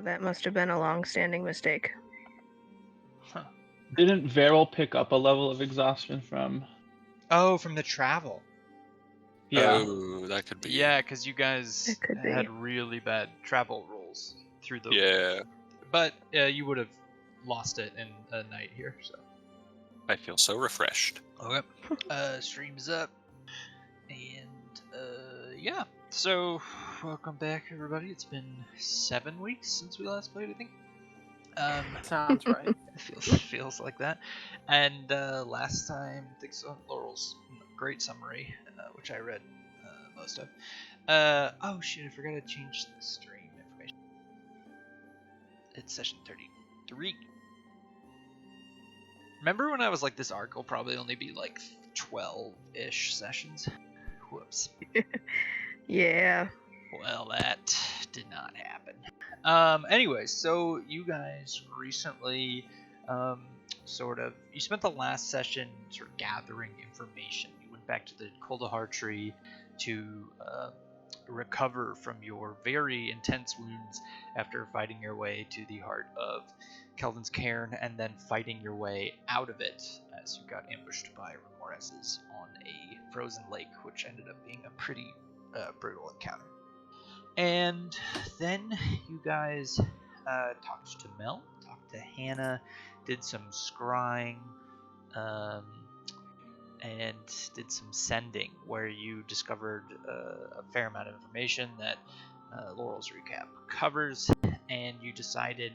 That must have been a long-standing mistake. Huh. Didn't Veril pick up a level of exhaustion from? Oh, from the travel. Yeah. Oh, that could be. Yeah, because you guys It could had be. really bad travel rolls through the. Yeah, But you would have lost it in a night here, so. I feel so refreshed. Okay. Stream's up. And, yeah. So, welcome back, everybody. It's been 7 weeks since we last played, I think. Sounds right. It feels like that. And last time, thanks on Laurel's great summary, which I read most of. Oh shit, I forgot to change the stream information. It's session 33. Remember when I was like, this arc will probably only be like 12-ish sessions? Whoops. Yeah. Well, that did not happen. Anyways, so you guys recently, you spent the last session sort of gathering information. You went back to the Kuldahar tree to recover from your very intense wounds after fighting your way to the heart of Kelvin's cairn and then fighting your way out of it as you got ambushed by Remoreses on a frozen lake, which ended up being a pretty brutal encounter. And then you guys talked to Mel, talked to Hannah, did some scrying, and did some sending, where you discovered a fair amount of information that Laurel's recap covers, and you decided,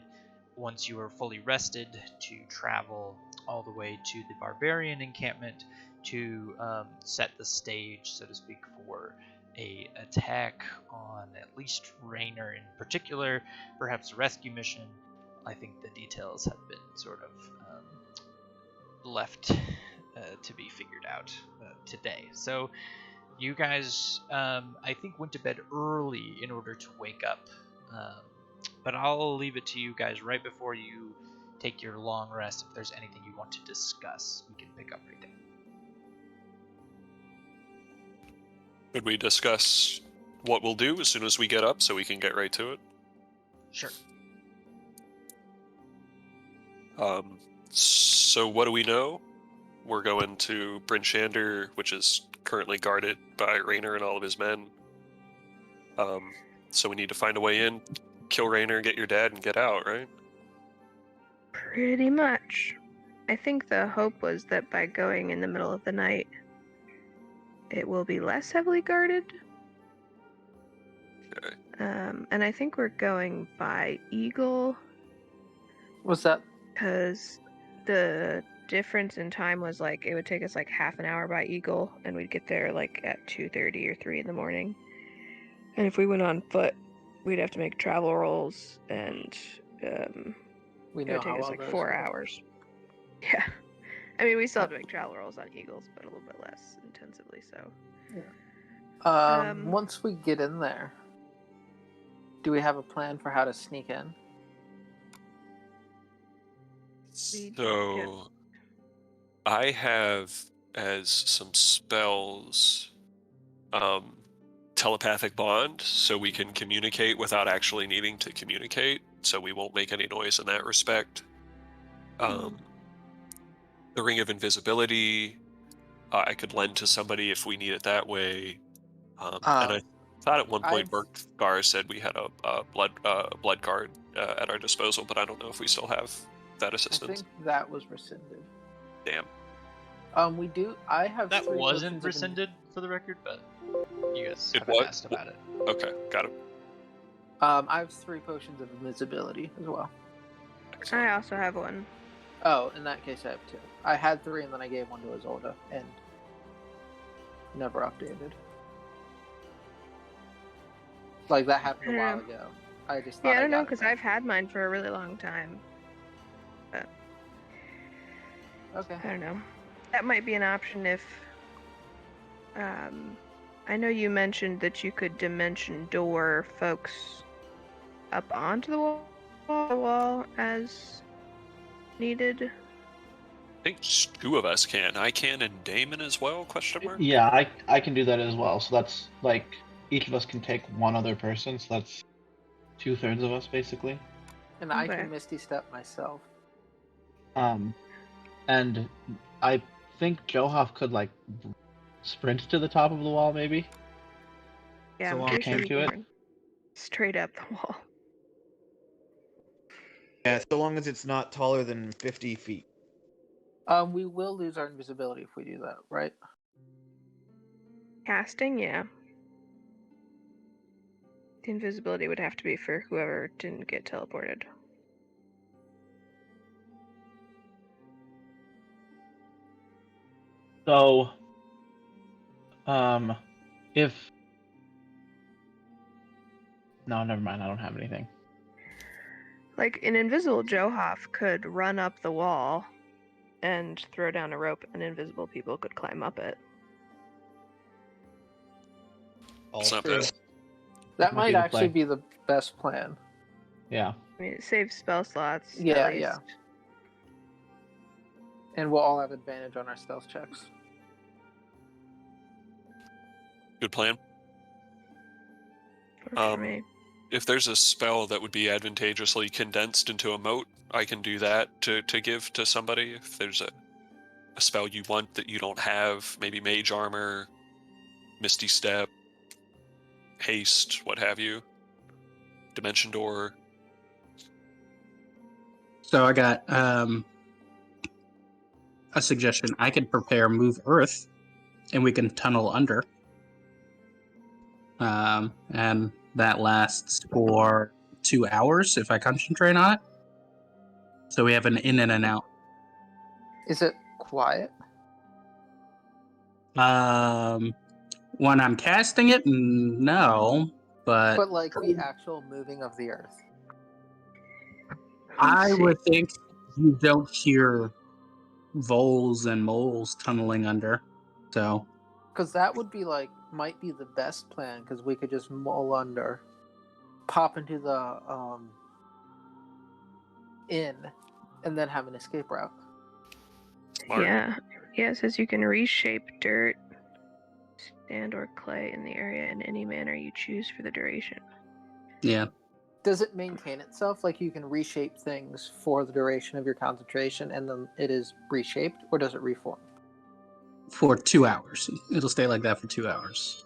once you were fully rested, to travel all the way to the barbarian encampment to set the stage, so to speak, for a attack on at least Raynor in particular, perhaps a rescue mission. I think the details have been sort of left to be figured out today. So you guys, I think, went to bed early in order to wake up, but I'll leave it to you guys right before you take your long rest. If there's anything you want to discuss, we can pick up right there. Could we discuss what we'll do as soon as we get up so we can get right to it? Sure. So what do we know? We're going to Bryn Shander, which is currently guarded by Raynor and all of his men. So we need to find a way in, kill Raynor, get your dad, and get out, right? Pretty much. I think the hope was that by going in the middle of the night, it will be less heavily guarded. Okay. And I think we're going by Eagle. What's that? Because the difference in time was like, it would take us like half an hour by Eagle, and we'd get there like at 2:30 or 3 in the morning. And if we went on foot, we'd have to make travel rolls, and We it know would take how us well like those 4 go. hours. Yeah. I mean, we still have to make travel rolls on Eagles, but a little bit less intensively, so. Once we get in there, do we have a plan for how to sneak in? So I have as some spells telepathic bond, so we can communicate without actually needing to communicate, so we won't make any noise in that respect. The Ring of Invisibility, I could lend to somebody if we need it that way. And I thought at one point Berkgar said we had a blood card at our disposal, but I don't know if we still have that I assistance. think that was rescinded. Damn. We do. I have. That 3 wasn't potions of rescinded, for the record, but you guys It haven't was? asked about it. Okay, got it. I have 3 potions of invisibility as well. Excellent. I also have one. Oh, in that case, I have 2. I had 3, and then I gave one to Isolde, and never updated. Like, that happened a while ago. I just thought Yeah, I don't know, got it because back. I've had mine for a really long time. But Okay. I don't know. That might be an option if... I know you mentioned that you could dimension door folks up onto the wall as needed. I think 2 of us can. I can, and Damon as well, question mark? Yeah, I can do that as well. So that's like each of us can take one other person. So that's 2/3 of us basically. And I Okay. can Misty Step myself. And I think Johoff could like sprint to the top of the wall, maybe. Yeah, So I'm long pretty sure came we to can it? run straight up the wall. Yeah, so long as it's not taller than 50 feet. We will lose our invisibility if we do that, right? Casting, yeah. The invisibility would have to be for whoever didn't get teleported. So, if no, never mind. I don't have anything. Like, an invisible Johoff could run up the wall and throw down a rope, and invisible people could climb up it. All It's not true. bad. That Might be might the actually play. be the best plan. Yeah. I mean, it saves spell slots, Yeah, at least. yeah. And we'll all have advantage on our stealth checks. Good plan. Works for me. If there's a spell that would be advantageously condensed into a mote, I can do that to give to somebody. If there's a spell you want that you don't have, maybe Mage Armor, Misty Step, Haste, what have you. Dimension Door. So I got a suggestion. I could prepare Move Earth, and we can tunnel under. And that lasts for 2 hours if I concentrate on it. So we have an in and an out. Is it quiet? When I'm casting it, no, But like the actual moving of the earth. I would think you don't hear voles and moles tunneling under. So Because that would be like, might be the best plan, because we could just mull under, pop into the inn, and then have an escape route. Smart. Yeah. Yeah, it says you can reshape dirt, sand, or clay in the area in any manner you choose for the duration. yeah. Does it maintain itself? Like you can reshape things for the duration of your concentration and then it is reshaped, or does it reform? For 2 hours. It'll stay like that for 2 hours.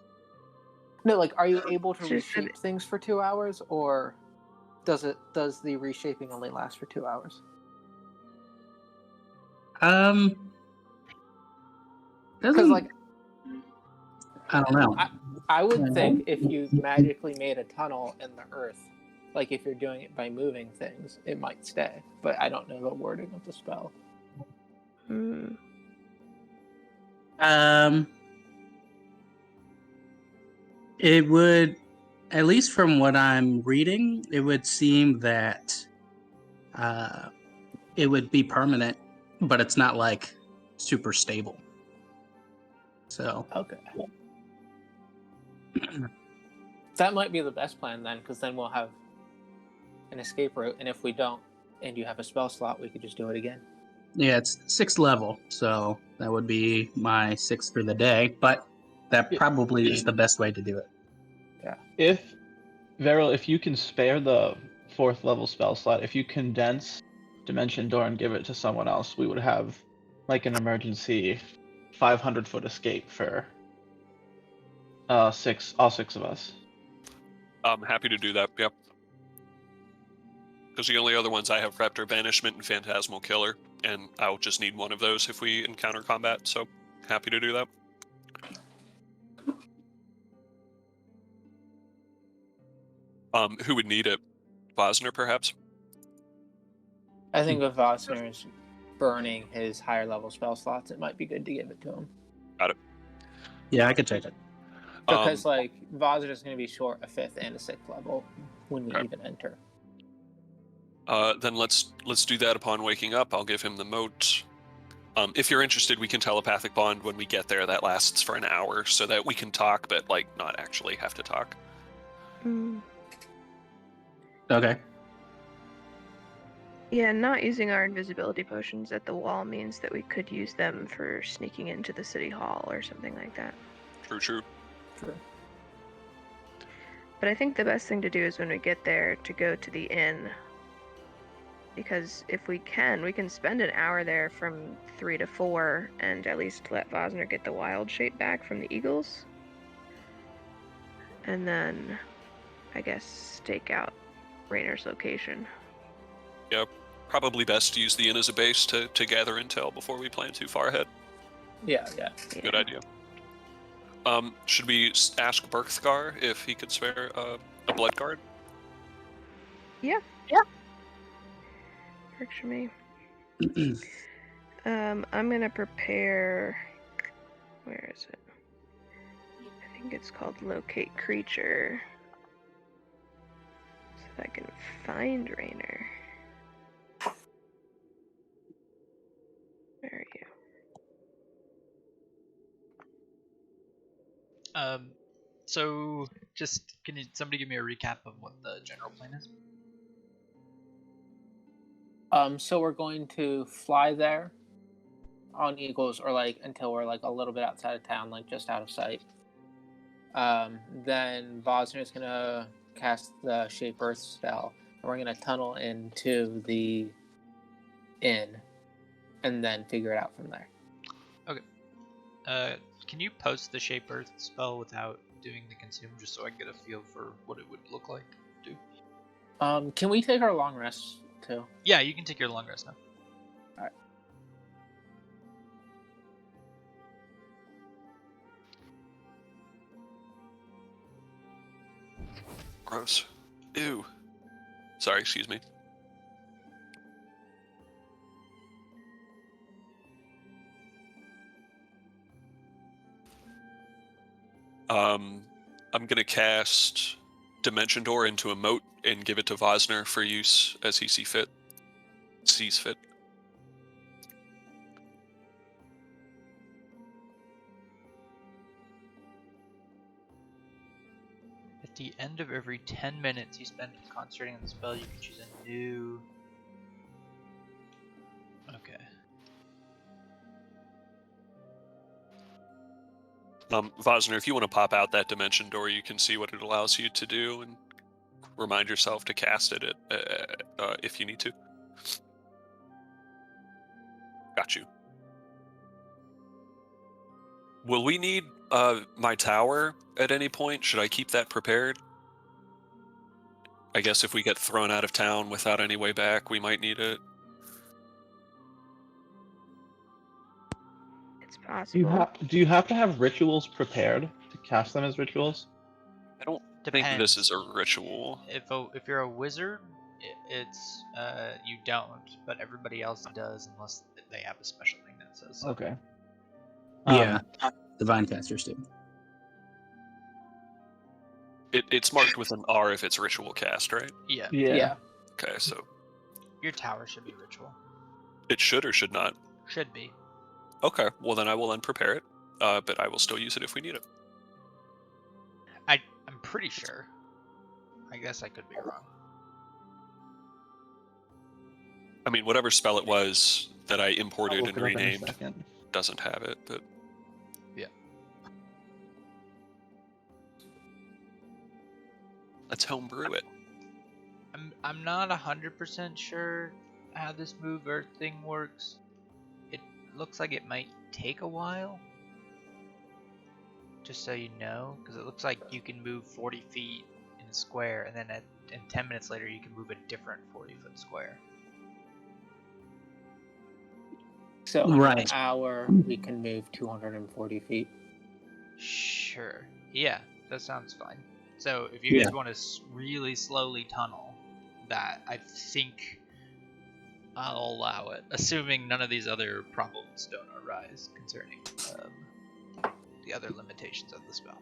No, like are you able to It's just that reshape things for 2 hours, or does the reshaping only last for 2 hours? Because Doesn't, like I don't know. I would think if you magically made a tunnel in the earth, like if you're doing it by moving things, it might stay. But I don't know the wording of the spell. Hmm. It would, at least from what I'm reading, it would seem that it would be permanent, but it's not like super stable. So Okay. That might be the best plan then, because then we'll have an escape route, and if we don't, and you have a spell slot, we could just do it again. yeah, it's 6th level, so that would be my 6th for the day, but that probably is the best way to do it. If Veril, if you can spare the 4th level spell slot, if you condense Dimension Door and give it to someone else, we would have like an emergency 500-foot escape for all six of us. I'm happy to do that, yep. Because the only other ones I have prepped are Banishment and Phantasmal Killer, and I'll just need one of those if we encounter combat, so happy to do that. Who would need it? Vosner, perhaps? I think if Vosner is burning his higher level spell slots, it might be good to give it to him. Got it. Yeah, I could take it. Because like Vosner is going to be short a 5th and a 6th level when we Okay. even enter. Then let's do that upon waking up. I'll give him the mote. If you're interested, we can telepathic bond when we get there. That lasts for an hour, so that we can talk, but like not actually have to talk. Hmm. Okay. Yeah, not using our invisibility potions at the wall means that we could use them for sneaking into the city hall or something like that. True. True. But I think the best thing to do is when we get there to go to the inn because if we can spend an hour there from 3 to 4 and at least let Vosner get the wild shape back from the eagles. And then, I guess, stake out Raynor's location. Yeah, probably best to use the inn as a base to gather intel before we plan too far ahead. Yeah. Good idea. Should we ask Berthgar if he could spare a blood guard? Yeah. Works for me. I'm gonna prepare. Where is it? I think it's called Locate Creature. So that I can find Raynor. Where are you? So just can somebody give me a recap of what the general plan is? So we're going to fly there on Eagles, or like until we're like a little bit outside of town, like just out of sight. Then Vosner's gonna cast the Shape Earth spell, and we're gonna tunnel into the inn, and then figure it out from there. Okay. Can you post the Shape Earth spell without doing the consume, just so I can get a feel for what it would look like? Can we take our long rest too? Yeah, you can take your long rest now. Alright. Gross. Ew. Sorry, excuse me. I'm gonna cast Dimension Door into a moat and give it to Vosner for use as he sees fit. At the end of every 10 minutes you spend concentrating on the spell, you can choose a new... Okay. Vosner, if you want to pop out that Dimension Door, you can see what it allows you to do and remind yourself to cast it if you need to. Got you. Will we need my tower at any point? Should I keep that prepared? I guess if we get thrown out of town without any way back, we might need it. It's possible. Do you have to have rituals prepared to cast them as rituals? I don't Depends. think this is a ritual. If you're a wizard, it's you don't, but everybody else does unless they have a special thing that says so. Okay. Yeah, divine casters do. It's marked with an R if it's ritual cast, right? Yeah. Yeah. Okay, so Your tower should be ritual. it should or should not. Should be. Okay, well then I will unprepare it, but I will still use it if we need it. I'm pretty sure. I guess I could be wrong. I mean, whatever spell it was that I imported I'll and look it up in a renamed second. doesn't have it, but Yeah. let's homebrew it. I'm not 100% sure how this move earth thing works. It looks like it might take a while. Just so you know, because it looks like you can move 40 feet in a square, and then in 10 minutes later you can move a different 40-foot square. So in Right. an hour, we can move 240 feet. Sure. Yeah, that sounds fine. So if you guys want to really slowly tunnel, that I think I'll allow it, assuming none of these other problems don't arise concerning the other limitations of the spell.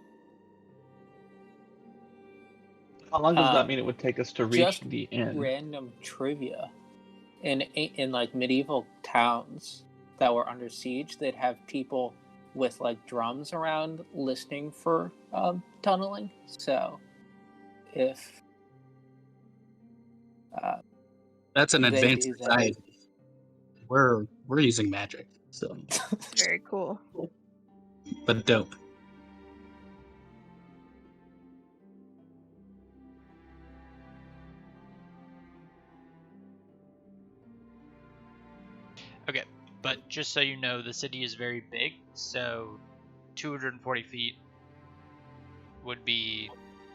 How long does that mean it would take us to reach Just the inn? random trivia. In like medieval towns that were under siege, they'd have people with like drums around listening for tunneling. So if That's an they advanced do that- society. We're using magic, so Very cool. but dope. But just so you know, the city is very big, so 240 feet would be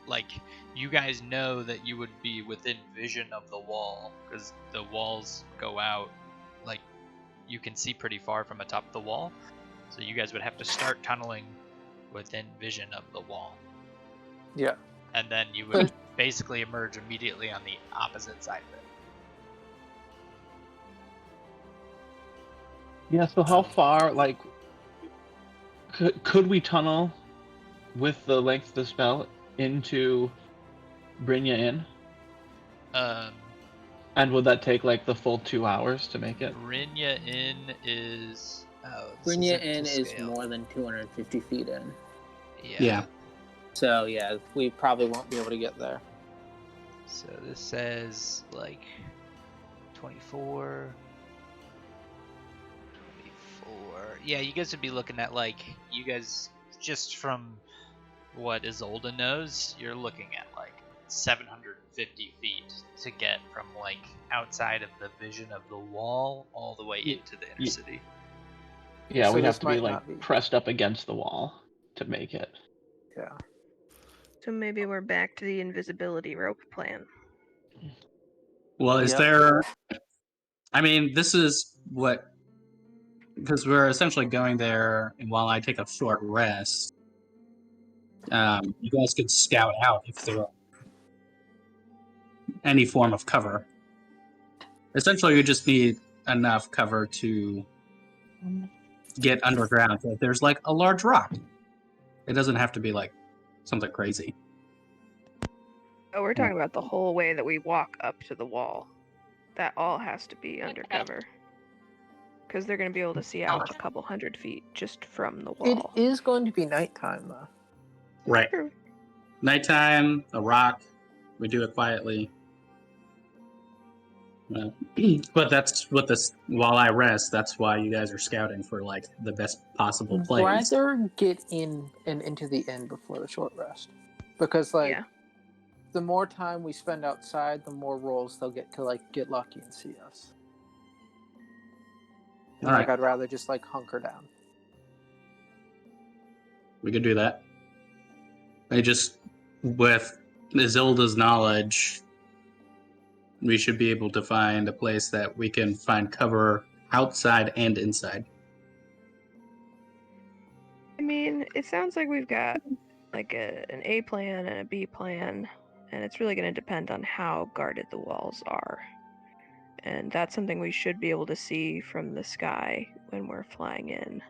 like, you guys know that you would be within vision of the wall, because the walls go out, like, you can see pretty far from atop the wall, so you guys would have to start tunneling within vision of the wall. Yeah. And then you would basically emerge immediately on the opposite side of it. Yeah, so how far, like, could we tunnel with the length of the spell into Brynja Inn? And would that take, like, the full 2 hours to make it? Brynja Inn is... Brynja Inn is more than 250 feet in. Yeah. So, yeah, we probably won't be able to get there. So this says, like, 24... Yeah, you guys would be looking at, like, you guys, just from what Isolde knows, you're looking at, like, 750 feet to get from, like, outside of the vision of the wall all the way into the inner city. Yeah, So we'd this have to be, might like, not be- pressed up against the wall to make it. Yeah. So maybe we're back to the invisibility rope plan. Well, is Yep. there... I mean, this is what... Because we're essentially going there, and while I take a short rest, you guys could scout out if there are any form of cover. Essentially, you just need enough cover to get underground. So if there's, like, a large rock, it doesn't have to be, like, something crazy. Oh, we're talking about the whole way that we walk up to the wall. That all has to be undercover. Because they're going to be able to see out a couple 100 feet just from the wall. It is going to be nighttime, though. Right. True. Nighttime, a rock, we do it quietly. But that's what this, while I rest, that's why you guys are scouting for, like, the best possible place. Rather get in and into the inn before the short rest. Because, like, Yeah. the more time we spend outside, the more rolls they'll get to, like, get lucky and see us. And, Alright. I'd rather just, like, hunker down. We could do that. I just, with Isilda's knowledge, we should be able to find a place that we can find cover outside and inside. I mean, it sounds like we've got like an A plan and a B plan, and it's really going to depend on how guarded the walls are. And that's something we should be able to see from the sky when we're flying in,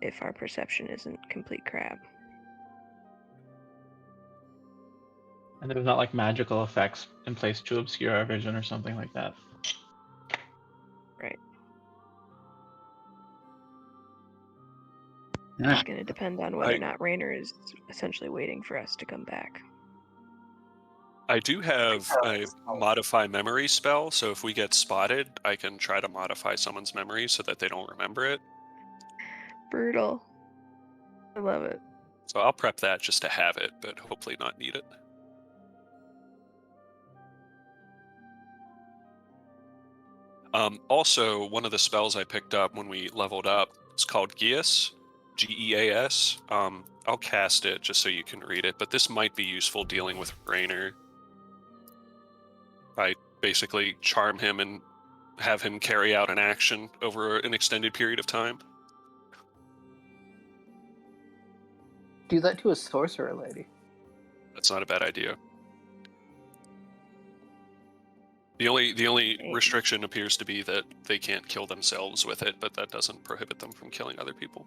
if our perception isn't complete crap. And there's not, like, magical effects in place to obscure our vision or something like that. Right. Alright. It's going to depend on whether or not Raynor is essentially waiting for us to come back. I do have a modify memory spell, so if we get spotted, I can try to modify someone's memory so that they don't remember it. Brutal. I love it. So I'll prep that just to have it, but hopefully not need it. Also, one of the spells I picked up when we leveled up is called Geas, Geas. I'll cast it just so you can read it, but this might be useful dealing with Raynor. I basically charm him and have him carry out an action over an extended period of time. Do that to a sorcerer lady. That's not a bad idea. The only restriction appears to be that they can't kill themselves with it, but that doesn't prohibit them from killing other people.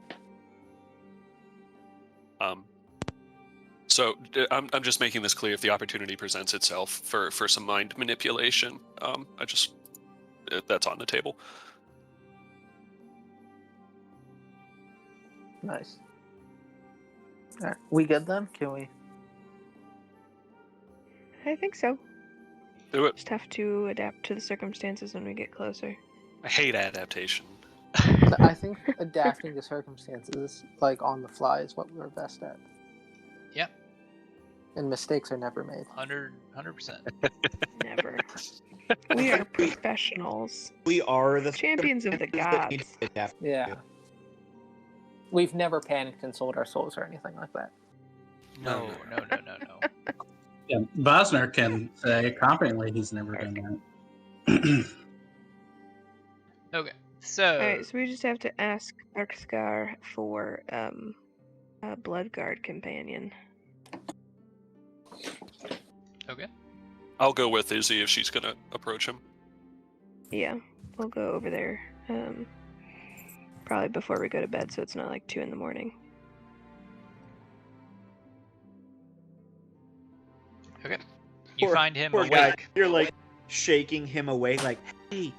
So I'm just making this clear if the opportunity presents itself for some mind manipulation. That's on the table. Nice. Alright, we good then? Can we? I think so. Do it. Just have to adapt to the circumstances when we get closer. I hate adaptation. I think adapting to circumstances, like on the fly, is what we're best at. Yep. And mistakes are never made. 100%. Never. We are professionals. We are the Champions of the gods. Yeah. We've never panicked and sold our souls or anything like that. No. Yeah, Bosner can say confidently he's never done that. Okay, so... Alright, so we just have to ask Arkscar for a Bloodguard companion. Okay. I'll go with Izzy if she's gonna approach him. Yeah, we'll go over there probably before we go to bed, so it's not like 2 in the morning. Okay. You find him poor awake. guy. You're like shaking him away, like, hey,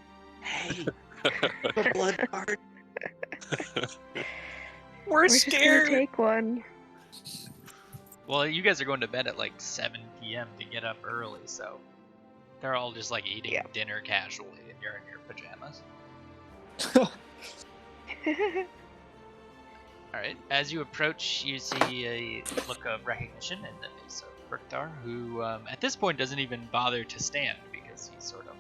the blood card. We're just gonna take one. Well, you guys are going to bed at like 7 p.m. to get up early, so they're all just like eating dinner casually, and you're in your pajamas. All right. As you approach, you see a look of recognition in the face of Berkthar, who at this point doesn't even bother to stand because he sort of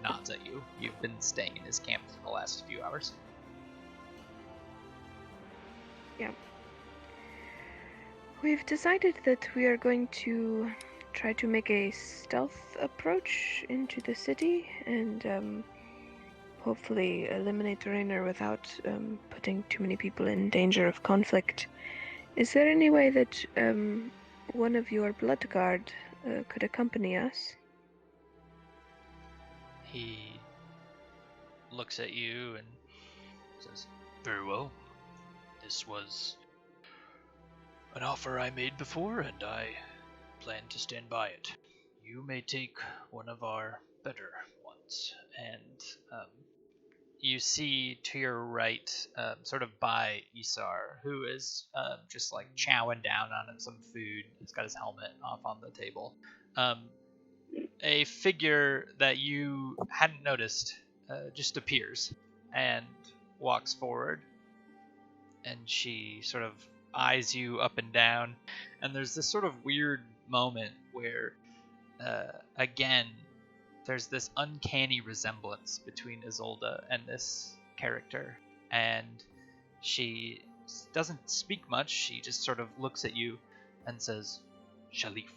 nods at you. You've been staying in his camp for the last few hours. Yeah. We've decided that we are going to try to make a stealth approach into the city and hopefully eliminate Rainer without putting too many people in danger of conflict. Is there any way that one of your blood guard could accompany us? He looks at you and says, "Very well. This was an offer I made before, and I plan to stand by it. You may take one of our better ones." And you see to your right, sort of by Isar, who is just like chowing down on some food. He's got his helmet off on the table. A figure that you hadn't noticed just appears and walks forward, and she sort of eyes you up and down, and there's this sort of weird moment where again there's this uncanny resemblance between Isolde and this character, and she doesn't speak much. She just sort of looks at you and says, "Shalif."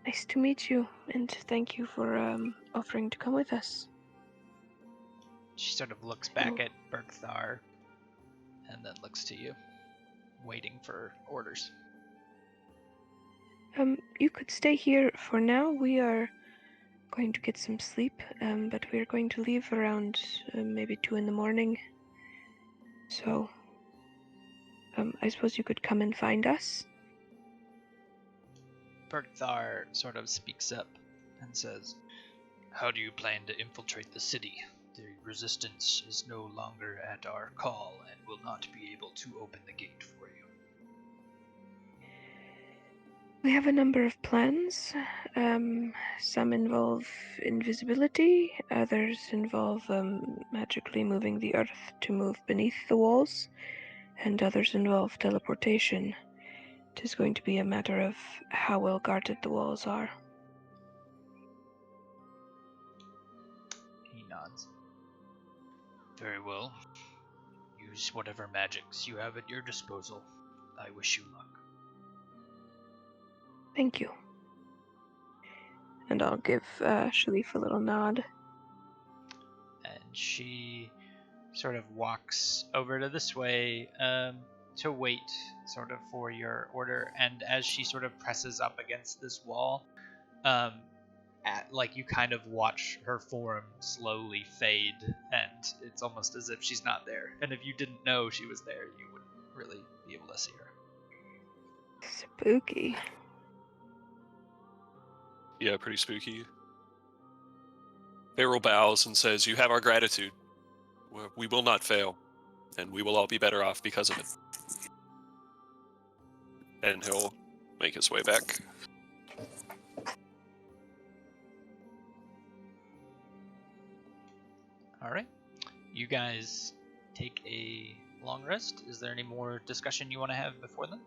Nice to meet you, and thank you for offering to come with us. She sort of looks back at Berkthar and then looks to you, waiting for orders. You could stay here for now. We are going to get some sleep, but we are going to leave around maybe 2 in the morning. So, I suppose you could come and find us. Berkthar sort of speaks up and says, "How do you plan to infiltrate the city? The resistance is no longer at our call and will not be able to open the gate for you." We have a number of plans. Some involve invisibility, others involve magically moving the earth to move beneath the walls, and others involve teleportation. It is going to be a matter of how well guarded the walls are. He nods. "Very well. Use whatever magics you have at your disposal. I wish you luck." Thank you. And I'll give Shalif a little nod. And she sort of walks over to this way to wait sort of for your order. And as she sort of presses up against this wall, like you kind of watch her form slowly fade, and it's almost as if she's not there. And if you didn't know she was there, you wouldn't really be able to see her. Spooky. Yeah, pretty spooky. Beryl bows and says, "You have our gratitude. We will not fail, and we will all be better off because of it." And he'll make his way back. All right. You guys take a long rest. Is there any more discussion you want to have before then?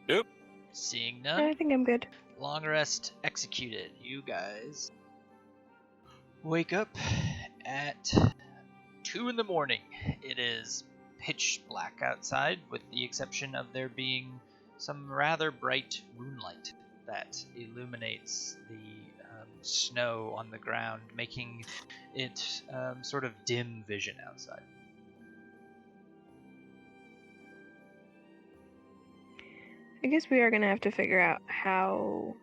Yep. Seeing none. I think I'm good. Long rest executed. You guys wake up at 2 in the morning. It is pitch black outside, with the exception of there being some rather bright moonlight that illuminates the snow on the ground, making it sort of dim vision outside. I guess we are going to have to figure out how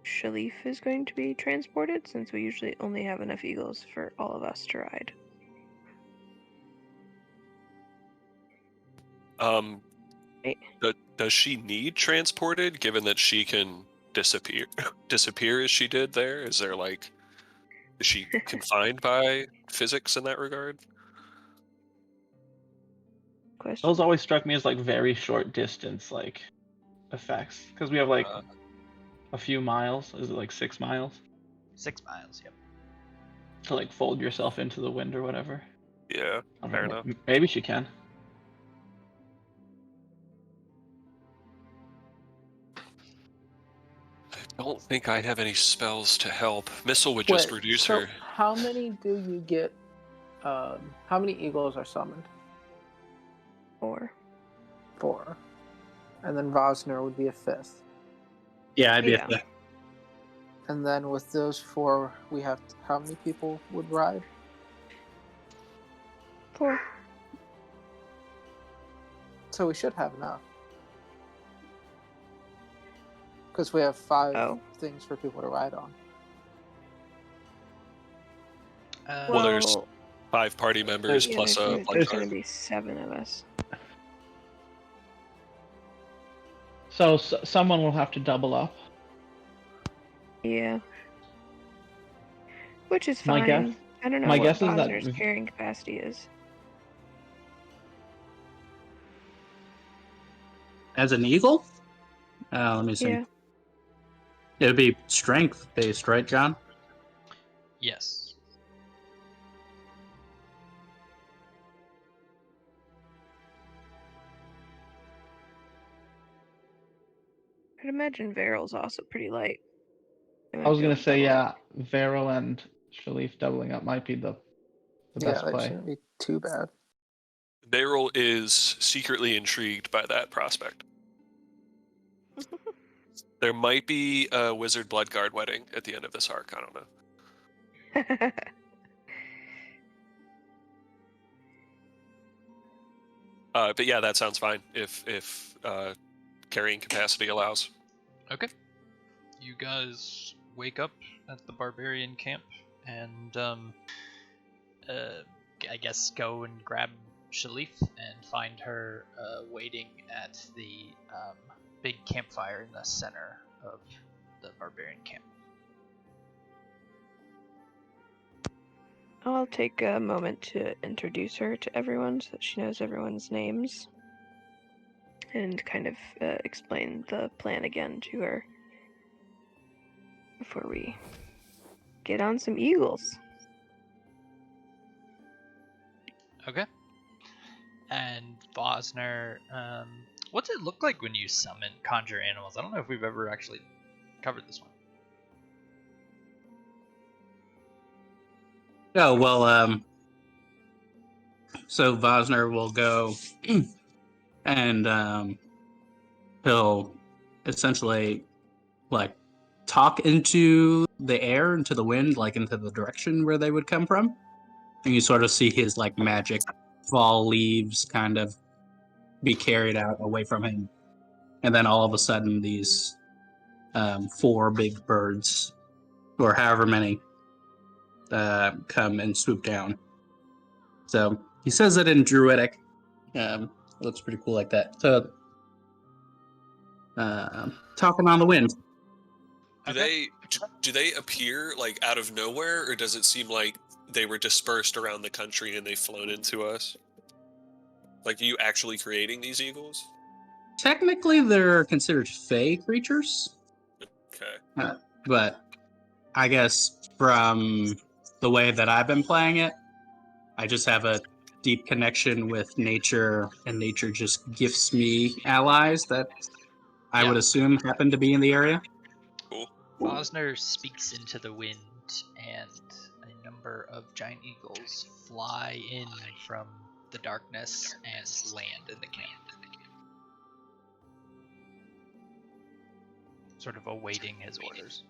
Shalif is going to be transported, since we usually only have enough eagles for all of us to ride. Does she need transported, given that she can disappear as she did there? Is there like, is she confined by physics in that regard? Question. Those always struck me as like very short distance like effects, because we have like a few miles. Is it like 6 miles? 6 miles, yep. To like fold yourself into the wind or whatever. Yeah, fair enough. Maybe she can. I don't think I have any spells to help. Missile would just reduce her. How many do you get? How many eagles are summoned? 4. 4. And then Vosner would be a 5th. Yeah, I'd be Yeah. a 5th. And then with those 4, we have how many people would ride? 4. So we should have enough. Because we have 5 things for people to ride on. Well, there's 5 party members plus a blood There's card. going to be 7 of us. So someone will have to double up. Yeah. Which is My fine. guess- I don't know my what guess is that- Vosner's carrying capacity is. As an eagle? Let me see. Yeah. It would be strength based, right, John? Yes. I'd imagine Veryl's also pretty light. I was gonna say, yeah, Vero and Shalif doubling up might be the best that play. shouldn't be too bad. Beryl is secretly intrigued by that prospect. There might be a wizard bloodguard wedding at the end of this arc. I don't know. But yeah, that sounds fine if carrying capacity allows. Okay. You guys wake up at the barbarian camp and I guess go and grab Shalif and find her waiting at the big campfire in the center of the barbarian camp. I'll take a moment to introduce her to everyone so that she knows everyone's names. And kind of explain the plan again to her before we get on some eagles. Okay. And Vosner, what's it look like when you summon conjure animals? I don't know if we've ever actually covered this one. Oh, well, so Vosner will go and he'll essentially like talk into the air, into the wind, like into the direction where they would come from. And you sort of see his like magic fall leaves kind of be carried out away from him. And then all of a sudden these 4 big birds, or however many, come and swoop down. So he says it in Druidic. It looks pretty cool like that. So talking on the wind. Do they appear like out of nowhere, or does it seem like they were dispersed around the country and they flown into us? Like, are you actually creating these eagles? Technically, they're considered fey creatures. Okay. But I guess from the way that I've been playing it, I just have a deep connection with nature, and nature just gifts me allies that I would assume happen to be in the area. Cool. Bosner speaks into the wind, and a number of giant eagles fly in from the darkness and land in the camp, sort of awaiting his orders.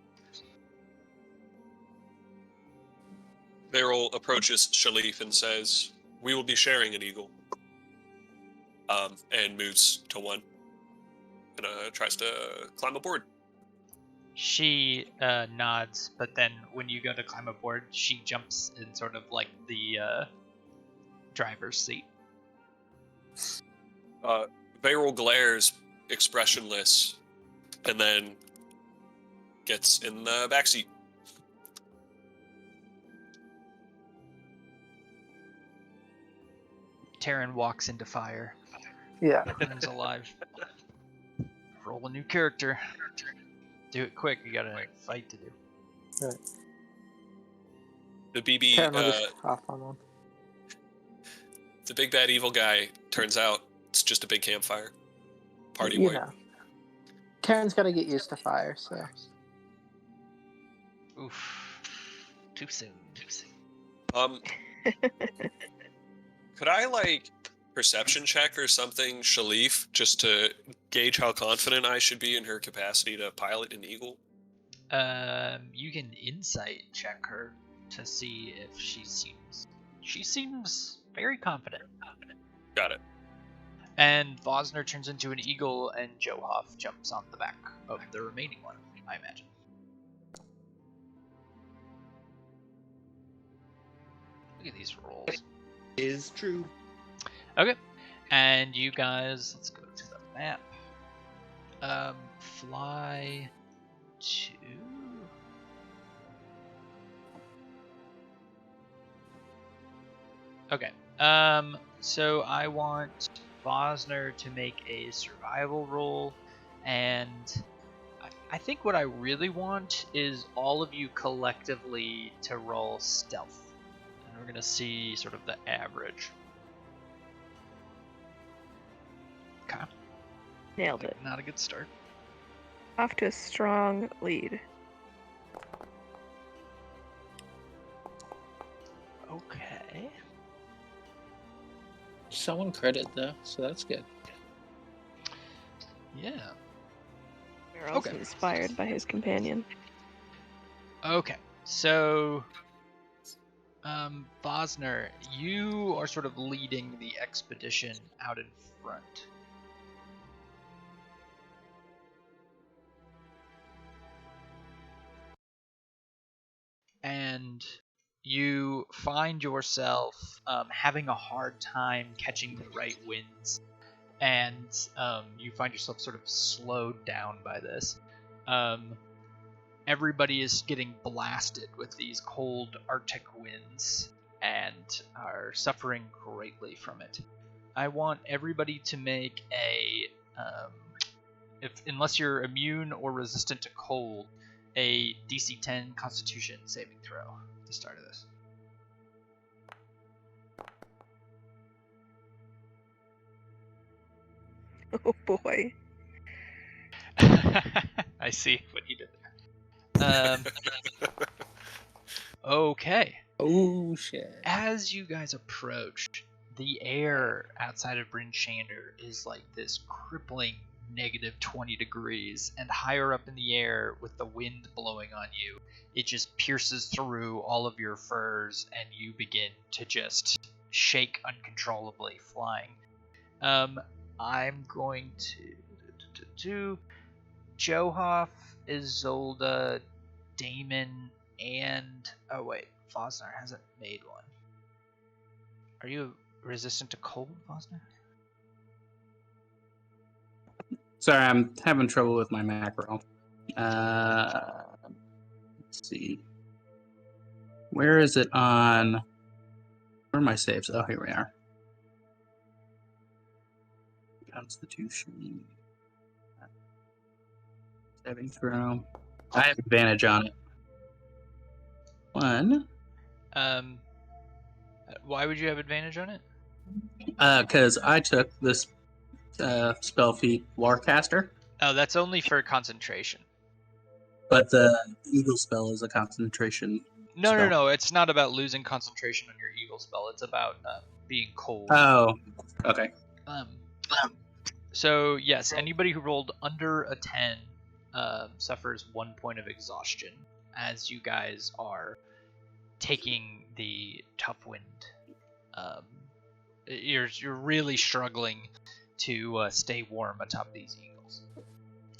Beryl approaches Shalif and says, "We will be sharing an eagle." And moves to one and tries to climb aboard. She nods, but then when you go to climb aboard, she jumps in sort of like the driver's seat. Beryl glares, expressionless, and then gets in the backseat. Taryn walks into fire. Yeah. Comes alive. Roll a new character. Do it quick. You got a fight to do. Right. The BB, Karen will just hop on one. the big bad evil guy, turns out it's just a big campfire. Party You white. know. Karen's got to get used to fire, so. Oof. Too soon. Could I, perception check or something, Shalif, just to gauge how confident I should be in her capacity to pilot an eagle? You can insight check her to see if she seems very confident. Got it. And Vosner turns into an eagle, and Johoff jumps on the back of the remaining one, I imagine. Look at these rolls. Is true. Okay, and you guys, let's go to the map. Fly to... Okay, so I want Vosner to make a survival roll, and I think what I really want is all of you collectively to roll stealth. And we're gonna see sort of the average. Okay. Nailed it. Not a good start. Off to a strong lead. Okay. Someone credit though, so that's good. Yeah. We're also inspired by his companion. Okay. So, Vosner, you are sort of leading the expedition out in front. And you find yourself having a hard time catching the right winds, and you find yourself sort of slowed down by this. Everybody is getting blasted with these cold Arctic winds and are suffering greatly from it. I want everybody to make a, unless you're immune or resistant to cold, a DC 10 Constitution saving throw at the start of this. Oh boy. I see what you did there. Okay. Oh shit. As you guys approach, the air outside of Bryn Shander is like this crippling -20 degrees, and higher up in the air with the wind blowing on you, it just pierces through all of your furs and you begin to just shake uncontrollably flying. I'm going to Johoff, Isolde, Damon, and oh wait, Vosner hasn't made one. Are you resistant to cold, Vosner? Sorry, I'm having trouble with my macro. Let's see. Where is it on? Where are my saves? Oh, here we are. Constitution. Saving throw. I have advantage on it. 1. Why would you have advantage on it? Because I took this spell feat Warcaster, Oh, that's only for concentration. but the Eagle spell is a concentration spell. No. It's not about losing concentration on your Eagle spell. It's about being cold. Oh, okay. So, yes, anybody who rolled under a 10 suffers 1 point of exhaustion as you guys are taking the tough wind. You're really struggling to stay warm atop these eagles.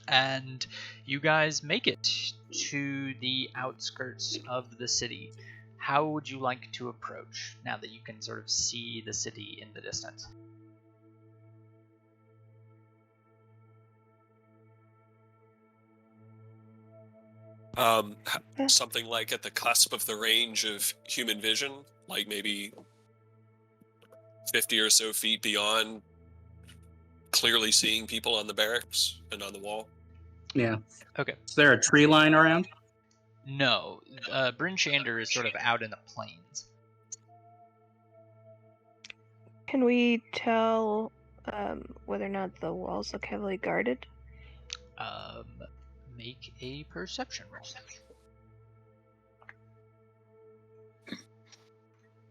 And you guys make it to the outskirts of the city. How would you like to approach now that you can sort of see the city in the distance? Something like at the cusp of the range of human vision, like maybe 50 or so feet beyond, clearly seeing people on the barracks and on the wall. Yeah. Okay. Is there a tree line around? No. Bryn Shander is sort of out in the plains. Can we tell whether or not the walls look heavily guarded? Make a perception roll.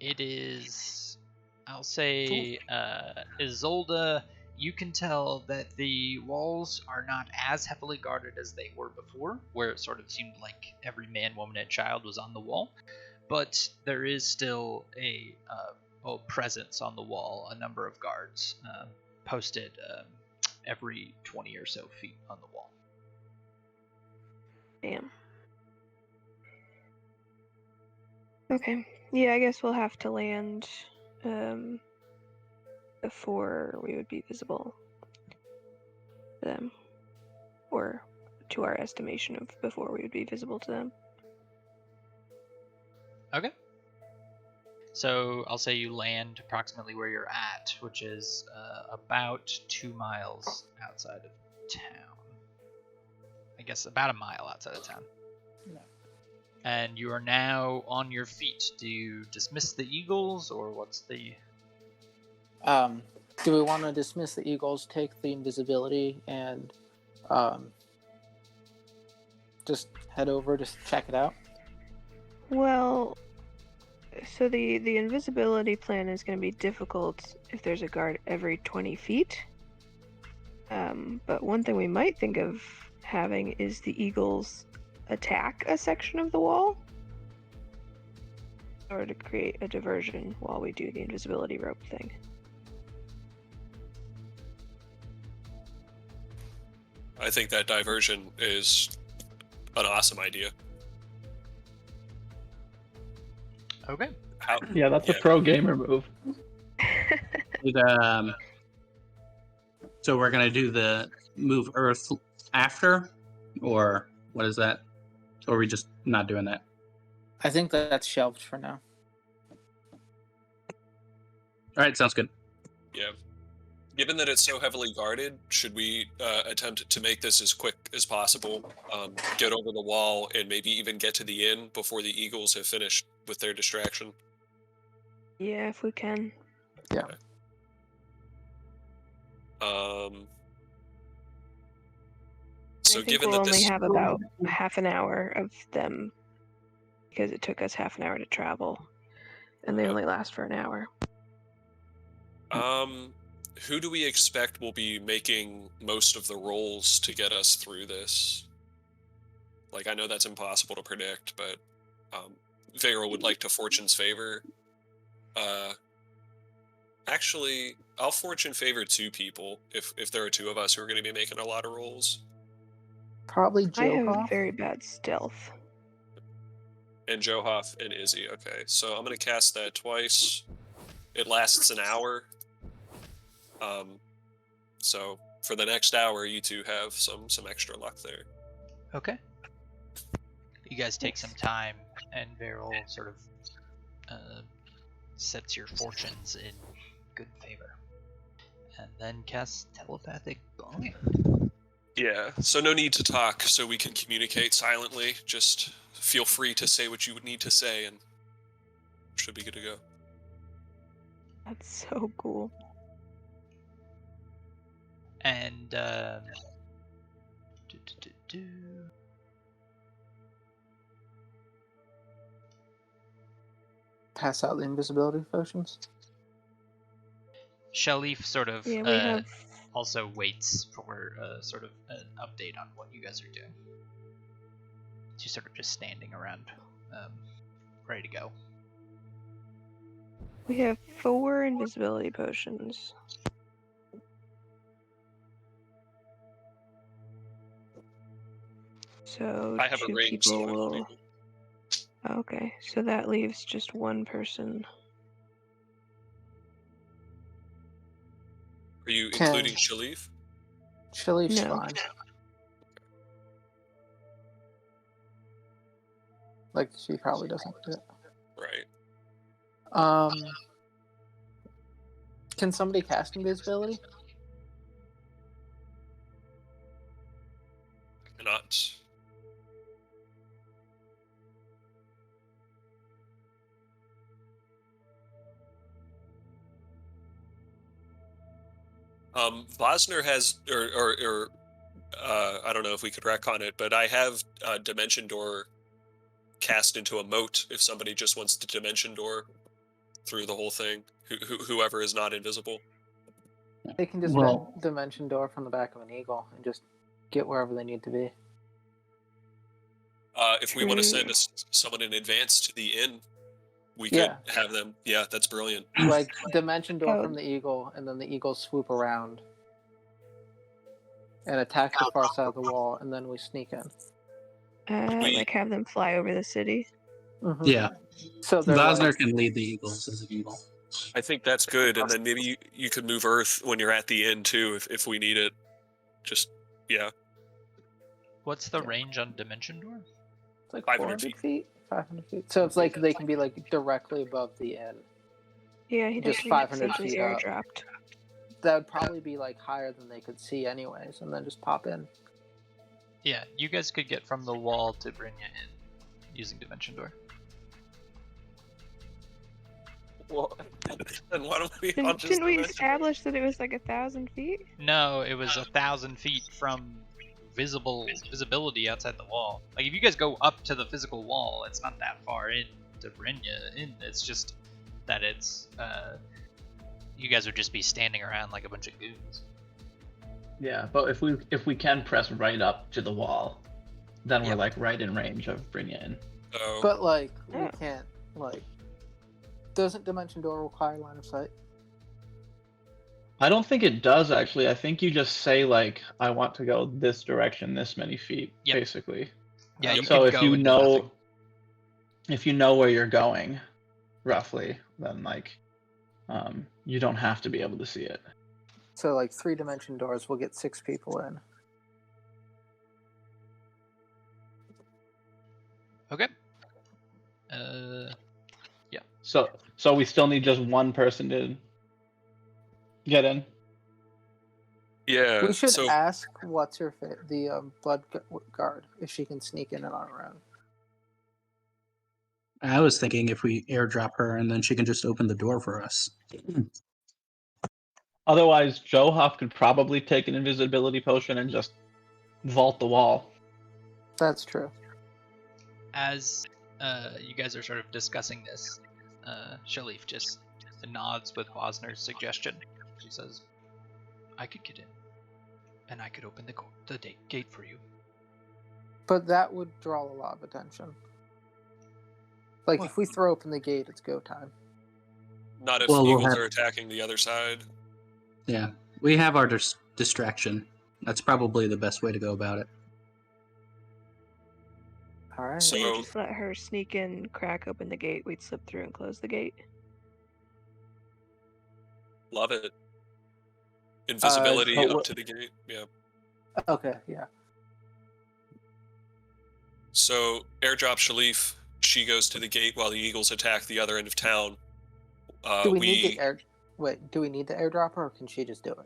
It is, I'll say, Isolde, you can tell that the walls are not as heavily guarded as they were before, where it sort of seemed like every man, woman, and child was on the wall. But there is still a presence on the wall, a number of guards posted every 20 or so feet on the wall. Damn. Okay. Yeah, I guess we'll have to land before we would be visible to them. Or to our estimation of before we would be visible to them. Okay. So I'll say you land approximately where you're at, which is about 2 miles outside of town. I guess about a mile outside of town. No. And you are now on your feet. Do you dismiss the eagles, or what's the... Do we want to dismiss the eagles, take the invisibility, and just head over to check it out? Well, so the invisibility plan is going to be difficult if there's a guard every 20 feet. But one thing we might think of having is the eagles attack a section of the wall in order to create a diversion while we do the invisibility rope thing. I think that diversion is an awesome idea. Okay. Yeah, that's a pro gamer move. So we're gonna do the move Earth after, or what is that? Or are we just not doing that? I think that's shelved for now. All right, sounds good. Yeah. Given that it's so heavily guarded, should we attempt to make this as quick as possible, get over the wall, and maybe even get to the inn before the eagles have finished with their distraction? Yeah, if we can. Yeah. Okay. So I think given we'll that only this have about half an hour of them because it took us half an hour to travel, and they only last for an hour. Who do we expect will be making most of the rolls to get us through this? Like, I know that's impossible to predict, but Veyral would like to fortune's favor. Actually, I'll fortune favor 2 people if there are 2 of us who are going to be making a lot of rolls. Probably I have Johoff. very bad stealth. And Johoff and Izzy. Okay, so I'm going to cast that twice. It lasts an hour. So for the next hour, you 2 have some extra luck there. Okay. You guys take some time, and Veyral sort of sets your fortunes in good favor. And then casts telepathic bond. Yeah, so no need to talk, so we can communicate silently. Just feel free to say what you would need to say, and should be good to go. That's so cool. And Pass out the invisibility potions. Shalif sort of Yeah, we have. also waits for sort of an update on what you guys are doing. She's sort of just standing around, ready to go. We have 4 invisibility potions. So I have a 2 range, people so I won't will. be- Okay, so that leaves just 1 person. Are you Can- including Shalif? Shalif's No. fine. Like, she probably doesn't do it. Right. Can somebody cast invisibility? Not. Vosner has, or I don't know if we could retcon it, but I have Dimension Door cast into a moat if somebody just wants to Dimension Door through the whole thing, whoever is not invisible. They can just dimension door from the back of an eagle and just get wherever they need to be. If we want to send someone in advance to the inn, we could have them. Yeah, that's brilliant. Like, dimension door from the eagle, and then the eagle swoop around and attack the far side of the wall, and then we sneak in. Like have them fly over the city. Mm-hmm. Yeah. So Vosner can lead the eagles as an eagle. I think that's good, and then maybe you could move Earth when you're at the inn too, if we need it. Just What's the range on Dimension Door? It's like 500 feet. 500 feet. So it's like they can be like directly above the inn. Yeah, he Just just 500 feet up. airdropped. That would probably be like higher than they could see anyways, and then just pop in. Yeah, you guys could get from the wall to Brynja in using Dimension Door. Well, then why don't we all just Didn't we establish that it was like 1,000 feet? No, it was 1,000 feet from visibility outside the wall. Like, if you guys go up to the physical wall, it's not that far in to Brynja. It's just that it's you guys would just be standing around like a bunch of goons. Yeah, but if we can press right up to the wall, then we're like right in range of bringing in. Oh. But like we can't like. Doesn't Dimension Door require line of sight? I don't think it does actually. I think you just say like, I want to go this direction, this many feet, basically. Yeah. So if you know where you're going, roughly, then like, you don't have to be able to see it. So like 3 dimension doors will get 6 people in. Okay. Yeah. So we still need just one person to get in. Yeah. We should ask what's her the blood guard if she can sneak in and on her own. I was thinking if we airdrop her and then she can just open the door for us. Otherwise, Johoff could probably take an invisibility potion and just vault the wall. That's true. As you guys are sort of discussing this, Shalif just nods with Vosner's suggestion. She says, I could get in, and I could open the gate for you. But that would draw a lot of attention. Like, if we throw open the gate, it's go time. Not if eagles are attacking the other side. Yeah, we have our distraction. That's probably the best way to go about it. Alright. So we'd just let her sneak in, crack open the gate, we'd slip through and close the gate. Love it. Invisibility up to the gate, yeah. Okay, yeah. So, airdrop Shalif, she goes to the gate while the eagles attack the other end of town. Do we need the airdropper, or can she just do it?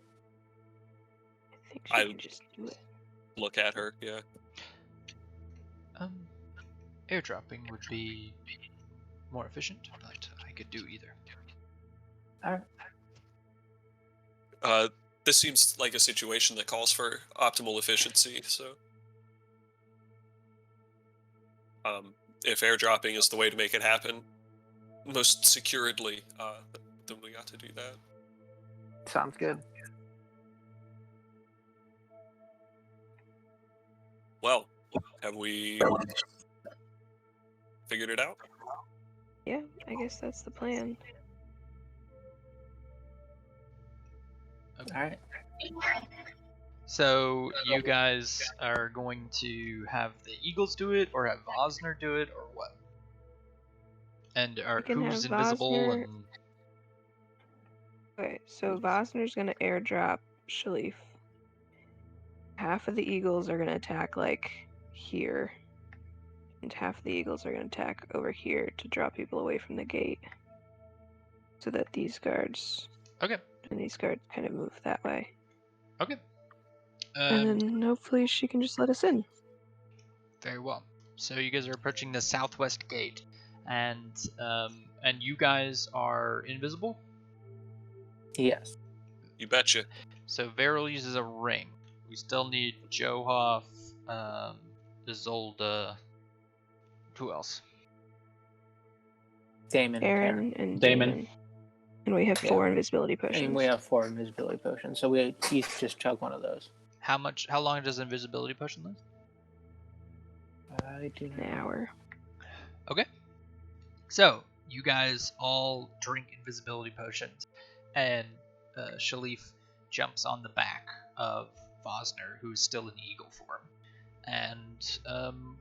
I think she can just do it. Look at her, yeah. Airdropping would be more efficient, but I could do either. Alright. This seems like a situation that calls for optimal efficiency, so if airdropping is the way to make it happen most securedly, then we got to do that. Sounds good. Well, have we figured it out? Yeah, I guess that's the plan. Alright. So you guys are going to have the Eagles do it, or have Vosner do it, or what? And We can who's have invisible? Vosner- And Okay, so Vosner's gonna airdrop Shalif. Half of the Eagles are gonna attack like here, and half of the Eagles are gonna attack over here to draw people away from the gate, so that these guards okay, and these guards kind of move that way. okay. And then hopefully she can just let us in. Very well. So you guys are approaching the southwest gate, and you guys are invisible. Yes. You betcha. So Varel uses a ring. We still need Johoff, Isolde. Who else? Damon. Aaron and Damon. Damon. And we have 4 invisibility potions. And we have 4 invisibility potions, so we each just chug one of those. How long does invisibility potion last? I do an hour. Okay. So you guys all drink invisibility potions, and Shalif jumps on the back of Vosner, who's still in eagle form, and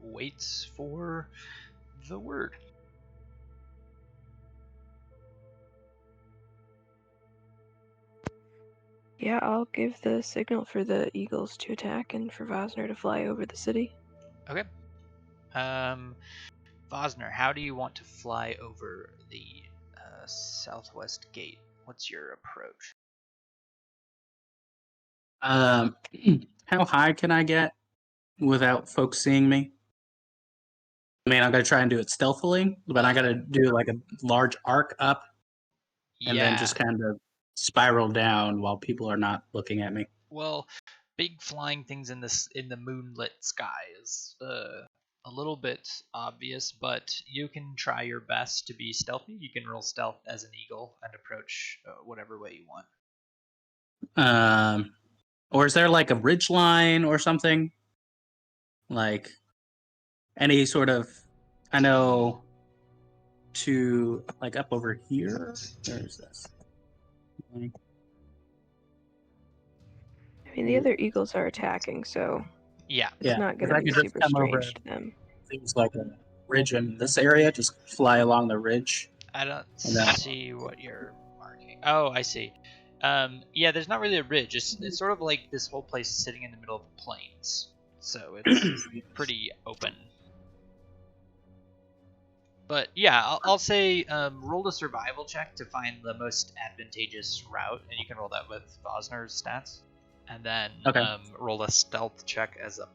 waits for the word. Yeah, I'll give the signal for the eagles to attack and for Vosner to fly over the city. Okay. Vosner, how do you want to fly over the southwest gate? What's your approach? How high can I get without folks seeing me? I mean, I'm gonna try and do it stealthily, but I gotta do like a large arc up and then just kind of spiral down while people are not looking at me. Well, big flying things in the moonlit sky is a little bit obvious, but you can try your best to be stealthy. You can roll stealth as an eagle and approach whatever way you want. Or is there like a ridge line or something? Like any sort of, I know, to like up over here. Where is this? I mean, the other eagles are attacking, so Yeah, it's not going to be super strange to them. Seems like a ridge in this area. Just fly along the ridge. I don't see what you're marking. Oh, I see. Yeah, there's not really a ridge. It's sort of like this whole place is sitting in the middle of the plains, so it's pretty open. But yeah, I'll say roll a survival check to find the most advantageous route, and you can roll that with Vosner's stats. And then roll a stealth check as a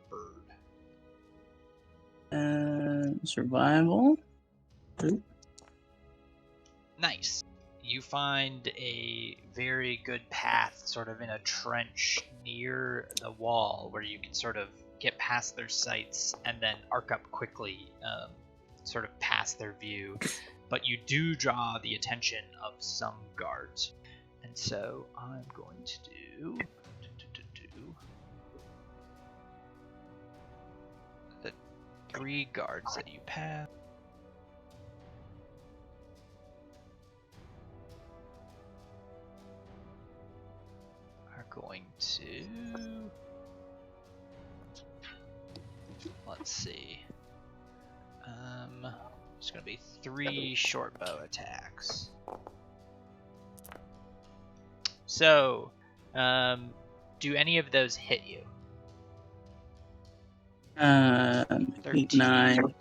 bird. Survival. Ooh. Nice. You find a very good path sort of in a trench near the wall where you can sort of get past their sights and then arc up quickly, sort of past their view. But you do draw the attention of some guards. And so I'm going to do the 3 guards that you pass. Going to, let's see, it's going to be 3 short bow attacks. So, do any of those hit you? 8, 9.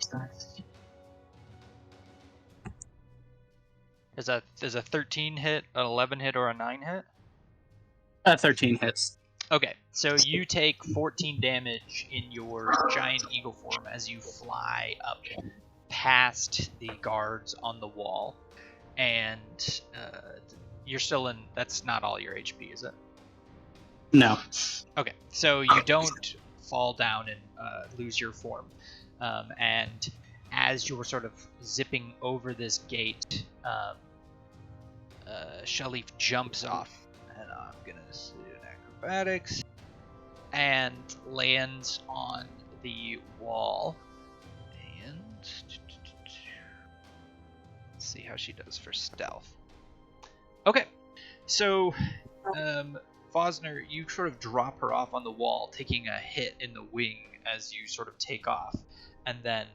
Does a 13 hit, an 11 hit, or a 9 hit? 13 hits. Okay, so you take 14 damage in your giant eagle form as you fly up past the guards on the wall, and you're still in. That's not all your HP, is it? No. Okay, so you don't fall down and lose your form. And as you were sort of zipping over this gate, Shalif jumps off, and I'm gonna do an acrobatics, and lands on the wall. And let's see how she does for stealth. Okay, so Fosner, you sort of drop her off on the wall, taking a hit in the wing as you sort of take off, and then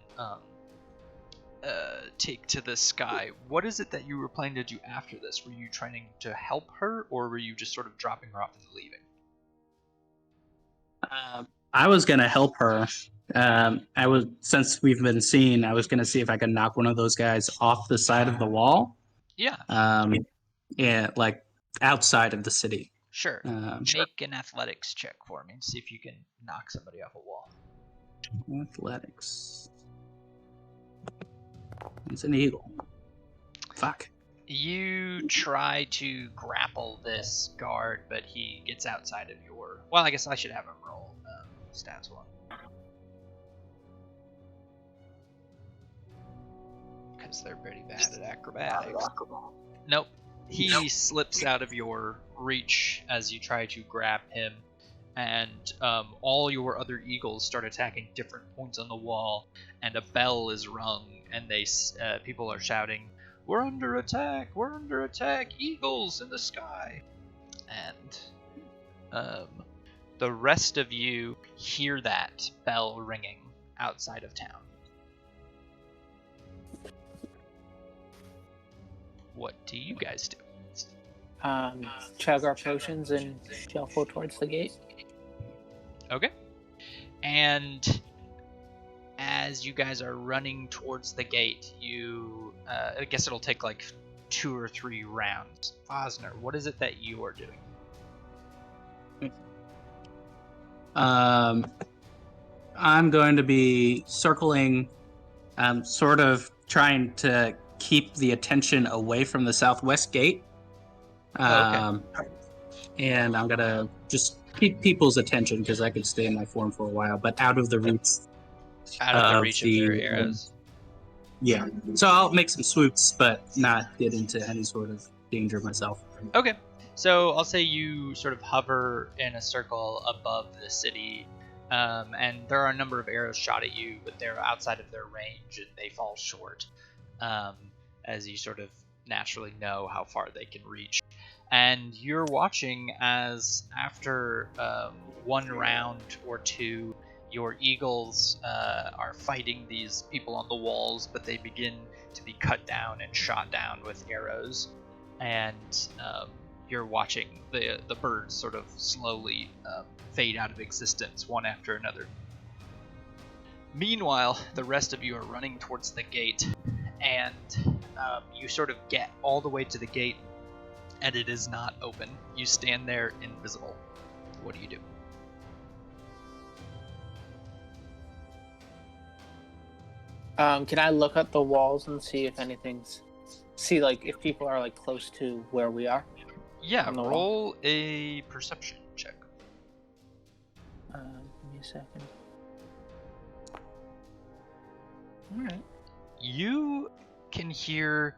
take to the sky. What is it that you were planning to do after this? Were you trying to help her, or were you just sort of dropping her off and leaving? I was gonna help her. Since we've been seen, I was gonna see if I could knock one of those guys off the side of the wall. Yeah. Yeah, like outside of the city. Sure. Make an athletics check for me and see if you can knock somebody off a wall. Athletics. It's an eagle. Fuck. You try to grapple this guard, but he gets outside of your... Well, I guess I should have him roll stats one. Because they're pretty bad at acrobatics. Nope. He slips out of your reach as you try to grab him, and all your other eagles start attacking different points on the wall, and a bell is rung, and people are shouting, "We're under attack! We're under attack! Eagles in the sky!" And the rest of you hear that bell ringing outside of town. What do you guys do? Chug our potions and shuffle towards the gate. Okay. And as you guys are running towards the gate, I guess it'll take like 2 or 3 rounds. Fosner, what is it that you are doing? I'm going to be circling, sort of trying to keep the attention away from the southwest gate. Okay. And I'm going to just keep people's attention because I could stay in my form for a while, but out of the reach. Out of the reach of their arrows. Yeah. So I'll make some swoops, but not get into any sort of danger myself. Okay. So I'll say you sort of hover in a circle above the city, and there are a number of arrows shot at you, but they're outside of their range and they fall short, as you sort of naturally know how far they can reach. And you're watching as after 1 round or 2, your eagles are fighting these people on the walls, but they begin to be cut down and shot down with arrows. And you're watching the birds sort of slowly fade out of existence, one after another. Meanwhile, the rest of you are running towards the gate, and you sort of get all the way to the gate, and it is not open. You stand there invisible. What do you do? Can I look at the walls and see if anything's... See, like, if people are, like, close to where we are? Yeah, roll a perception check. Give me a second. Alright. You can hear...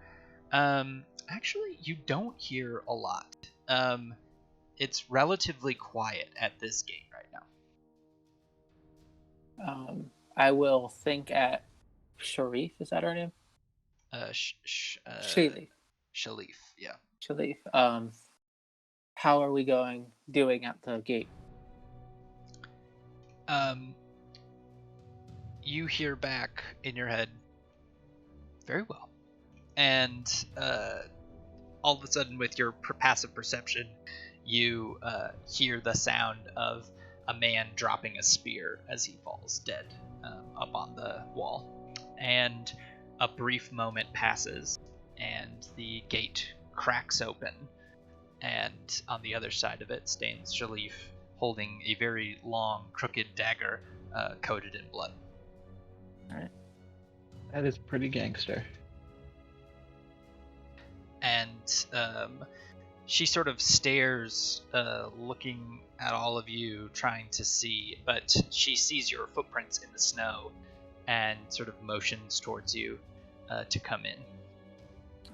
actually, you don't hear a lot. It's relatively quiet at this gate right now. I will think at Sharif, is that her name? Shalif. Shalif, yeah. Shalif. How are we doing at the gate? You hear back in your head, very well. And all of a sudden, with your passive perception, you hear the sound of a man dropping a spear as he falls dead up on the wall. And a brief moment passes, and the gate cracks open, and on the other side of it stands Shalif, holding a very long, crooked dagger coated in blood. Alright. That is pretty gangster. And she sort of stares, looking at all of you, trying to see, but she sees your footprints in the snow and sort of motions towards you to come in.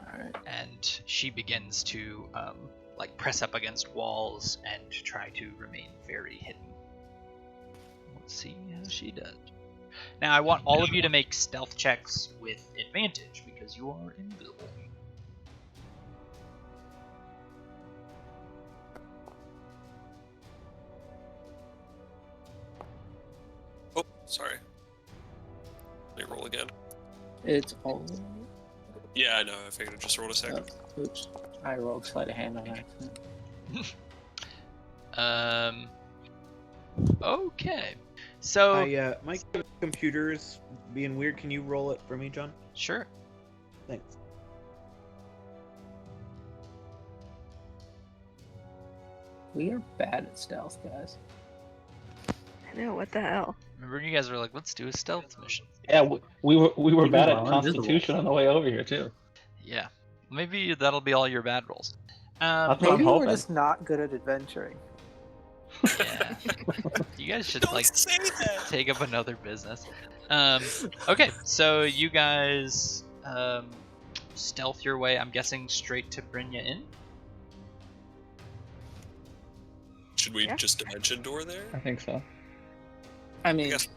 Alright. And she begins to like press up against walls and try to remain very hidden. Let's see how she does. Now I want all of you to make stealth checks with advantage because you are invisible. Oh, sorry. Let me roll again. It's all. Yeah, I know. I figured I just rolled a second. Oh, oops. I rolled sleight of hand on accident. Okay. So My computer's being weird. Can you roll it for me, John? sure. Thanks. We are bad at stealth, guys. I know, what the hell? Remember you guys were like, let's do a stealth mission. Yeah, we were Even bad at while invisible. Constitution on the way over here too. Yeah. Maybe that'll be all your bad rolls. That's what I'm Maybe we're hoping. just not good at adventuring. Yeah. You guys should Don't like say that. take up another business. Okay, so you guys stealth your way, I'm guessing, straight to Brynja Inn? Should we Yeah. just dimension door there? I think so. I mean, guess-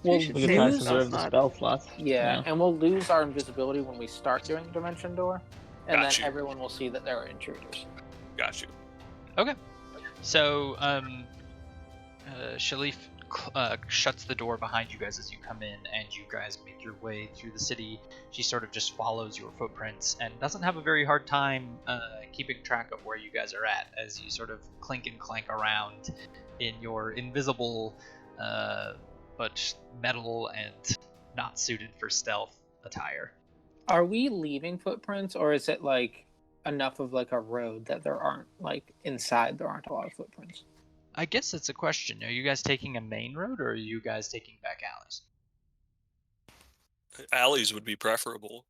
Well, We should We Save can try to the preserve the spell slots. yeah, and we'll lose our invisibility when we start doing Dimension Door, and Got then you. everyone will see that there are intruders. Got you. So, Shalif shuts the door behind you guys as you come in, and you guys make your way through the city. She sort of just follows your footprints and doesn't have a very hard time keeping track of where you guys are at as you sort of clink and clank around in your invisible but metal and not suited for stealth attire. Are we leaving footprints, or is it like enough of like a road that there aren't like inside there aren't a lot of footprints? I guess that's a question. Are you guys taking a main road, or are you guys taking back alleys? Alleys would be preferable.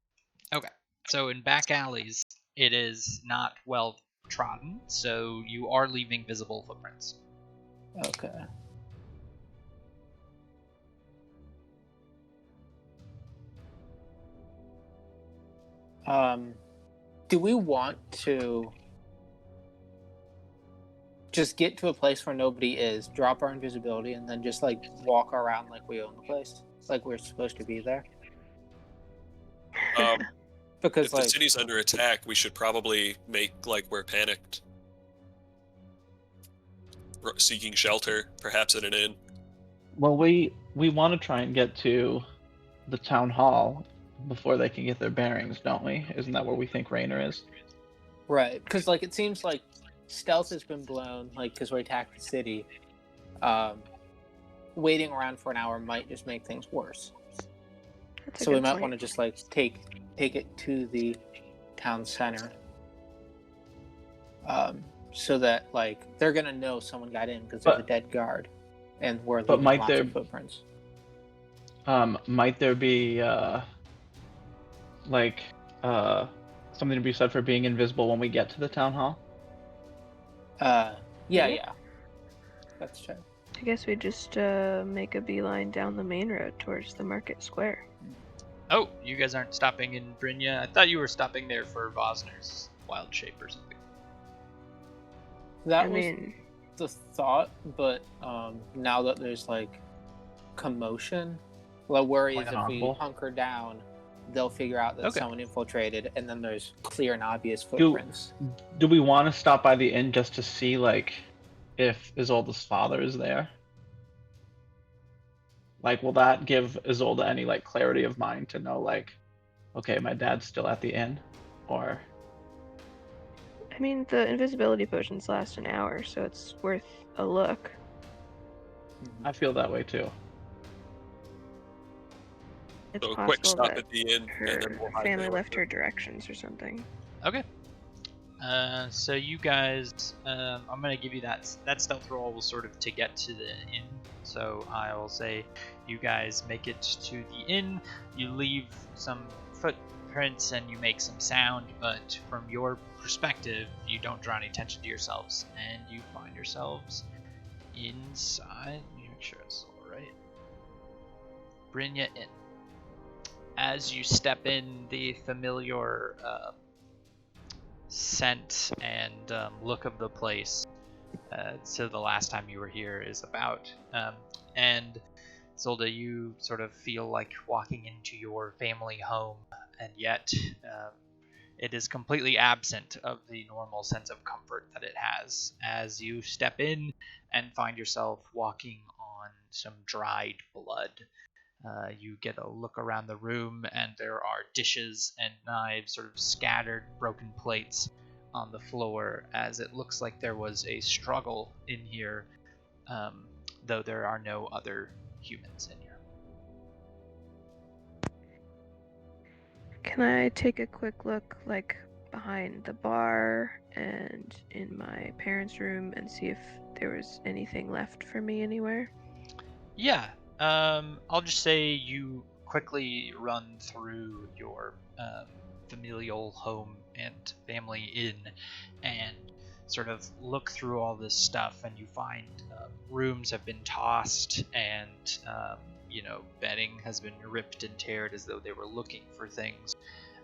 Okay. So in back alleys, it is not well trodden, so you are leaving visible footprints. Okay. Do we want to just get to a place where nobody is, drop our invisibility, and then just like walk around like we own the place, like we're supposed to be there? Because If the like city's under attack, we should probably make like we're panicked, seeking shelter, perhaps at an inn. Well, we want to try and get to the town hall before they can get their bearings, don't we? Isn't that where we think Raynor is? right, because like it seems like stealth has been blown, like because we attacked the city. Waiting around for an hour might just make things worse. That's a So we good might point. want to just like take it to the town center, so that like they're gonna know someone got in because there's a But- dead guard, and we're but leaving might lots there- of footprints. Might there be something to be said for being invisible when we get to the town hall? Yeah. That's true. I guess we just make a beeline down the main road towards the market square. Oh, you guys aren't stopping in Brynja? I thought you were stopping there for Vosner's wild shape or something. That I was mean, the thought, but now that there's like commotion, the worry Like is an if we envoy? hunker down, they'll figure out that Okay. someone infiltrated, and then there's clear and obvious footprints. Do we want to stop by the inn just to see like if Isolde's father is there? Like, will that give Isolde any like clarity of mind to know like, okay, my dad's still at the inn, or I mean, the invisibility potions last an hour, so it's worth a look. I feel that way too. It's So a quick possible stop that at the inn, and then her we'll hide family there. left her directions or something. Okay. So you guys, I'm gonna give you that stealth roll will sort of to get to the inn. So I will say, you guys make it to the inn. You leave some footprints and you make some sound, but from your perspective, you don't draw any attention to yourselves, and you find yourselves inside. Let me make sure it's all right. Brynja Inn. As you step in, the familiar scent and look of the place, so the last time you were here is about. And Zolda, you sort of feel like walking into your family home, and yet it is completely absent of the normal sense of comfort that it has as you step in and find yourself walking on some dried blood. You get a look around the room, and there are dishes and knives, sort of scattered broken plates on the floor, as it looks like there was a struggle in here, though there are no other humans in here. Can I take a quick look, like, behind the bar and in my parents' room and see if there was anything left for me anywhere? Yeah, I'll just say you quickly run through your familial home and family inn and sort of look through all this stuff, and you find rooms have been tossed, and bedding has been ripped and teared as though they were looking for things,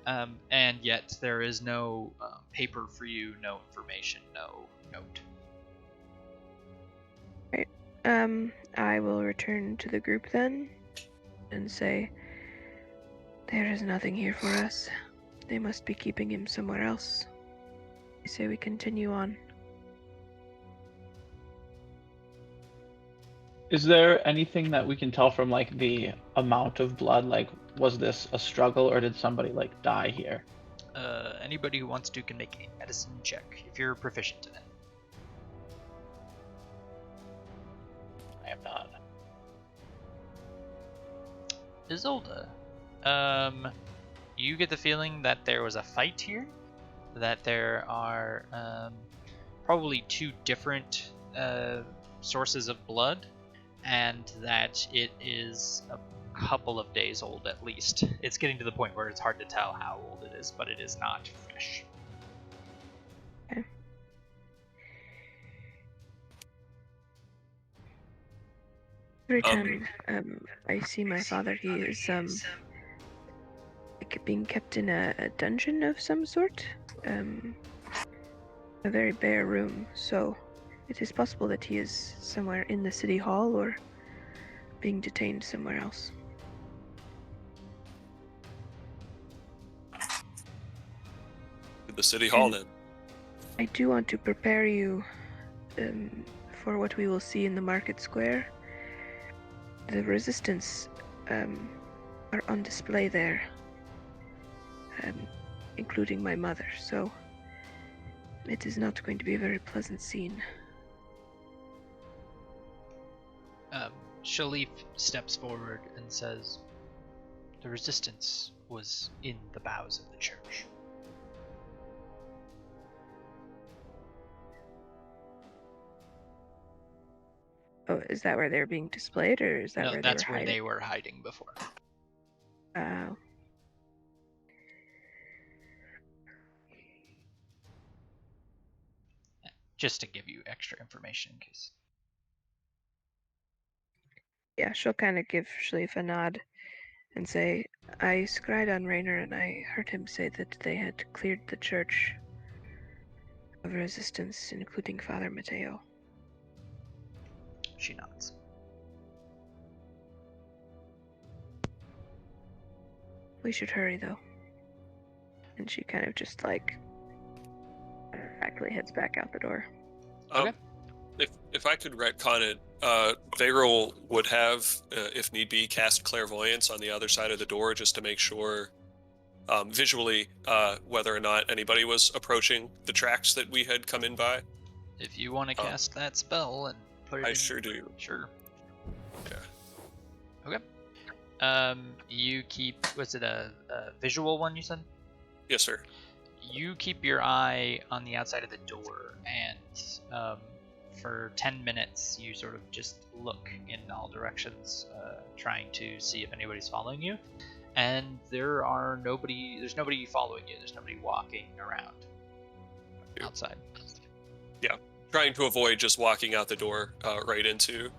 and yet there is no paper for you, no information, no note. Right. I will return to the group then and say, there is nothing here for us. They must be keeping him somewhere else. I say we continue on. Is there anything that we can tell from like the amount of blood? Like, was this a struggle or did somebody like die here? Anybody who wants to can make a medicine check if you're proficient in it. I am not. Isolde, you get the feeling that there was a fight here, that there are probably two different sources of blood, and that it is a couple of days old at least. It's getting to the point where it's hard to tell how old it is, but it is not fresh. Okay. Every time I see my father, he is like being kept in a dungeon of some sort, a very bare room. So it is possible that he is somewhere in the city hall or being detained somewhere else. The city hall, then. I do want to prepare you for what we will see in the market square. The resistance are on display there, including my mother, so it is not going to be a very pleasant scene. Shalif steps forward and says, the resistance was in the bowels of the church. Oh, is that where they're being displayed, or is that No, where that's they were where hiding? they were hiding before. Just to give you extra information in case. Yeah, she'll kind of give Shalif a nod and say, I scryed on Raynor and I heard him say that they had cleared the church of resistance, including Father Mateo. She nods. We should hurry, though. And she kind of just, like, practically heads back out the door. Okay. If I could retcon it, Varel would have, if need be, cast clairvoyance on the other side of the door just to make sure visually whether or not anybody was approaching the tracks that we had come in by. If you want to cast that spell and put it I in... sure do. Sure. Yeah. Okay. You keep... Was it a visual one you said? Yes, sir. you keep your eye on the outside of the door, and for 10 minutes you sort of just look in all directions, trying to see if anybody's following you. And there's nobody following you. There's nobody walking around outside. Yeah, trying to avoid just walking out the door right into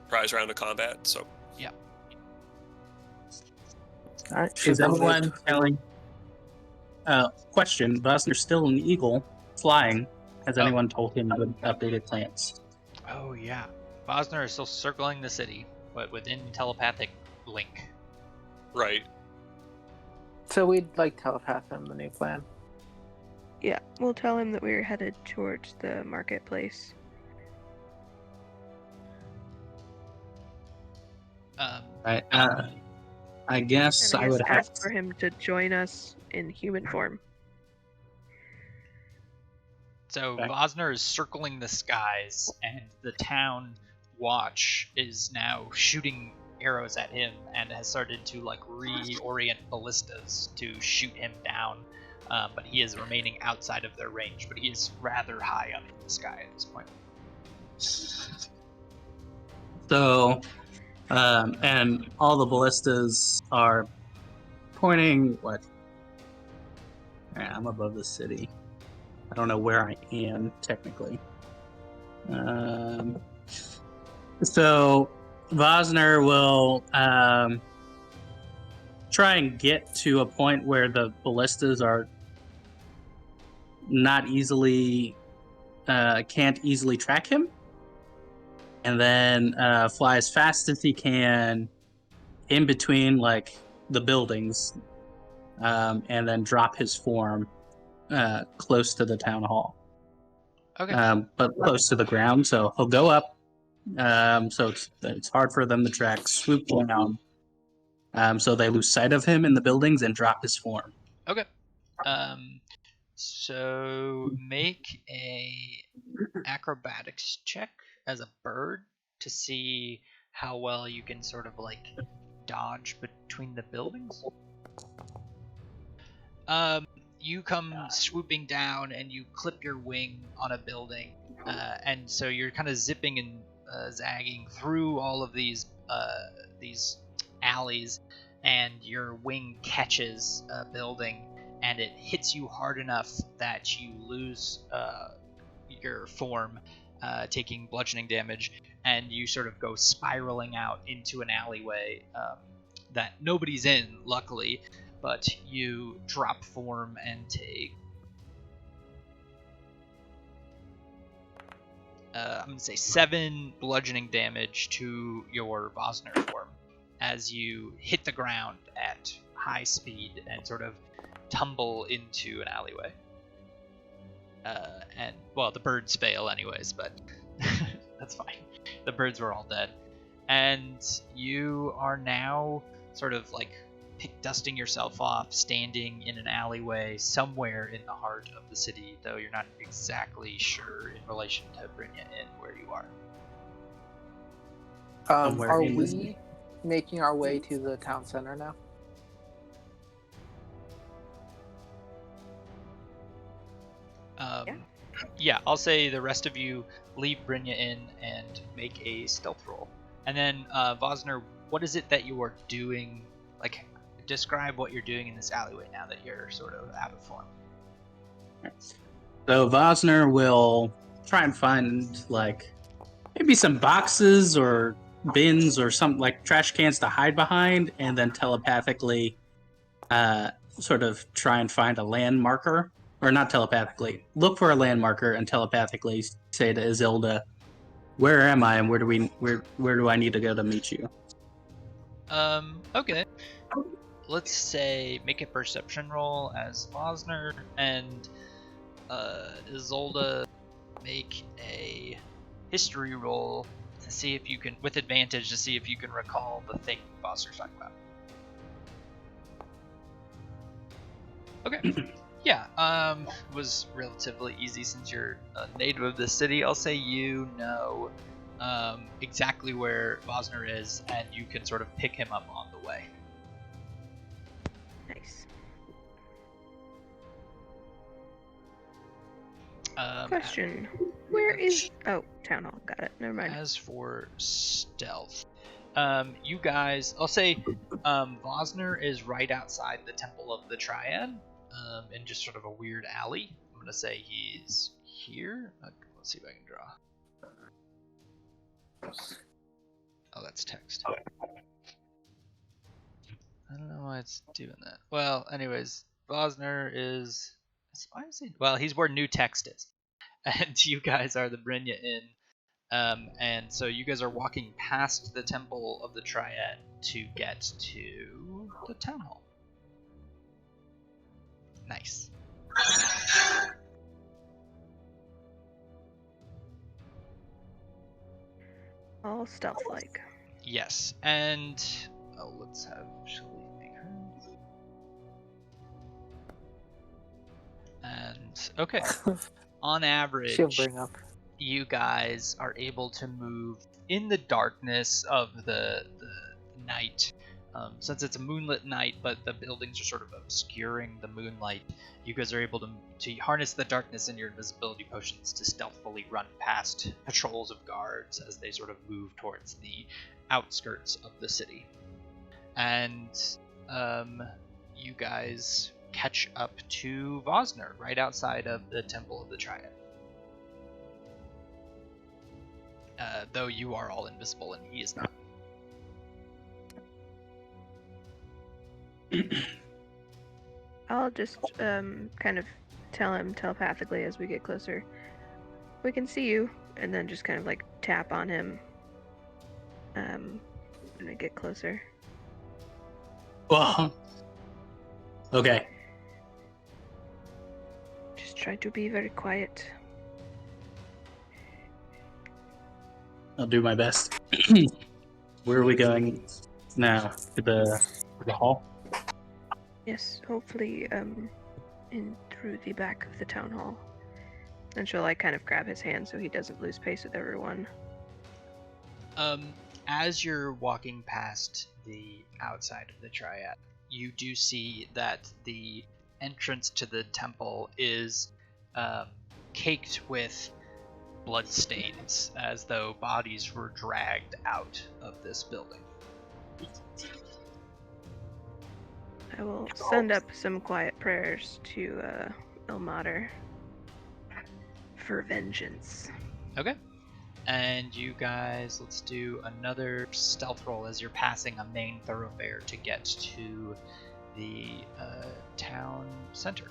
prize round of combat. So yeah. All right. Is anyone telling? Question: Bosner's still an eagle, flying. Has anyone told him the updated plans? Oh yeah, Bosner is still circling the city, but within telepathic link. right. So we'd like telepath him the new plan. Yeah, we'll tell him that we're headed towards the marketplace. Right. I guess And I I guess would have. ask for him to join us in human form. So Okay. Bosner is circling the skies, and the town watch is now shooting arrows at him and has started to like reorient ballistas to shoot him down. But he is remaining outside of their range, but he is rather high up in the sky at this point. So, and all the ballistas are pointing what? I'm above the city. I don't know where I am technically. So Vosner will try and get to a point where the ballistas are not easily can't easily track him, and then fly as fast as he can in between like the buildings, and then drop his form close to the town hall. Okay. But close to the ground, so he'll go up. So it's hard for them to track. Swoop down, so they lose sight of him in the buildings and drop his form. Okay. So make a acrobatics check as a bird to see how well you can sort of like dodge between the buildings. You come swooping down and you clip your wing on a building, and so you're kind of zipping and zagging through all of these alleys, and your wing catches a building, and it hits you hard enough that you lose your form, taking bludgeoning damage, and you sort of go spiraling out into an alleyway that nobody's in, luckily, but you drop form and take I'm going to say 7 bludgeoning damage to your Vosner form as you hit the ground at high speed and sort of tumble into an alleyway. And, well, the birds fail anyways, but that's fine. The birds were all dead. And you are now sort of like dusting yourself off, standing in an alleyway somewhere in the heart of the city, though you're not exactly sure in relation to Brynja Inn where you are. Are we making our way to the town center now? Yeah, I'll say the rest of you leave Brynja Inn and make a stealth roll. And then, Vosner, what is it that you are doing? Like, describe what you're doing in this alleyway now that you're sort of out of form. So Vosner will try and find like maybe some boxes or bins or some like trash cans to hide behind, and then telepathically sort of try and find a land marker. Or not telepathically. Look for a land marker and telepathically say to Isilda, "Where am I, and where do I need to go to meet you?" Okay. Let's say make a perception roll as Vosner, and Isolde make a history roll to see if you can, with advantage, to see if you can recall the thing Vosner's talking about. Okay. Yeah, was relatively easy since you're a native of the city. I'll say you know exactly where Vosner is, and you can sort of pick him up on the way. Nice. Question. Where is... Oh, Town Hall. Got it. Never mind. As for stealth, you guys, I'll say Vosner is right outside the Temple of the Triad, in just sort of a weird alley. I'm going to say he's here. Let's see if I can draw. Oh, that's text. I don't know why it's doing that. Well, anyways, Vosner is... Why is he... Well, he's where new text is. And you guys are the Brynja Inn. And so you guys are walking past the Temple of the Triad to get to the Town Hall. Nice. All stealth-like. Yes, and... Oh, let's have... Shall we make her... And... Okay. On average... She'll bring up. You guys are able to move in the darkness of the night. Since it's a moonlit night, but the buildings are sort of obscuring the moonlight, you guys are able to harness the darkness in your invisibility potions to stealthily run past patrols of guards as they sort of move towards the outskirts of the city. And you guys catch up to Vosner right outside of the Temple of the Triad. Though you are all invisible and he is not. I'll just kind of tell him telepathically as we get closer. We can see you, and then just kind of like tap on him when we get closer. Well, okay. Just try to be very quiet. I'll do my best. Where are we going now? To the hall? Yes, hopefully in through the back of the town hall. And she'll like kind of grab his hand so he doesn't lose pace with everyone. As you're walking past the outside of the Triad, you do see that the entrance to the temple is caked with blood stains, as though bodies were dragged out of this building. I will send up some quiet prayers to Ilmater for vengeance. Okay. And you guys, let's do another stealth roll as you're passing a main thoroughfare to get to the town center.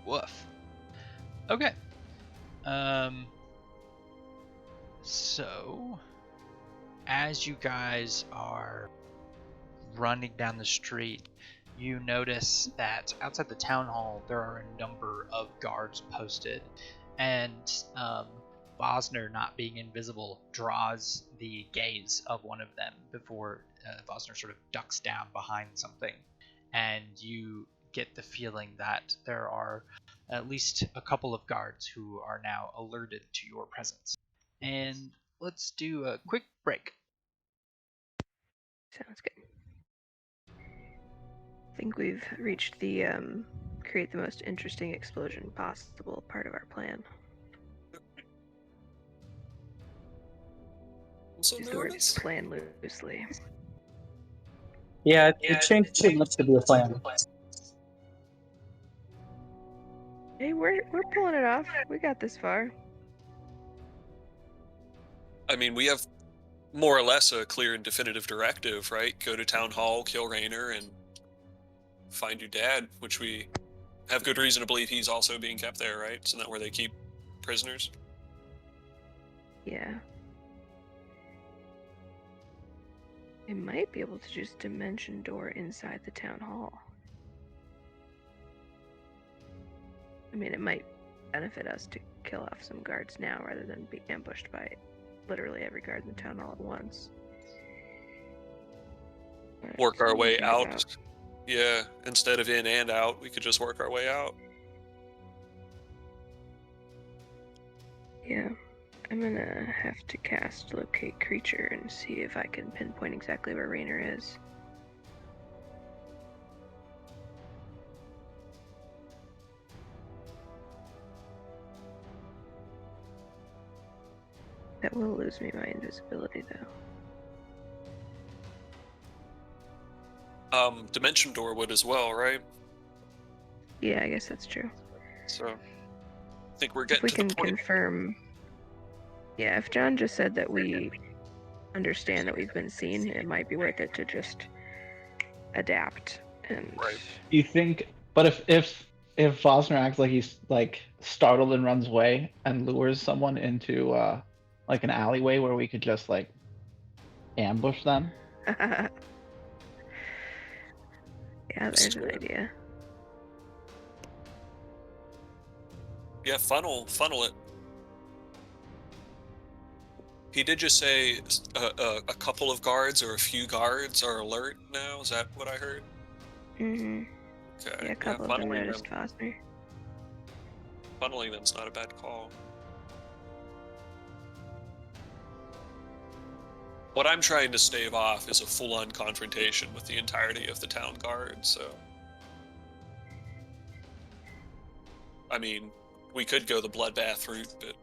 Woof. Okay. So, as you guys are running down the street, you notice that outside the town hall there are a number of guards posted, and Vosner, not being invisible, draws the gaze of one of them before Vosner sort of ducks down behind something, and you get the feeling that there are at least a couple of guards who are now alerted to your presence. And let's do a quick break. Sounds good. I think we've reached the create the most interesting explosion possible part of our plan. So Use the word nervous. plan loosely. Yeah, it changed too much to be a plan. Hey, we're pulling it off. We got this far. I mean, we have more or less a clear and definitive directive, right? Go to town hall, kill Raynor, and find your dad, which we have good reason to believe he's also being kept there, right? Isn't that where they keep prisoners? Yeah. We might be able to just dimension door inside the town hall. I mean, it might benefit us to kill off some guards now rather than be ambushed by literally every guard in the town hall at once. But Work our way figure it out. Yeah, instead of in and out, we could just work our way out. Yeah. I'm gonna have to cast Locate Creature and see if I can pinpoint exactly where Raynor is. That will lose me my invisibility, though. Dimension door would as well, right? Yeah, I guess that's true. So, I think we're If getting we to the can point. confirm... Yeah, if John just said that we understand that we've been seen, it might be worth it to just adapt and... Right. You think? But if Vosner acts like he's like startled and runs away and lures someone into like an alleyway where we could just like ambush them. Yeah, there's an Sure. idea. Yeah, funnel it. He did just say a couple of guards or a few guards are alert now. Is that what I heard? Mm-hmm. Okay. Yeah, a couple of them noticed Vosner. Funneling them's not a bad call. What I'm trying to stave off is a full-on confrontation with the entirety of the town guard, so... I mean, we could go the bloodbath route, but...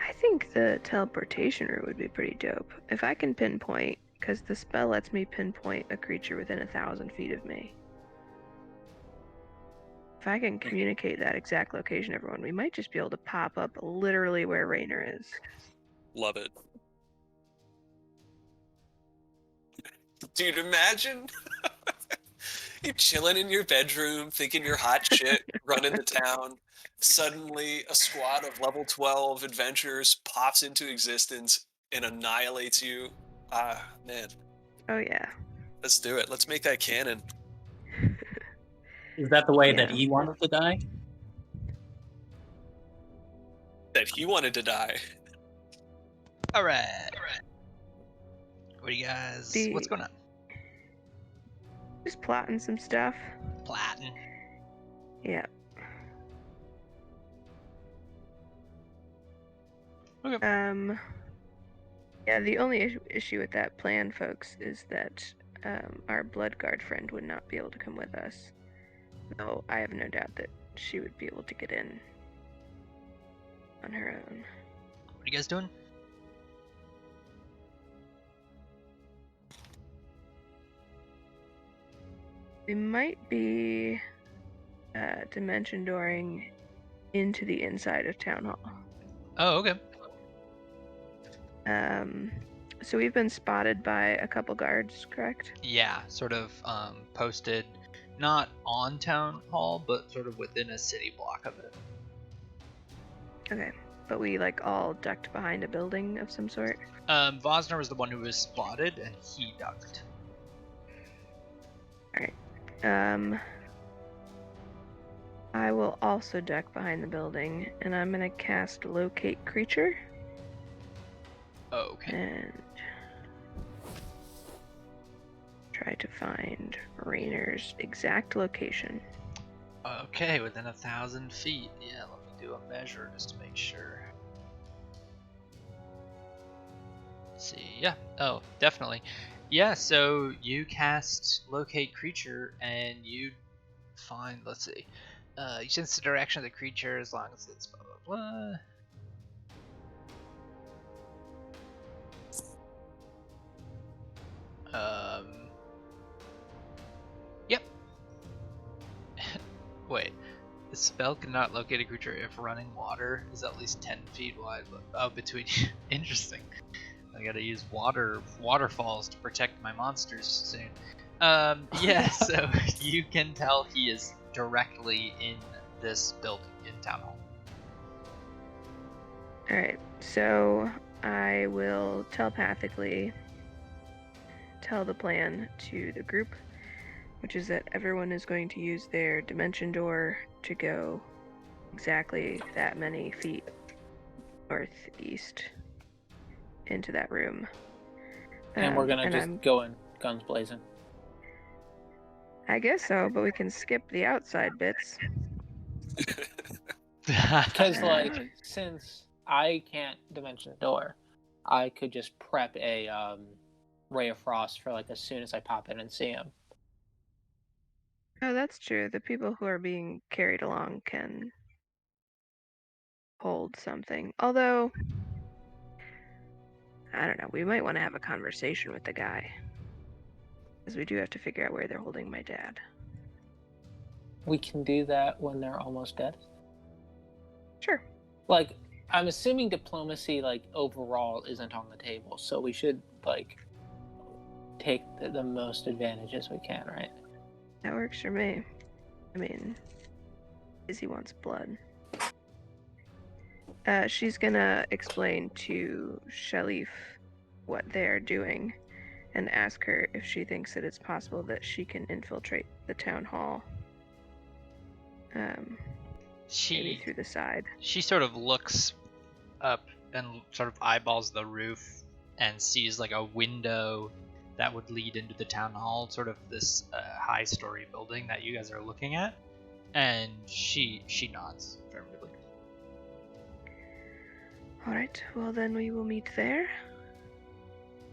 I think the teleportation route would be pretty dope. If I can pinpoint, because the spell lets me pinpoint a creature within 1,000 feet of me. If I can communicate that exact location, everyone, we might just be able to pop up literally where Raynor is. Love it. Dude, imagine you chilling in your bedroom, thinking you're hot shit, running the town. Suddenly, a squad of level 12 adventurers pops into existence and annihilates you. Ah, man. Oh, yeah. Let's do it. Let's make that canon. Is that the way Yeah. that he wanted to die? That he wanted to die. All right. What do you guys? What's going on? Just plotting some stuff. Plotting. Yeah. Okay. Yeah, the only issue with that plan, folks, is that our Bloodguard friend would not be able to come with us. Though I have no doubt that she would be able to get in on her own. What are you guys doing? We might be dimension dooring into the inside of Town Hall. Oh, okay. So we've been spotted by a couple guards, correct? Yeah, sort of posted, not on Town Hall, but sort of within a city block of it. Okay, but we like all ducked behind a building of some sort? Vosner was the one who was spotted, and he ducked. Alright. I will also duck behind the building, and I'm gonna cast Locate Creature. Okay. And try to find Raynor's exact location. Okay, within 1,000 feet. Yeah, let me do a measure just to make sure. Let's see. Yeah. Oh, definitely. Yeah. So you cast Locate Creature, and you find. Let's see. You sense the direction of the creature as long as it's blah blah blah. Yep. Wait. The spell cannot locate a creature if running water is at least 10 feet wide. Oh, between. Interesting. I gotta use waterfalls to protect my monsters soon. Yeah, so you can tell he is directly in this building in Town Hall. Alright, so I will telepathically tell the plan to the group, which is that everyone is going to use their dimension door to go exactly that many feet northeast into that room. And we're gonna just go in guns blazing. I guess so, but we can skip the outside bits. Because, like, since I can't dimension the door, I could just prep a ray of frost for, like, as soon as I pop in and see him. Oh, that's true. The people who are being carried along can hold something. Although, I don't know. We might want to have a conversation with the guy. Because we do have to figure out where they're holding my dad. We can do that when they're almost dead. Sure. Like, I'm assuming diplomacy, like, overall isn't on the table, so we should, like, take the most advantages we can, right? That works for me. I mean, Izzy wants blood. She's gonna explain to Shalif what they're doing and ask her if she thinks that it's possible that she can infiltrate the town hall. Maybe She through the side. she sort of looks up and sort of eyeballs the roof and sees like a window that would lead into the town hall, sort of this high-story building that you guys are looking at, and she nods affirmatively. All right. Well, then we will meet there.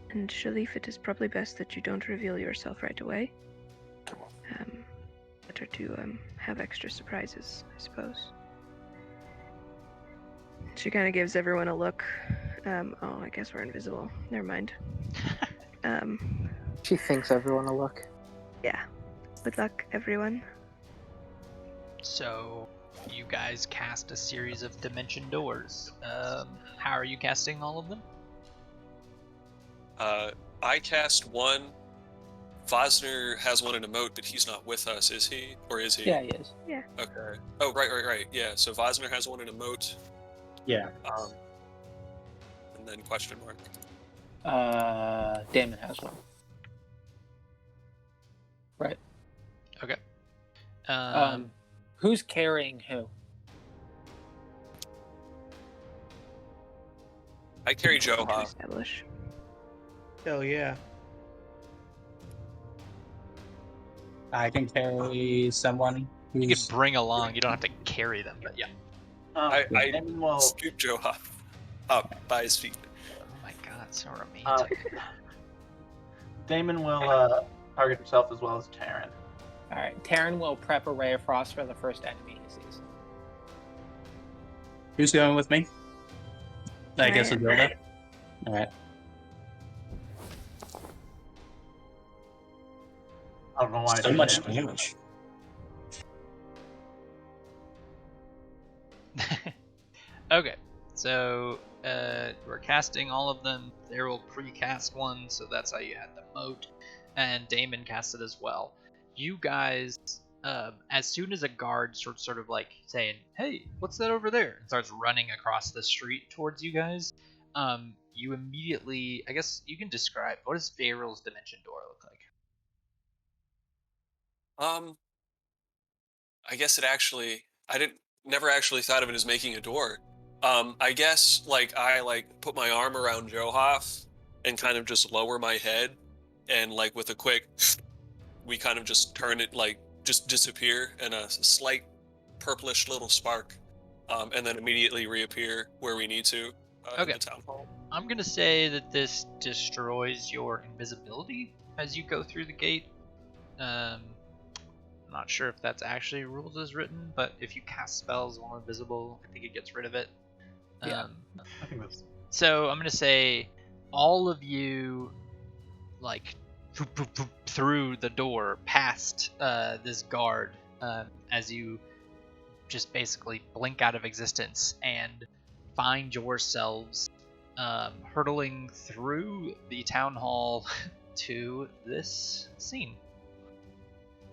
And Shalif, it is probably best that you don't reveal yourself right away. Better to have extra surprises, I suppose. She kind of gives everyone a look. Oh, I guess we're invisible. Never mind. She thinks everyone will look. Yeah. Good luck, everyone. So you guys cast a series of dimension doors. How are you casting all of them? I cast one. Vosner has one in a moat, but he's not with us, is he? Or is he? Yeah, he is. Yeah. Okay. Oh, right. Yeah, so Vosner has one in a moat. Yeah. And then question mark. Damon has one. Right. Okay. Who's carrying who? I carry To Joha. establish. Hell yeah. I can carry someone You who's. can bring along. You don't have to carry them, but yeah. I Damon will, scoop Joha up by his feet. Oh my god, so romantic. Damon will target himself as well as Taryn. Alright, Taryn will prep a ray of frost for the first enemy he sees. Who's going with me? I guess Ryan. Adilda. Alright. I don't know why. I So did much that. damage. Okay, so we're casting all of them. There will pre-cast one, so that's how you had the moat. And Damon cast it as well. You guys, as soon as a guard starts sort of like saying, "Hey, what's that over there?" and starts running across the street towards you guys, you immediately, I guess you can describe, what does Varyl's dimension door look like? I guess I never actually thought of it as making a door. I guess I put my arm around Johaf and kind of just lower my head, and like with a quick, we kind of just turn it, like just disappear, and a slight purplish little spark, and then immediately reappear where we need to in Okay. the town hall. I'm gonna say that this destroys your invisibility as you go through the gate. I'm not sure if that's actually rules as written, but if you cast spells while invisible, I think it gets rid of it. Yeah. I think that's. So I'm gonna say all of you, like, through the door past this guard, as you just basically blink out of existence and find yourselves hurtling through the town hall to this scene.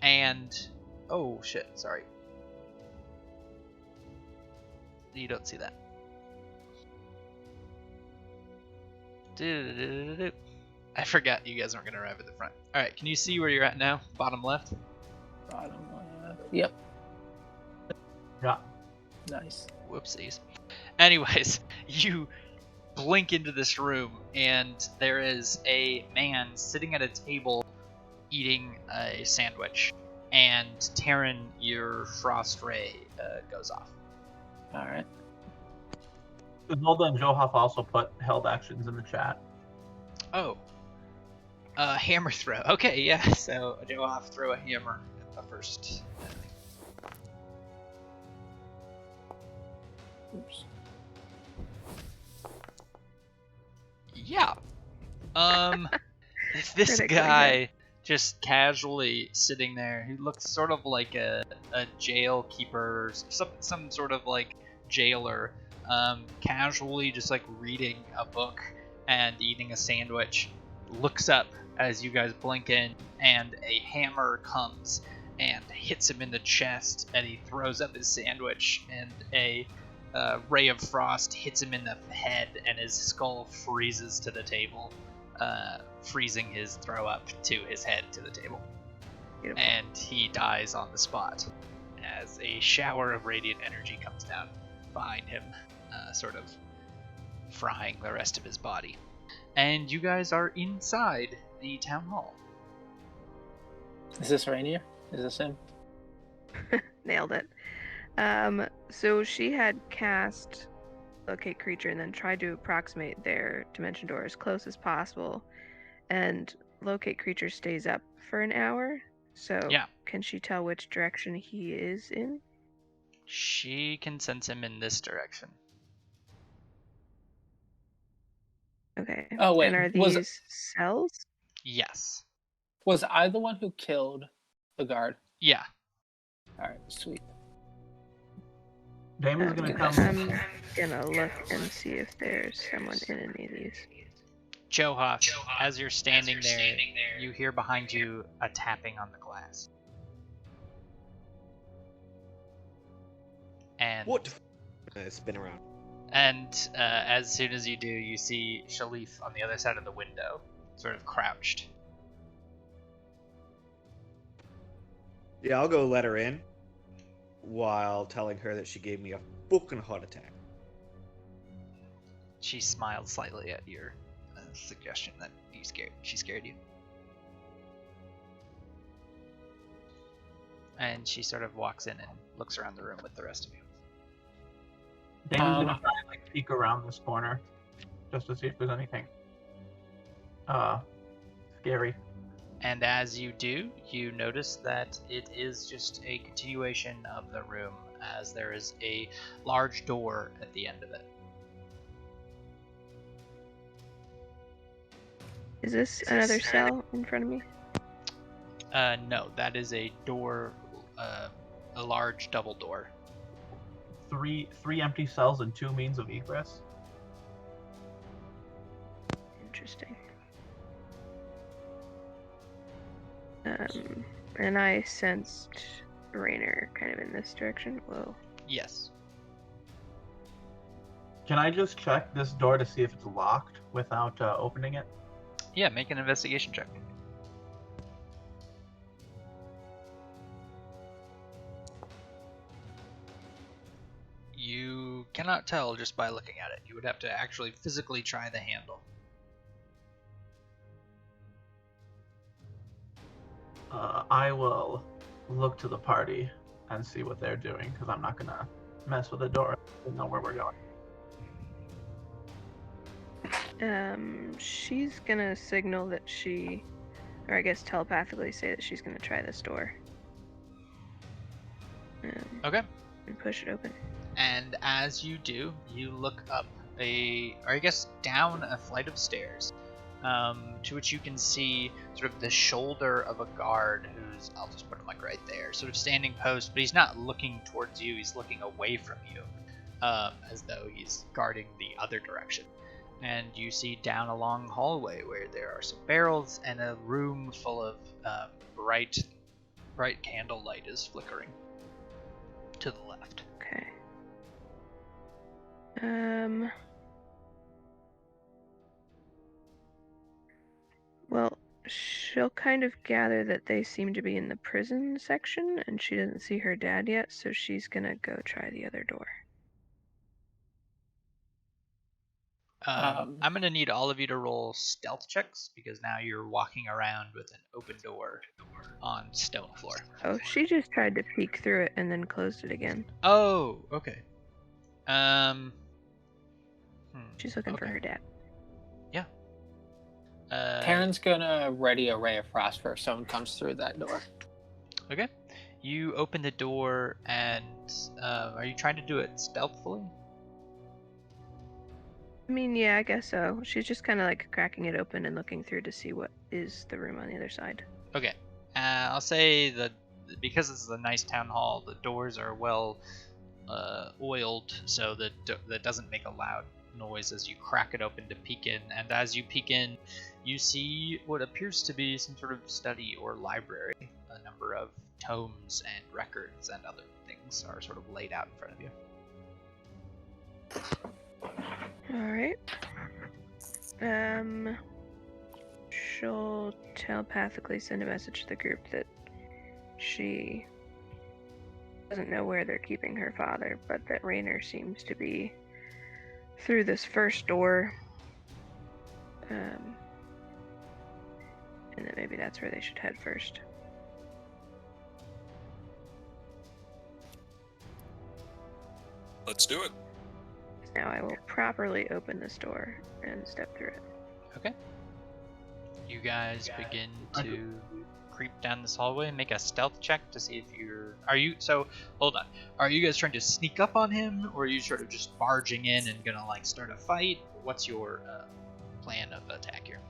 And oh shit, sorry. You don't see that. I forgot you guys aren't gonna arrive at the front. Alright, can you see where you're at now? Bottom left? Bottom left. Yep. Yeah. Nice. Whoopsies. Anyways, you blink into this room, and there is a man sitting at a table eating a sandwich. And Taryn, your frost ray goes off. Alright. Zelda and Johaf also put held actions in the chat. Oh. Hammer throw. Okay, yeah. So Joaf throw a hammer at the first enemy. Oops. Yeah. This Critically guy hit. just casually sitting there, he looks sort of like a jail keeper, some sort of like jailer, casually just like reading a book and eating a sandwich, looks up as you guys blink in, and a hammer comes and hits him in the chest, and he throws up his sandwich, and a ray of frost hits him in the head, and his skull freezes to the table, freezing his throw up to his head to the table. Beautiful. And he dies on the spot as a shower of radiant energy comes down behind him, sort of frying the rest of his body. And you guys are inside the town hall. Is this Rainier? Is this him? Nailed it. So she had cast locate creature and then tried to approximate their dimension door as close as possible. And locate creature stays up for an hour. So Yeah. Can she tell which direction he is in? She can sense him in this direction. Okay. Oh, wait, And are was these cells? Yes. Was I the one who killed the guard? Yeah. All right, sweet. Damon's gonna come. I'm gonna look and see if there's someone in any of these. Johoff, as you're standing there, you hear behind you a tapping on the glass. And What? Spin around. And as soon as you do, you see Shalif on the other side of the window, sort of crouched. Yeah, I'll go let her in while telling her that she gave me a fucking heart attack. She smiled slightly at your suggestion that she scared you. And she sort of walks in and looks around the room with the rest of you. Damon's gonna try and like peek around this corner just to see if there's anything scary. And as you do, you notice that it is just a continuation of the room, as there is a large door at the end of it. Is this another cell in front of me? No, that is a door, a large double door. Three empty cells and 2 means of egress. Interesting. And I sensed Rainer kind of in this direction. Whoa. Yes. Can I just check this door to see if it's locked without opening it? Yeah, make an investigation check. You cannot tell just by looking at it. You would have to actually physically try the handle. I will look to the party and see what they're doing, because I'm not gonna mess with the door. I know where we're going. She's gonna signal that or I guess telepathically say that she's gonna try this door. Okay. And push it open. And as you do, you look up down a flight of stairs, to which you can see sort of the shoulder of a guard who's, I'll just put him like right there, sort of standing post, but he's not looking towards you, he's looking away from you, as though he's guarding the other direction. And you see down a long hallway where there are some barrels and a room full of bright candlelight is flickering to the left. Okay. Well, she'll kind of gather that they seem to be in the prison section, and she doesn't see her dad yet, so she's gonna go try the other door. I'm going to need all of you to roll stealth checks, because now you're walking around with an open door on stone floor. Oh, she just tried to peek through it and then closed it again. Oh, okay. She's looking for her dad. Yeah. Taryn's gonna ready a ray of frost for if someone comes through that door. Okay. You open the door, and are you trying to do it stealthily? I mean, yeah, I guess so. She's just kind of like cracking it open and looking through to see what is the room on the other side. Okay. I'll say that because this is a nice town hall, the doors are well oiled so that that doesn't make a loud noise as you crack it open to peek in. And as you peek in, you see what appears to be some sort of study or library. A number of tomes and records and other things are sort of laid out in front of you. Alright. She'll telepathically send a message to the group that she doesn't know where they're keeping her father, but that Raynor seems to be through this first door. And that maybe that's where they should head first. Let's do it. Now I will properly open this door and step through it. Okay. You guys begin to creep down this hallway and make a stealth check to see if you're... hold on. Are you guys trying to sneak up on him, or are you sort of just barging in and gonna, like, start a fight? What's your plan of attack here?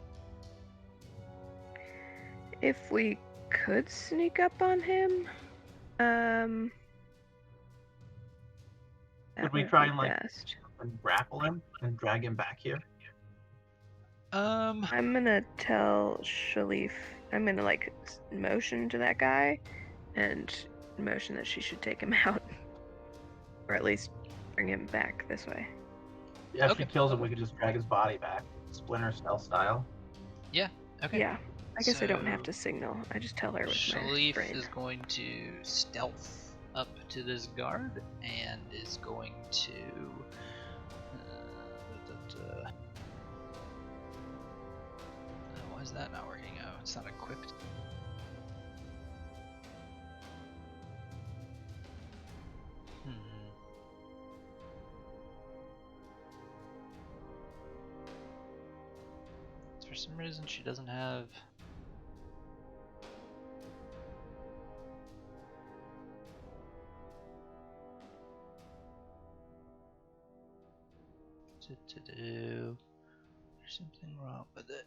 If we could sneak up on him, Would we try and, like, grapple him and drag him back here? I'm gonna tell Shalif, I'm gonna like motion to that guy and motion that she should take him out. Or at least bring him back this way. Yeah, if she kills him, we could just drag his body back. Splinter Cell style. Yeah, okay. Yeah, I guess I don't have to signal. I just tell her with Shalif my brain. is going to stealth up to this guard and is going to... why is that not working? Oh, it's not equipped. For some reason she doesn't have... There's something wrong with it.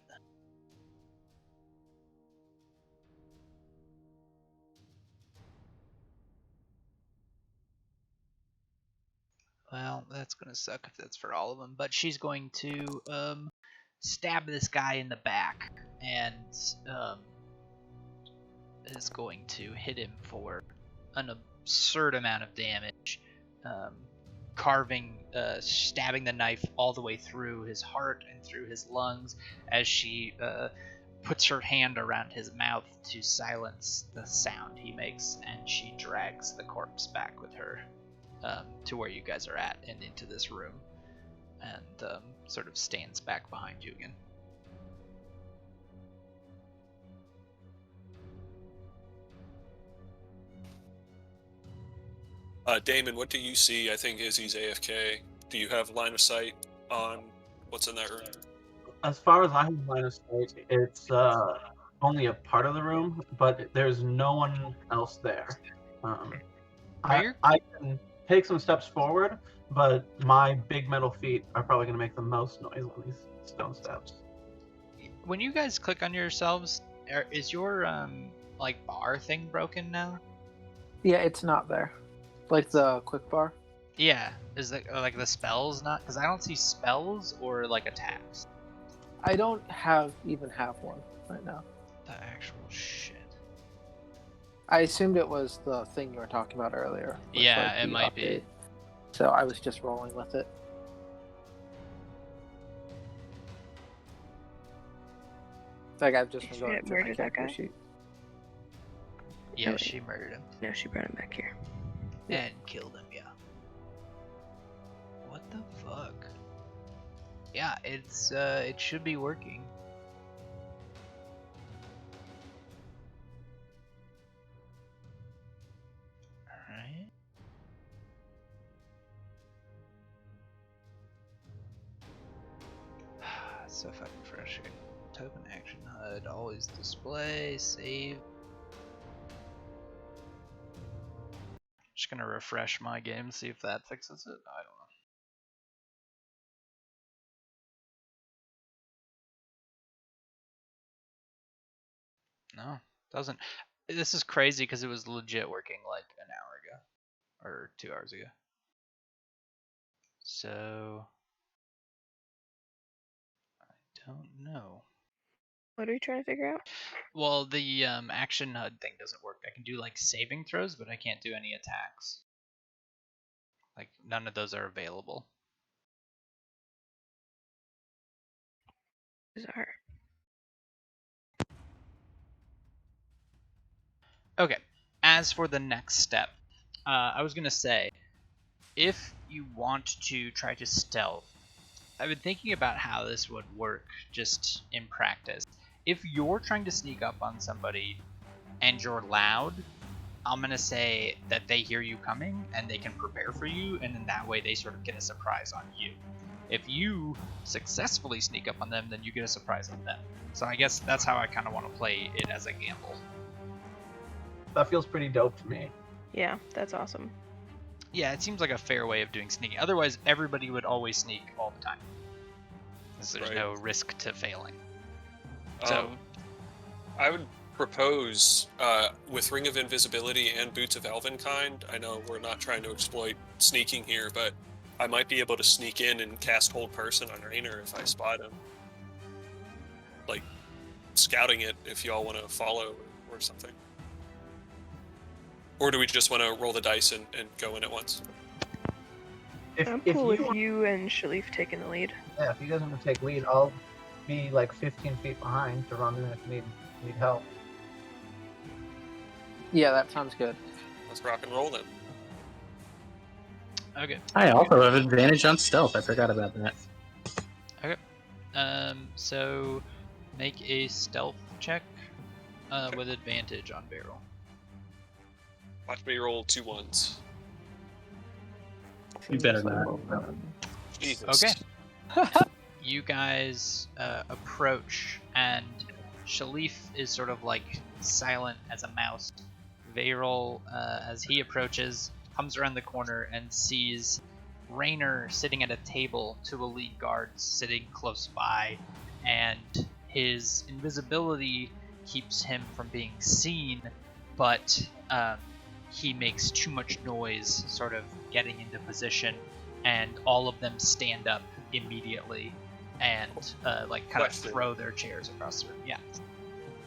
Well, that's gonna suck if that's for all of them, but she's going to stab this guy in the back and is going to hit him for an absurd amount of damage, stabbing the knife all the way through his heart and through his lungs as she puts her hand around his mouth to silence the sound he makes, and she drags the corpse back with her to where you guys are at and into this room, and sort of stands back behind you again. Damon, what do you see? I think Izzy's AFK. Do you have line of sight on what's in that room? As far as I have line of sight, it's only a part of the room, but there's no one else there. I can take some steps forward, but my big metal feet are probably going to make the most noise on these stone steps. When you guys click on yourselves, is your like bar thing broken now? Yeah, it's not there. Like the quick bar? Yeah, is it like the spells not? Because I don't see spells or like attacks. I don't even have one right now. The actual shit. I assumed it was the thing you were talking about earlier. Yeah, like, it might be. So I was just rolling with it. Like I've just been going through my character sheet. Yeah, she murdered him. No, she brought him back here. And killed him, yeah. What the fuck? Yeah, it should be working. Alright. So fucking frustrating. Token action HUD, always display, save. Just gonna refresh my game, see if that fixes it. I don't know. No, doesn't. This is crazy because it was legit working like an hour ago or 2 hours ago. So I don't know. What are you trying to figure out? Well, the action HUD thing doesn't work. I can do like saving throws, but I can't do any attacks. Like none of those are available. Bizarre. Okay. As for the next step, I was gonna say, if you want to try to stealth, I've been thinking about how this would work just in practice. If you're trying to sneak up on somebody and you're loud, I'm gonna say that they hear you coming and they can prepare for you, and then that way they sort of get a surprise on you. If you successfully sneak up on them, then you get a surprise on them. So I guess that's how I kind of want to play it as a gamble. That feels pretty dope to me. Yeah, that's awesome. Yeah, it seems like a fair way of doing sneaking. Otherwise, everybody would always sneak all the time, because there's no risk to failing. So, I would propose with Ring of Invisibility and Boots of Elvenkind. I know we're not trying to exploit sneaking here, but I might be able to sneak in and cast Hold Person on Rainer if I spot him. Like, scouting it if y'all want to follow or something. Or do we just want to roll the dice and go in at once? I'm cool with you and Shalif taking the lead. Yeah, if you guys want to take lead, I'll be like 15 feet behind to run in if you need help. Yeah, that sounds good. Let's rock and roll then. okay. I also have advantage on stealth. I forgot about that. Okay. So make a stealth check with advantage on barrel. Watch me roll 2 1s. You better not. Jesus. Okay. You guys approach, and Shalif is sort of like silent as a mouse. Varel, as he approaches, comes around the corner and sees Rainer sitting at a table, 2 elite guards sitting close by, and his invisibility keeps him from being seen, but he makes too much noise sort of getting into position, and all of them stand up immediately and like kind of throw their chairs across the room. Yeah.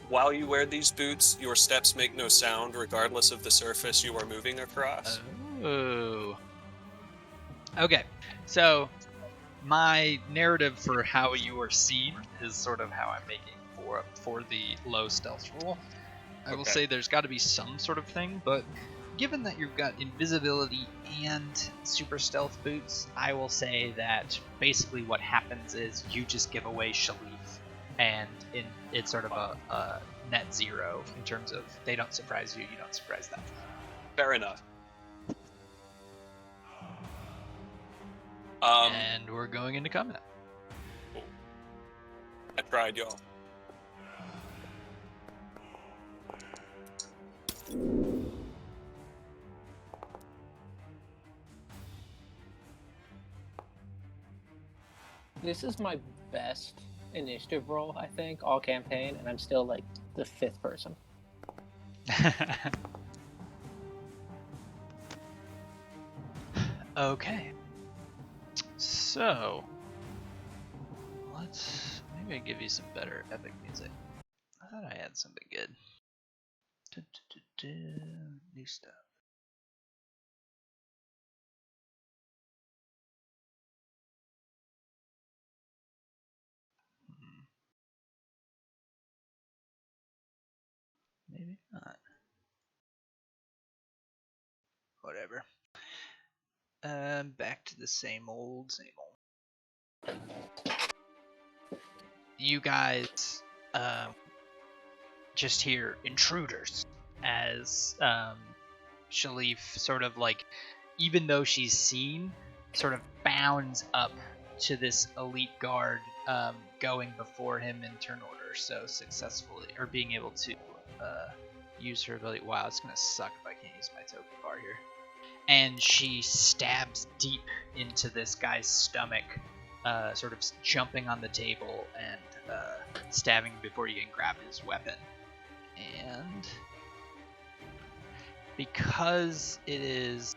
While you wear these boots, your steps make no sound regardless of the surface you are moving across. Oh. Okay. So my narrative for how you are seen is sort of how I'm making for the low stealth roll. I will say there's got to be some sort of thing, but given that you've got invisibility and super stealth boots, I will say that basically what happens is you just give away Shalif, and it's sort of a net zero in terms of they don't surprise you, you don't surprise them. Fair enough. And we're going into combat. Cool. I tried, y'all. This is my best initiative roll, I think, all campaign, and I'm still like the 5th person. Okay. So maybe I give you some better epic music. I thought I had something good. New stuff. Maybe not. Whatever. Back to the same old. You guys just hear intruders as Shalif sort of like, even though she's seen, sort of bounds up to this elite guard going before him in turn order so successfully, or being able to use her ability. Wow, it's gonna suck if I can't use my token bar here. And she stabs deep into this guy's stomach, sort of jumping on the table and stabbing before you can grab his weapon. And because it is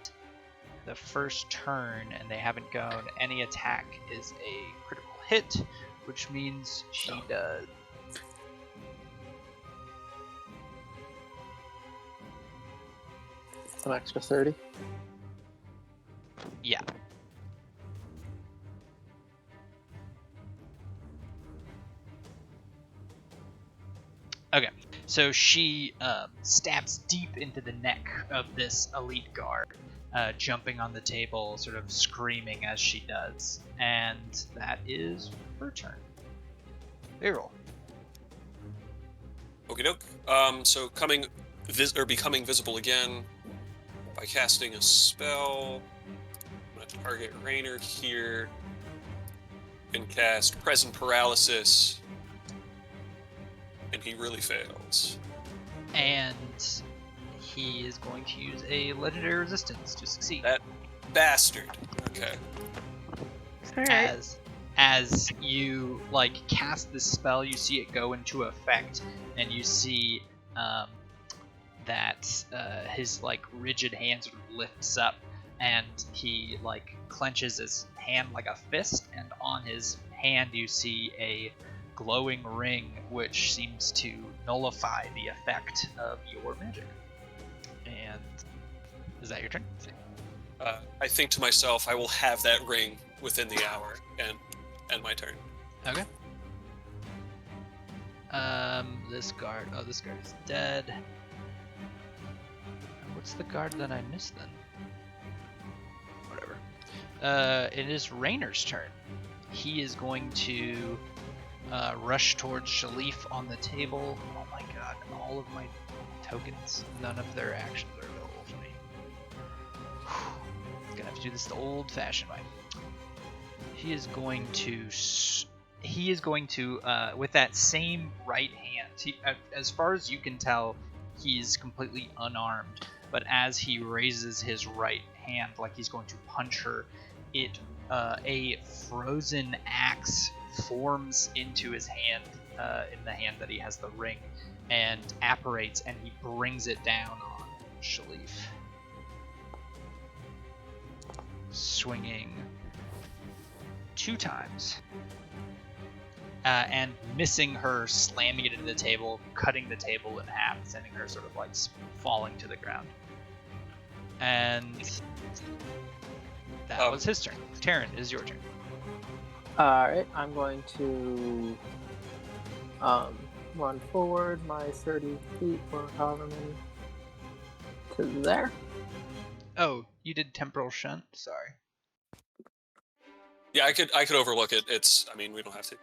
the first turn and they haven't gone, any attack is a critical hit, which means she does An extra 30. Yeah. Okay, so she stabs deep into the neck of this elite guard, jumping on the table, sort of screaming as she does. And that is her turn. Reroll. Okie doke. So becoming visible again by casting a spell. I'm gonna target Raynor here and cast Present Paralysis, and he really fails. And he is going to use a legendary resistance to succeed. That bastard. Okay. It's alright. As you cast this spell, you see it go into effect, and you see that his rigid hand sort of lifts up, and he clenches his hand like a fist, and on his hand you see a glowing ring which seems to nullify the effect of your magic. And is that your turn? I think to myself, I will have that ring within the hour, and end my turn. Okay. This guard is dead. What's the guard that I missed then? Whatever. It is Raynor's turn. He is going to rush towards Shalif on the table. Oh my god, all of my tokens, none of their actions are available for me. Gonna have to do this the old-fashioned way. He is going to, with that same right hand, as far as you can tell, he's completely unarmed, but as he raises his right hand like he's going to punch her, a frozen axe forms into his hand, in the hand that he has the ring, and apparates, and he brings it down on Shalif. Swinging 2 times. And missing her, slamming it into the table, cutting the table in half, sending her sort of falling to the ground. And that was his turn. Taryn, it is your turn. Alright, I'm going to run forward my 30 feet or however many to there. Oh, you did temporal shunt? Sorry. Yeah, I could overlook it. We don't have to.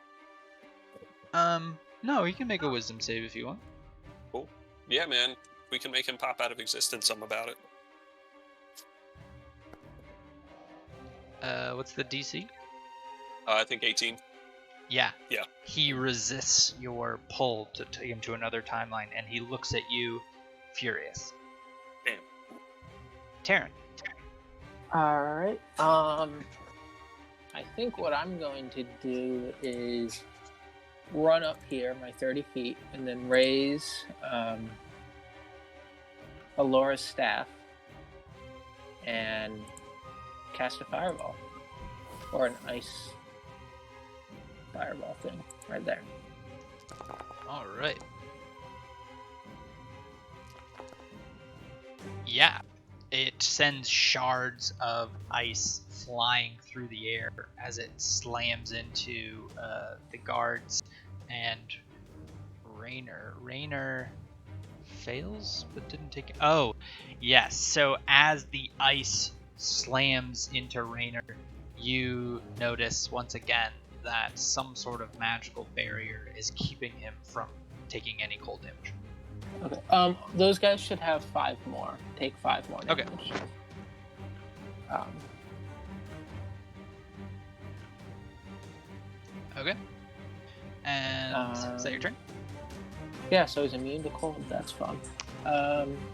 No, you can make a wisdom save if you want. Cool. Yeah, man. We can make him pop out of existence. I'm about it. What's the DC? I think 18. Yeah. Yeah. He resists your pull to take him to another timeline, and he looks at you furious. Damn. Taryn. Alright. I think what I'm going to do is run up here, my 30 feet, and then raise Alora's staff and cast a fireball. Or an ice fireball thing right there. Alright. Yeah. It sends shards of ice flying through the air as it slams into the guards, and Raynor fails but didn't take it. Oh, yes. So as the ice slams into Raynor, you notice once again that some sort of magical barrier is keeping him from taking any cold damage. Okay. Those guys should have 5 more. Take 5 more damage. Okay. Okay. And is that your turn? Yeah, so he's immune to cold. That's fun.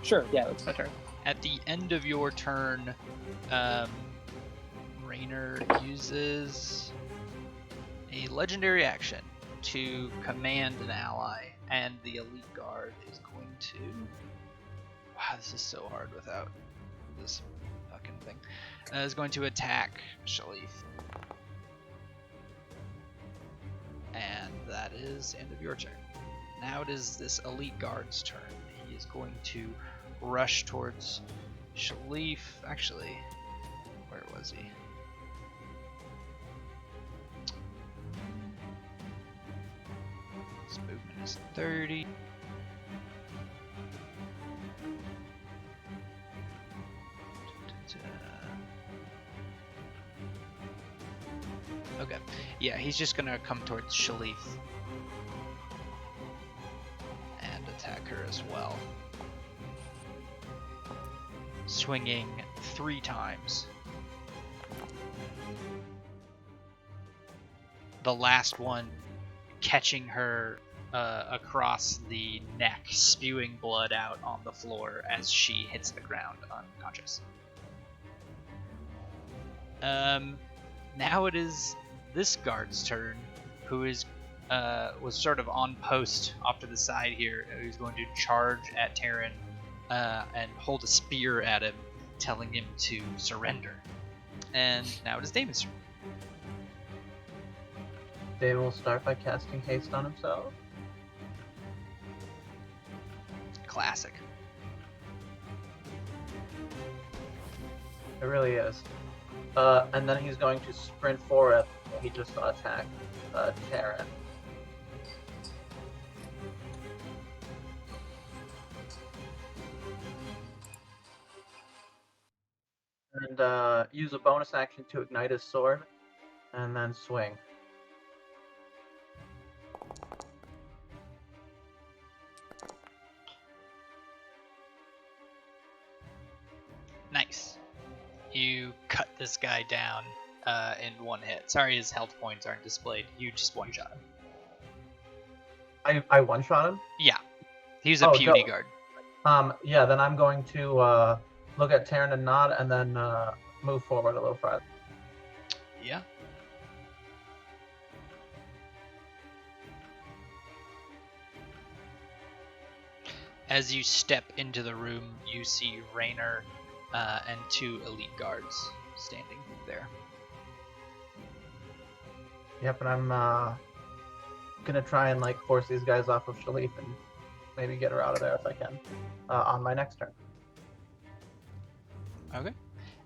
Sure. Yeah, that's my turn. At the end of your turn, Raynor uses a legendary action to command an ally, and the elite guard is going to... Wow, this is so hard without this fucking thing. Is going to attack Shalif. And that is end of your turn. Now it is this elite guard's turn. He is going to rush towards Shalif. Actually, where was he? His movement is 30. Okay, yeah, he's just gonna come towards Shalif and attack her as well. Swinging 3 times. The last one catching her across the neck, spewing blood out on the floor as she hits the ground unconscious. Now it is this guard's turn, who is was sort of on post off to the side here, who's going to charge at Terran and hold a spear at him, telling him to surrender. And now it is Damon's turn. Damon will start by casting haste on himself. Classic. It really is. And then he's going to sprint forward. He just attacked Terran. And use a bonus action to ignite his sword, and then swing. Nice. You cut this guy down in 1 hit. Sorry his health points aren't displayed. You just one-shot him. I one-shot him? Yeah. He was a puny guard. Yeah, then I'm going to look at Terran and nod, and then move forward a little farther. Yeah. As you step into the room, you see Raynor and 2 elite guards standing there. Yep, and I'm gonna try and force these guys off of Shalif and maybe get her out of there if I can on my next turn. Okay.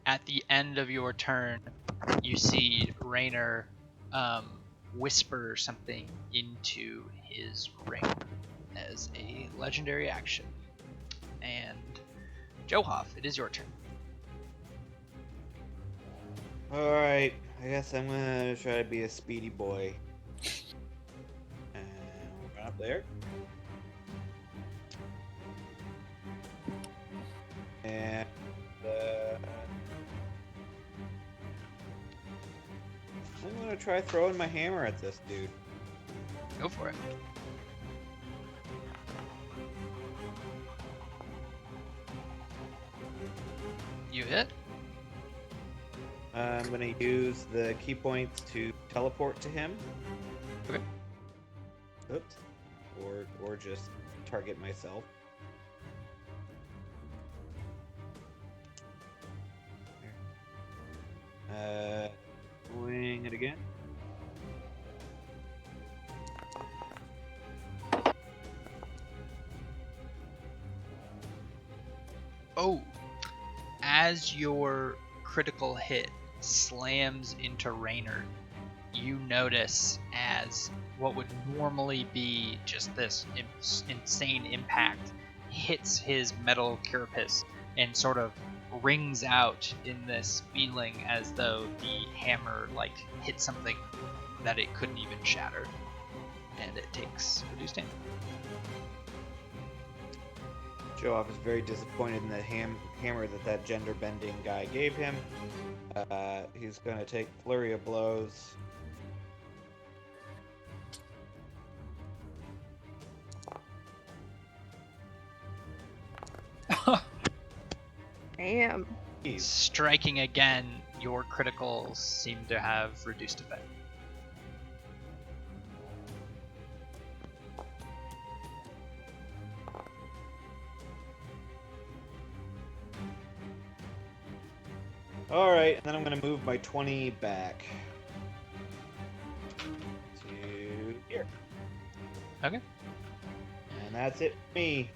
At the end of your turn, you see Raynor whisper something into his ring as a legendary action. And Johoff, it is your turn. Alright, I guess I'm gonna try to be a speedy boy. And we'll run up there. And I'm gonna try throwing my hammer at this dude. Go for it. You hit? I'm gonna use the key points to teleport to him. Okay. Oops. Or just target myself. Wing it again. Oh! As your critical hit slams into Raynor, you notice as what would normally be just this insane impact hits his metal carapace and sort of rings out in this feeling as though the hammer hit something that it couldn't even shatter, and it takes reduced damage. Joe is very disappointed in the hammer that gender-bending guy gave him. He's going to take flurry of blows. Damn. Striking again, your criticals seem to have reduced effect. Alright, and then I'm going to move my 20 back. To here. Okay. And that's it for me.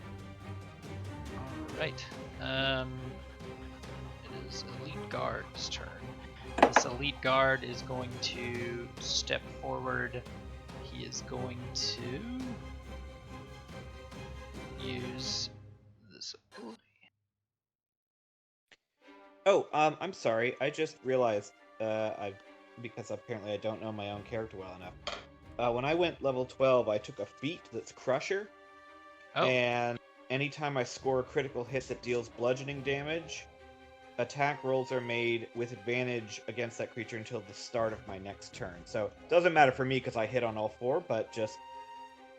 Alright. It is Elite Guard's turn. This Elite Guard is going to step forward. He is going to use this ability. Oh, I'm sorry. I just realized, because apparently I don't know my own character well enough. When I went level 12, I took a feat that's Crusher. Oh. And anytime I score a critical hit that deals bludgeoning damage, attack rolls are made with advantage against that creature until the start of my next turn. So it doesn't matter for me because I hit on all 4, but just...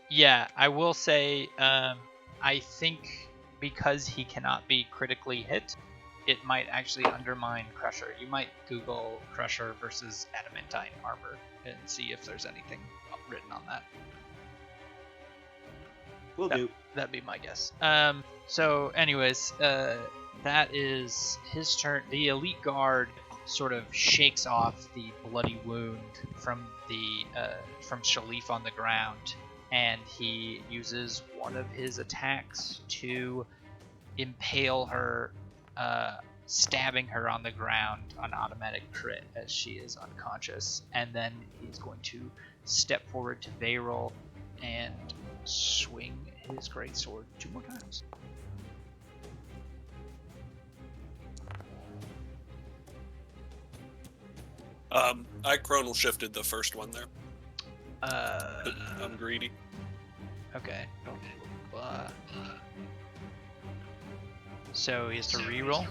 Yeah, I will say, I think because he cannot be critically hit, it might actually undermine Crusher. You might Google Crusher versus Adamantine armor and see if there's anything written on that. Will do. That'd be my guess. So anyways, that is his turn. The Elite Guard sort of shakes off the bloody wound from Shalif on the ground, and he uses one of his attacks to impale her, stabbing her on the ground on automatic crit as she is unconscious. And then he's going to step forward to Vayril and swing his greatsword 2 more times. I chronal shifted the first one there. I'm greedy. Okay. So he has to reroll?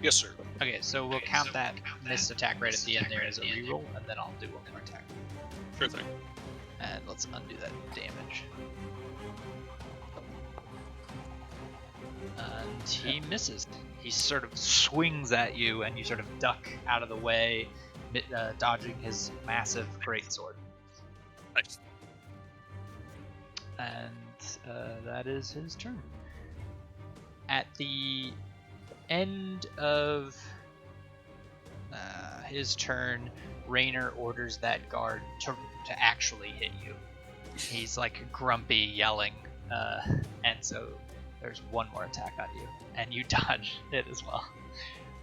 Yes, sir. Okay, so we'll count that missed attack right at the end there as a reroll, and then I'll do one more attack. Sure thing. And let's undo that damage. And he misses. He sort of swings at you, and you sort of duck out of the way, dodging his massive greatsword. Nice. And that is his turn. At the end of his turn, Raynor orders that guard to actually hit you. He's like grumpy, yelling, and so there's one more attack on you, and you dodge it as well.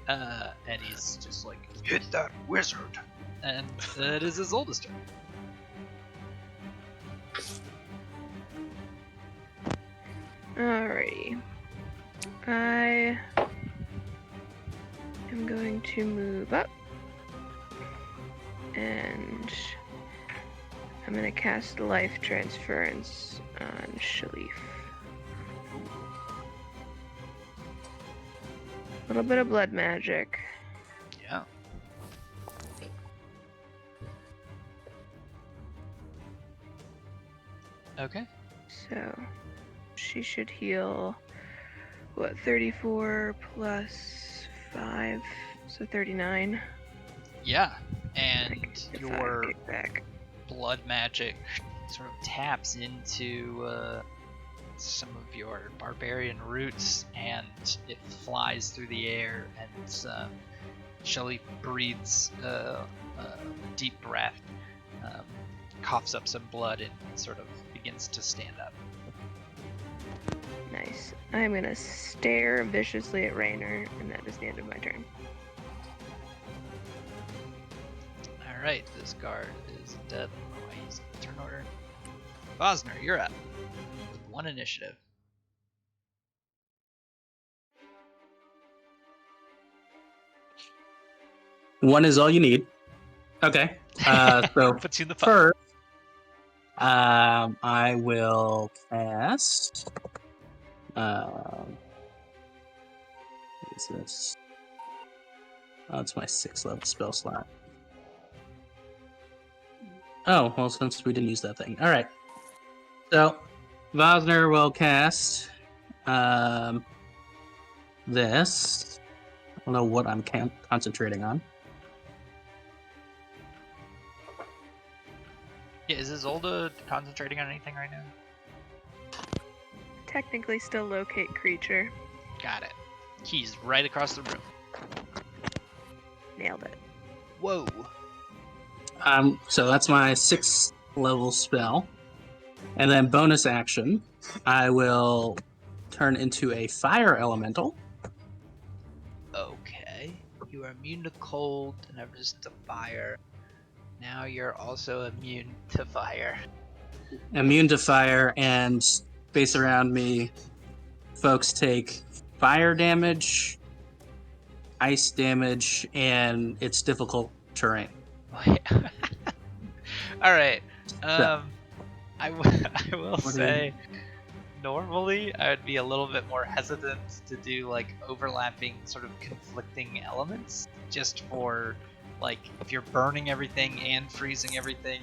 And he's just like, hit that wizard! And it is his oldest turn. Alrighty. I am going to move up, and I'm going to cast Life Transference on Shalif. A little bit of blood magic. Yeah. Okay. So she should heal, 34 plus 5, so 39. Yeah, and If your I kick back. blood magic sort of taps into some of your barbarian roots, and it flies through the air, and Shelly breathes a deep breath, coughs up some blood, and sort of begins to stand up. Nice. I'm gonna stare viciously at Raynor, and that is the end of my turn. Alright, this guard is dead. Oh, he's in the turn order. Bosner, you're up. With 1 initiative. One is all you need. Okay. So puts you in the fight. first, I will cast. What is this? Oh, it's my 6th level spell slot. Oh, well, since we didn't use that thing. All right. So, Vosner will cast this. I don't know what I'm concentrating on. Yeah, is Isolde concentrating on anything right now? Technically still locate creature. Got it. He's right across the room. nailed it. Whoa. So that's my 6th level spell. And then bonus action, I will turn into a fire elemental. Okay. You are immune to cold and have resistance to fire. Now you're also immune to fire. Immune to fire, and space around me, folks take fire damage, ice damage, and it's difficult terrain. Alright. So, I will say, normally I would be a little bit more hesitant to do like overlapping sort of conflicting elements, just for like if you're burning everything and freezing everything,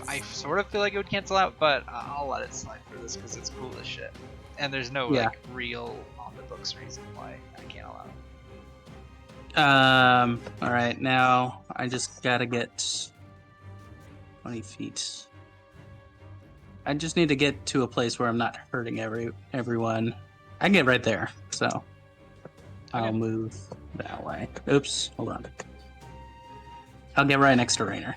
I sort of feel like it would cancel out, but I'll let it slide for this because it's cool as shit. And there's no like real on the books reason why I can't allow it. Alright, now I just gotta get 20 feet. I just need to get to a place where I'm not hurting everyone. I can get right there, so I'll move that way. Oops, hold on. I'll get right next to Rainer.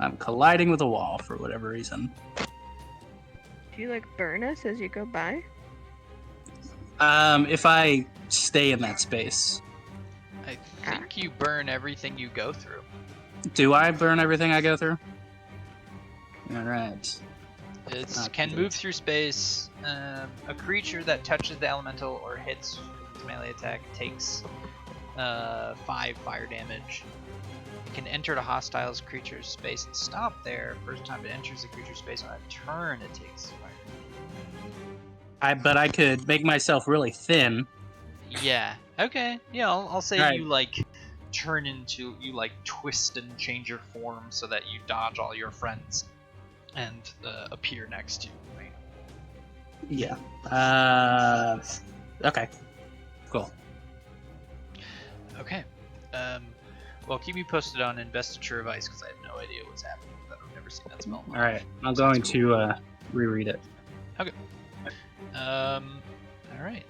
I'm colliding with a wall for whatever reason. Do you like burn us as you go by? If I stay in that space. I think you burn everything you go through. Do I burn everything I go through? Alright. It can move through space. A creature that touches the elemental or hits with melee attack takes 5 fire damage. It can enter the hostile's creature's space and stop there. First time it enters the creature's space on a turn, it takes fire damage. But I could make myself really thin. Yeah. Okay. Yeah, I'll say Right. you like turn into, you like twist and change your form so that you dodge all your friends and appear next to you. Right? Yeah. Okay. Cool. Okay. Well, keep me posted on Investiture of Ice because I have no idea what's happening. I've never seen that spell. All right. I'm going to reread it. Okay. All right.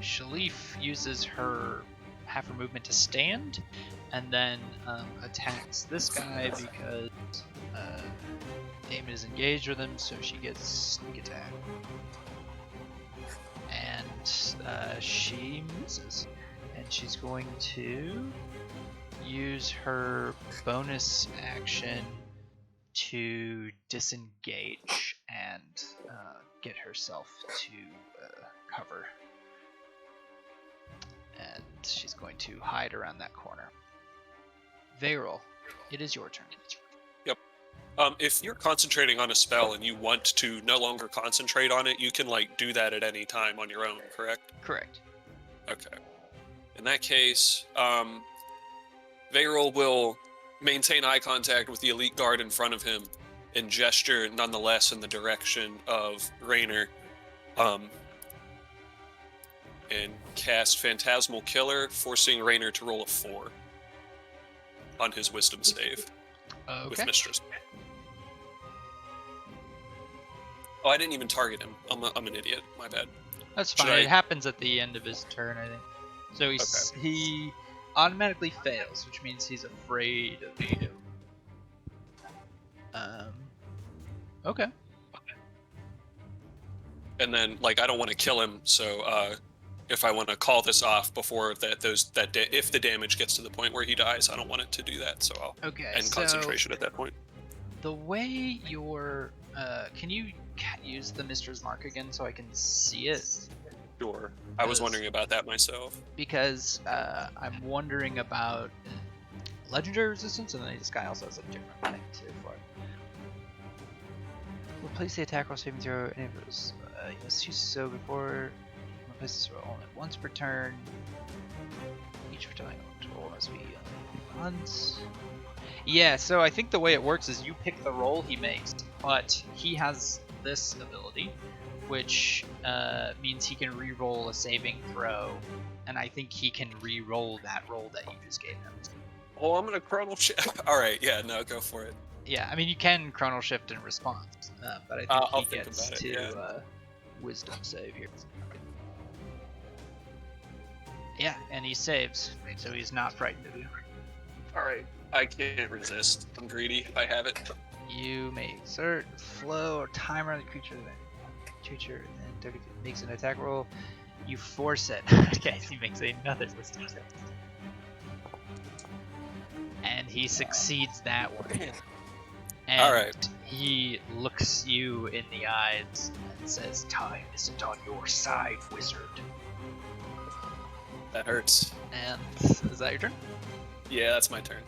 Shalif uses her half her movement to stand, and then attacks this guy because Damon is engaged with him, so she gets sneak attack, and she misses, and she's going to use her bonus action to disengage and get herself to cover. And she's going to hide around that corner. Varel, it is your turn. Yep. If you're concentrating on a spell and you want to no longer concentrate on it, you can like do that at any time on your own, correct? Correct. Okay. In that case, Varel will maintain eye contact with the elite guard in front of him and gesture nonetheless in the direction of Raynor, and cast Phantasmal Killer, forcing Raynor to roll a 4 on his wisdom save with Mistress. Oh, I didn't even target him. I'm an idiot. My bad. That's fine. It happens at the end of his turn, I think. So he automatically fails, which means he's afraid of you. Okay. And then, like, I don't want to kill him, so if I want to call this off before if the damage gets to the point where he dies, I don't want it to do that. So I'll end concentration at that point. The way you're, can you use the Mistress Mark again so I can see it? Sure. I was wondering about that myself. Because I'm wondering about legendary resistance, and then this guy also has a different thing too for it. Replace the attack while saving throw any of those. You must use so before you replace this roll only once per turn. Each returning roll must be once. Yeah, so I think the way it works is you pick the roll he makes, but he has this ability, which means he can re-roll a saving throw, and I think he can re-roll that roll that you just gave him. Oh, I'm gonna chronal shift. All right, yeah, no, go for it. Yeah, I mean you can chronal shift in response, but I think he gets to wisdom save here. Yeah, and he saves, so he's not frightened of you. All right, I can't resist. I'm greedy. I have it. You may exert flow or timer on the creature then 30 feet makes an attack roll. You force it. Okay, he makes another wisdom save. And he succeeds that one. And Alright. he looks you in the eyes and says, "Time isn't on your side, wizard." That hurts. And is that your turn? Yeah, that's my turn.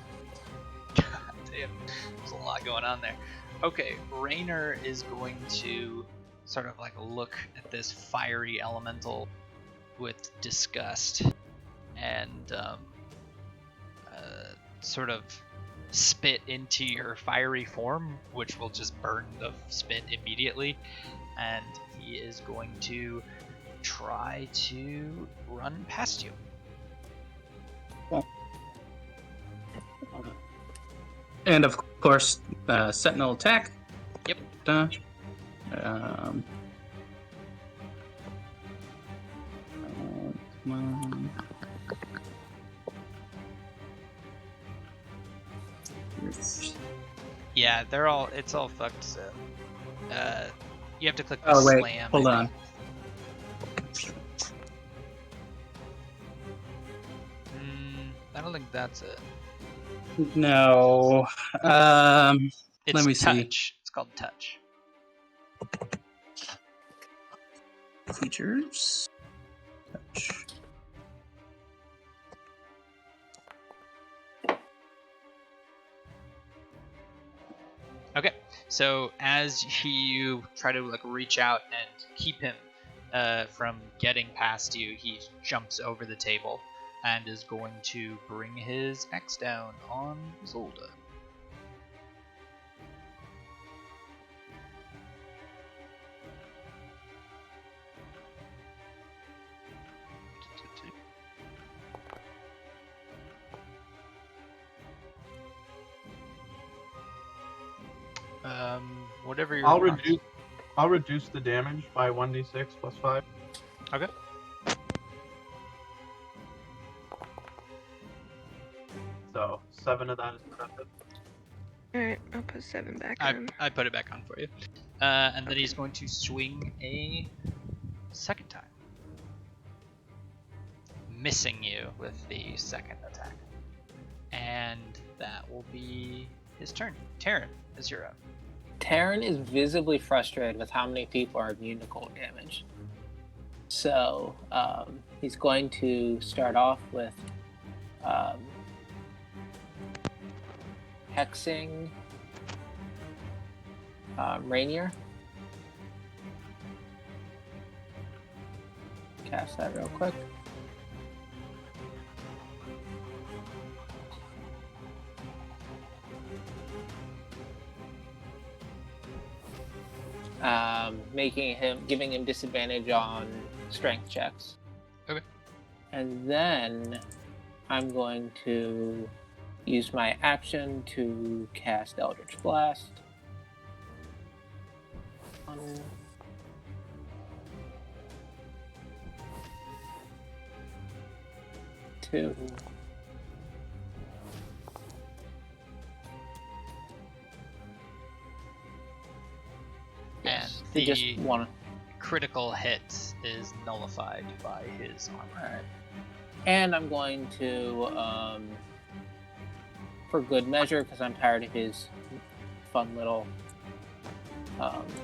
God damn, there's a lot going on there. Okay, Raynor is going to sort of like look at this fiery elemental with disgust and sort of spit into your fiery form, which will just burn the spit immediately, and he is going to try to run past you. And of course, sentinel attack. Yep. Come on. Yeah, it's all fucked, so you have to click the Oh wait, slam. hold on. I don't think that's it. No. It's let me touch. see. It's called touch. Features. Touch. Okay, so as you try to like reach out and keep him from getting past you, he jumps over the table and is going to bring his axe down on Zolda. Whatever your I'll reduce the damage by 1d6 plus 5. Okay. So 7 of that is productive. Alright, I'll put 7 back on. I put it back on for you. And then he's going to swing a second time, missing you with the second attack. And that will be his turn. Taryn, is your up. Taryn is visibly frustrated with how many people are immune to cold damage. So he's going to start off with hexing Rainier. Cast that real quick. Giving him disadvantage on strength checks. Okay. And then I'm going to use my action to cast Eldritch Blast. 1, 2. And They the just want critical hit is nullified by his armor. Alright. And I'm going to, for good measure, because I'm tired of his fun little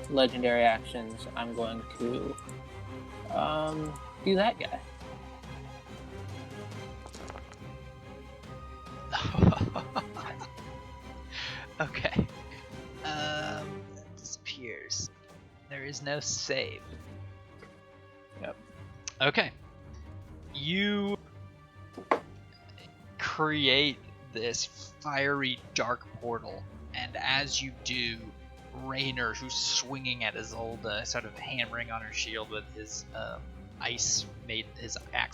legendary actions, I'm going to do that guy. Okay. That disappears. There is no save. Yep. Okay. You create this fiery dark portal, and as you do, Raynor, who's swinging at Isolde, sort of hammering on her shield with his axe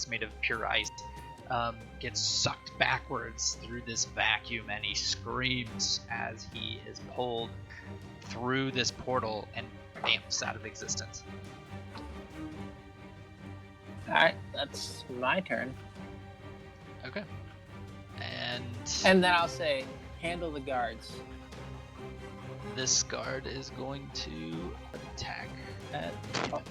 made of pure ice, gets sucked backwards through this vacuum, and he screams as he is pulled through this portal and bamps out of existence. Alright, that's my turn. Okay. And And then I'll say, handle the guards. this guard is going to attack at. Oh.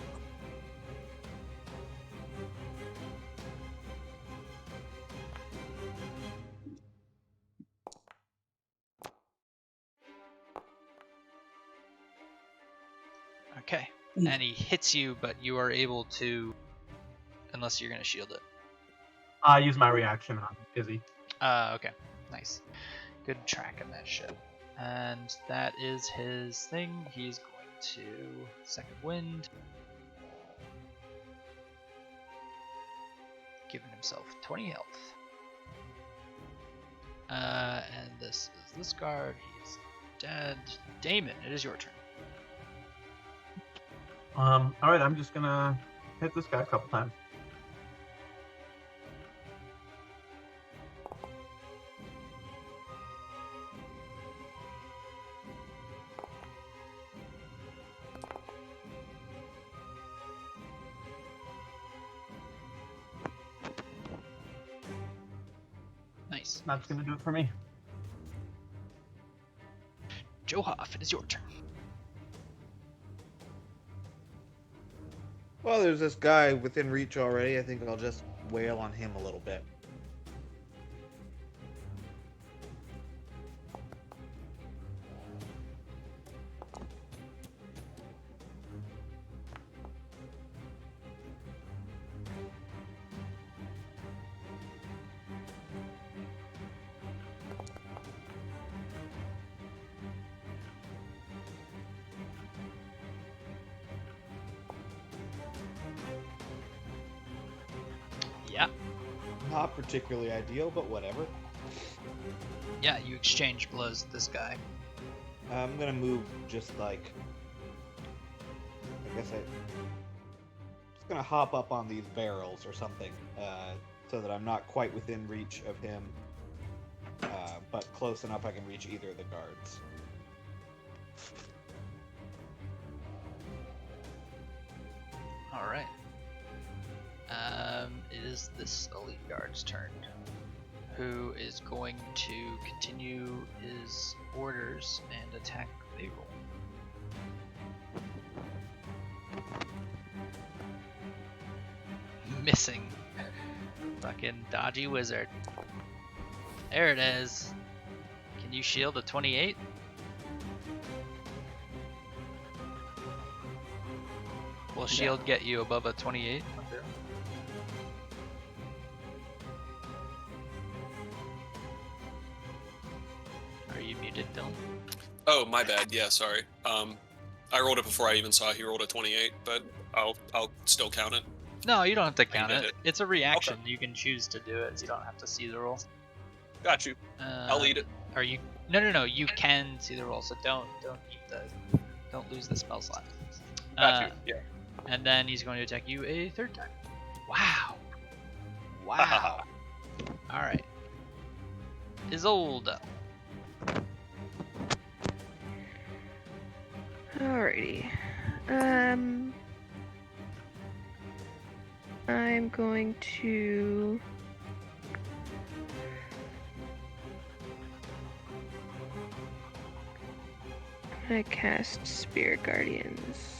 Okay. And he hits you, but you are able to, unless you're going to shield it. I use my reaction on Izzy. Okay. Nice. Good tracking that shit. And that is his thing. He's going to second wind. Giving himself 20 health. And this is this guard. He's dead. Damon, it is your turn. Alright, I'm just gonna hit this guy a couple times. Nice. That's gonna do it for me. Johoff, it is your turn. Well, there's this guy within reach already. I think I'll just wail on him a little bit. Yeah. Not particularly ideal, but whatever. Yeah, you exchange blows with this guy. I'm gonna move just like... I guess just gonna hop up on these barrels or something, so that I'm not quite within reach of him, but close enough I can reach either of the guards. Alright. It is this elite guard's turn, who is going to continue his orders and attack Bayroll. Missing. Fucking dodgy wizard. There it is. Can you shield a 28? Will shield get you above a 28? Are you muted, Dylan? Oh, my bad. Yeah, sorry. I rolled it before I even saw he rolled a 28, but I'll still count it. No, you don't have to count did it. it. It's a reaction. Okay. You can choose to do it. You don't have to see the roll. Got you. I'll eat it. Are you? No. You can see the roll, so don't lose the spell slot. Got you. Yeah. And then he's going to attack you a third time. Wow. All right. Isolde. Alrighty. I'm going to cast Spirit Guardians.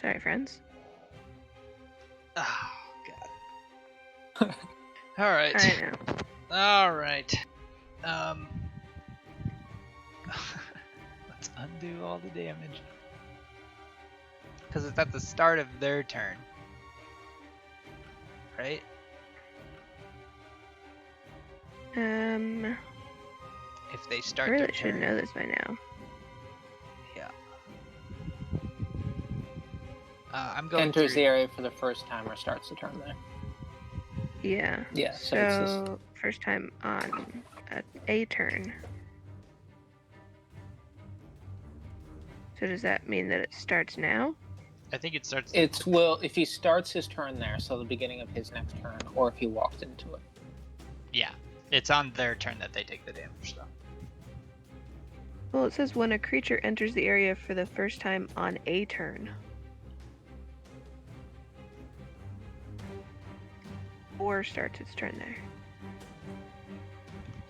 Sorry, friends. Oh god. All right. I know. All right. Let's undo all the damage. Because it's at the start of their turn. Right? If they I start really their should turn. know this by now. Yeah. I'm going Enters through... the area for the first time or starts the turn there. Yeah. Yeah, so it's So first time on a a turn. So does that mean that it starts now? I think it starts. If he starts his turn there, so the beginning of his next turn, or if he walked into it. Yeah, it's on their turn that they take the damage, though. Well, it says when a creature enters the area for the first time on a turn. Or starts its turn there.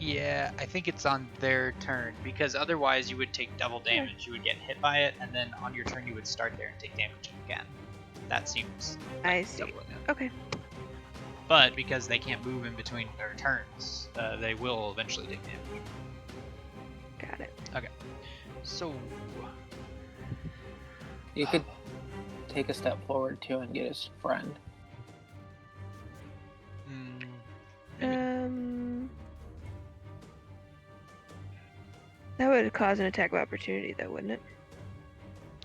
Yeah, I think it's on their turn, because otherwise you would take double damage. You would get hit by it, and then on your turn you would start there and take damage again. That seems like I see. doubling it. Okay. But because they can't move in between their turns, they will eventually take damage. Got it. Okay. So... You could take a step forward, too, and get his friend. Maybe. That would cause an attack of opportunity, though, wouldn't it?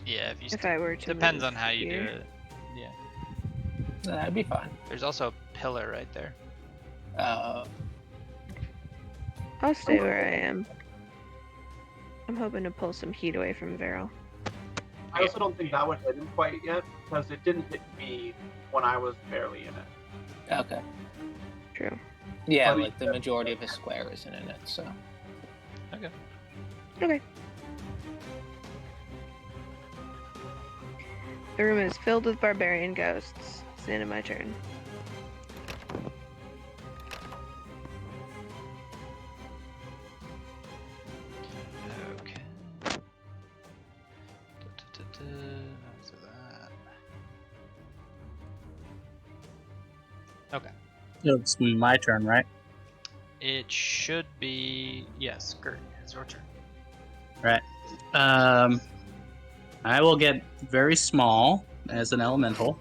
Yeah, if I were to depends move on how you do here. it. Yeah. That'd be fine. There's also a pillar right there. I'll stay where I am. I'm hoping to pull some heat away from Varel. I also don't think that one hit him quite yet, because it didn't hit me when I was barely in it. Okay. True. Yeah, Well, like the majority of his square isn't in it, so. Okay. Okay. The room is filled with barbarian ghosts. It's the end of my turn. Okay. So that. Okay. It's my turn, right? It should be... Yes, Gert, it's your turn. Right. I will get very small as an elemental.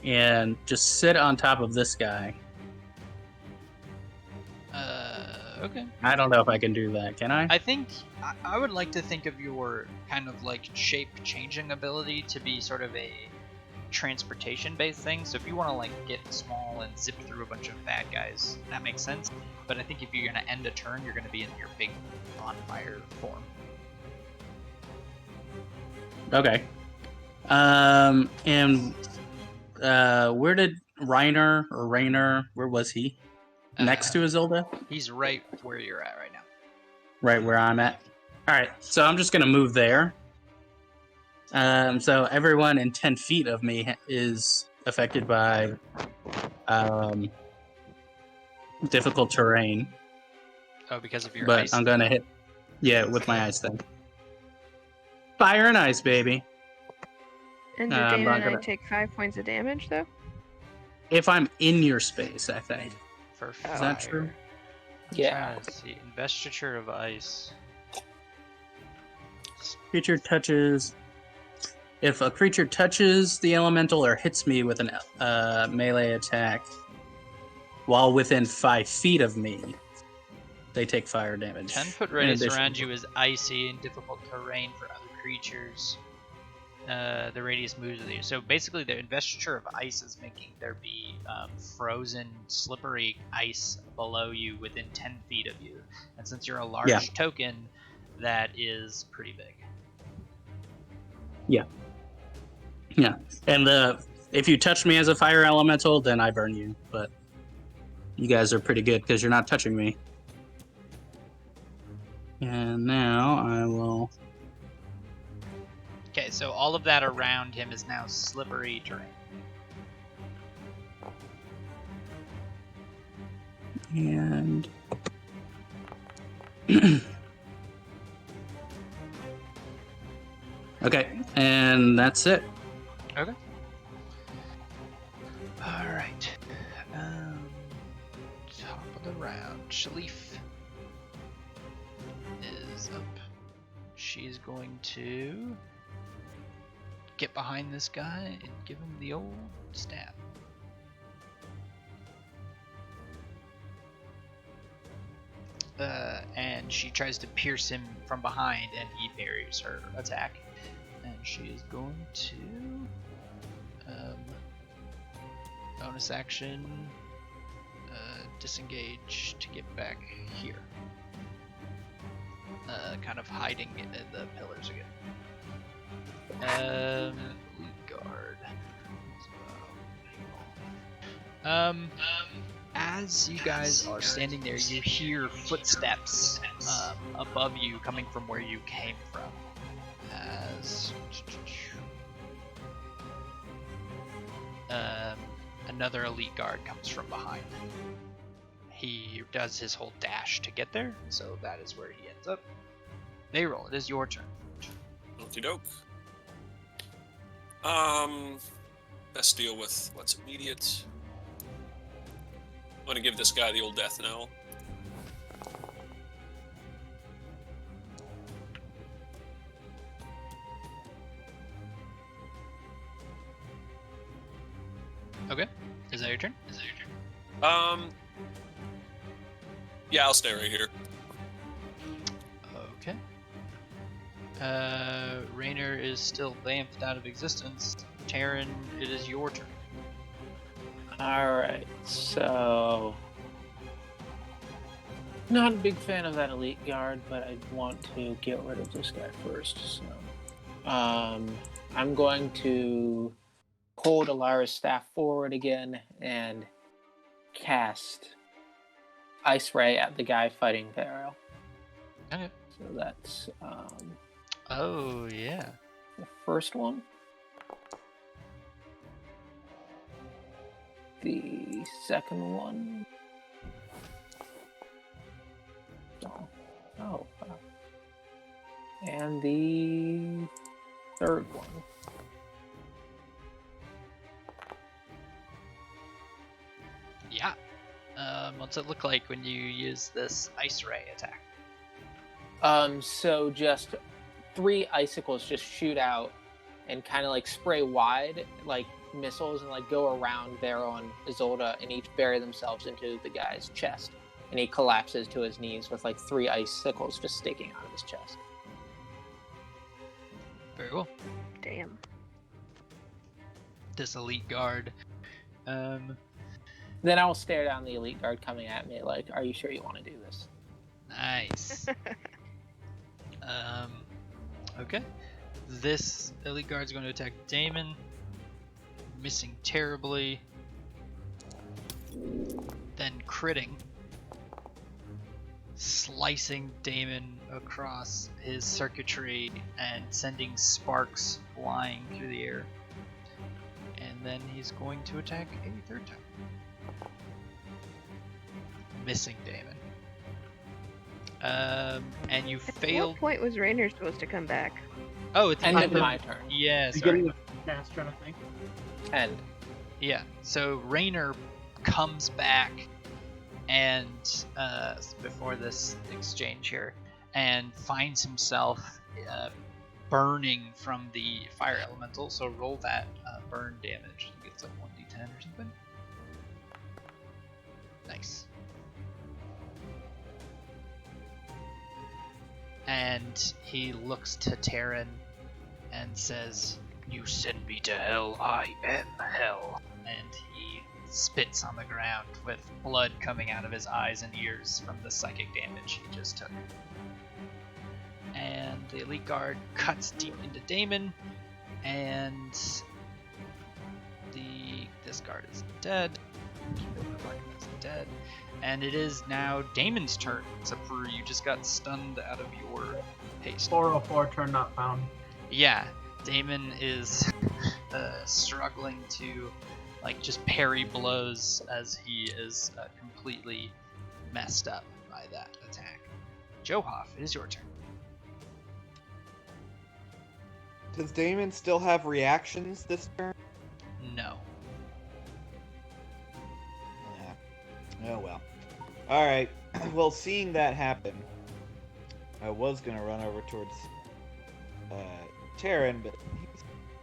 And just sit on top of this guy. Okay. I don't know if I can do that, can I? I think I would like to think of your kind of like shape changing ability to be sort of a transportation based thing. So if you want to like get small and zip through a bunch of bad guys, that makes sense. But I think if you're going to end a turn, you're going to be in your big bonfire form. Okay. And where did Rainer, where was he? Next to Isilda? He's right where you're at right now. Right where I'm at. Alright, so I'm just gonna move there. So everyone in 10 feet of me is affected by difficult terrain. Oh, because of your But ice? I'm gonna hit, with my ice thing. Fire and ice, baby. And do I'm Dana not and I gonna- take 5 points of damage, though? If I'm in your space, I think. For Is that true? Yeah. Let's see. Investiture of ice. Creature touches. If a creature touches the elemental or hits me with a melee attack while within 5 feet of me, they take fire damage. 10-foot radius around you is icy and difficult terrain for other creatures. The radius moves with you. So basically, the investiture of ice is making there be frozen, slippery ice below you within 10 feet of you. And since you're a large token, that is pretty big. Yeah. Yeah. And if you touch me as a fire elemental, then I burn you. But you guys are pretty good because you're not touching me. And now I will... Okay, so all of that around him is now slippery terrain. And... okay, and that's it. Okay. Alright. Top of the round. Shalif is up. She's going to get behind this guy and give him the old stab. And she tries to pierce him from behind, and he parries her attack. And she is going to bonus action disengage to get back here. Kind of hiding in the pillars again. Guard. As you guys are standing there, you hear footsteps above you coming from where you came from. As another elite guard comes from behind. He does his whole dash to get there, so that is where he ends up. Mayroll, it is your turn. Okie doke. Best deal with what's immediate. I'm gonna give this guy the old death knell. Okay. Is that your turn? Yeah, I'll stay right here. Okay. Raynor is still vamped out of existence. Terran, it is your turn. Alright, so... Not a big fan of that elite guard, but I want to get rid of this guy first, so... I'm going to hold Alara's staff forward again and cast Ice Ray at the guy fighting Beryl. Okay. So that's Oh yeah. the first one. The second one. Oh, wow. And the third one. Yeah. What's it look like when you use this Ice Ray attack? So just 3 icicles just shoot out and kind of like spray wide, like missiles, and like go around Beryl and Isolde, and each bury themselves into the guy's chest. And he collapses to his knees with like 3 icicles just sticking out of his chest. Very well. Damn. This elite guard. Then I will stare down the elite guard coming at me like, are you sure you want to do this? Nice. Okay. This elite guard is going to attack Damon. Missing terribly. Then critting. Slicing Damon across his circuitry and sending sparks flying through the air. And then he's going to attack a third time. Missing Damon. And you At failed. what point was Raynor supposed to come back? Oh, it's End the of my turn. Yeah, Beginning sorry. of the cast, trying to think. End. Yeah. So Raynor comes back and before this exchange here, and finds himself burning from the fire elemental. So roll that burn damage. I think it's like 1d10 or something. Nice. And he looks to Terran and says, "You send me to hell, I am hell." And he spits on the ground with blood coming out of his eyes and ears from the psychic damage he just took. And the elite guard cuts deep into Damon, and this guard is dead. Is dead. And it is now Damon's turn, except for you just got stunned out of your haste. 404 turn not found. Yeah, Damon is struggling to just parry blows as he is completely messed up by that attack. Johoff, it is your turn. Does Damon still have reactions this turn? No. Yeah. Oh well. Alright. Well, seeing that happen, I was going to run over towards Terran, but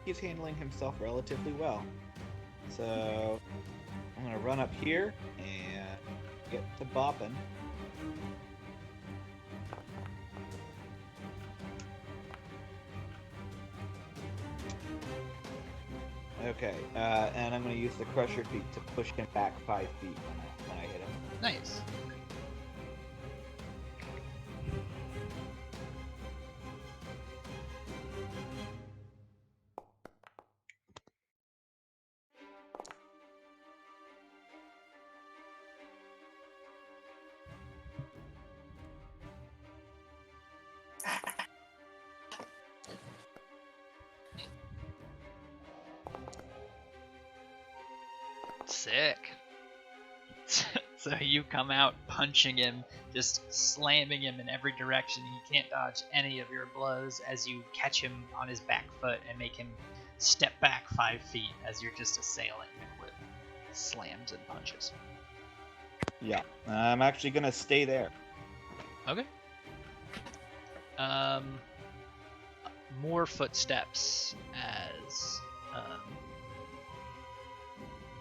he's handling himself relatively well. So I'm going to run up here and get to bopping. Okay, and I'm going to use the Crusher Feet to push him back 5 feet when I hit him. Nice. Sick. So you come out punching him, just slamming him in every direction. He can't dodge any of your blows as you catch him on his back foot and make him step back 5 feet as you're just assailing him with slams and punches. Yeah, I'm actually gonna stay there. Okay. More footsteps as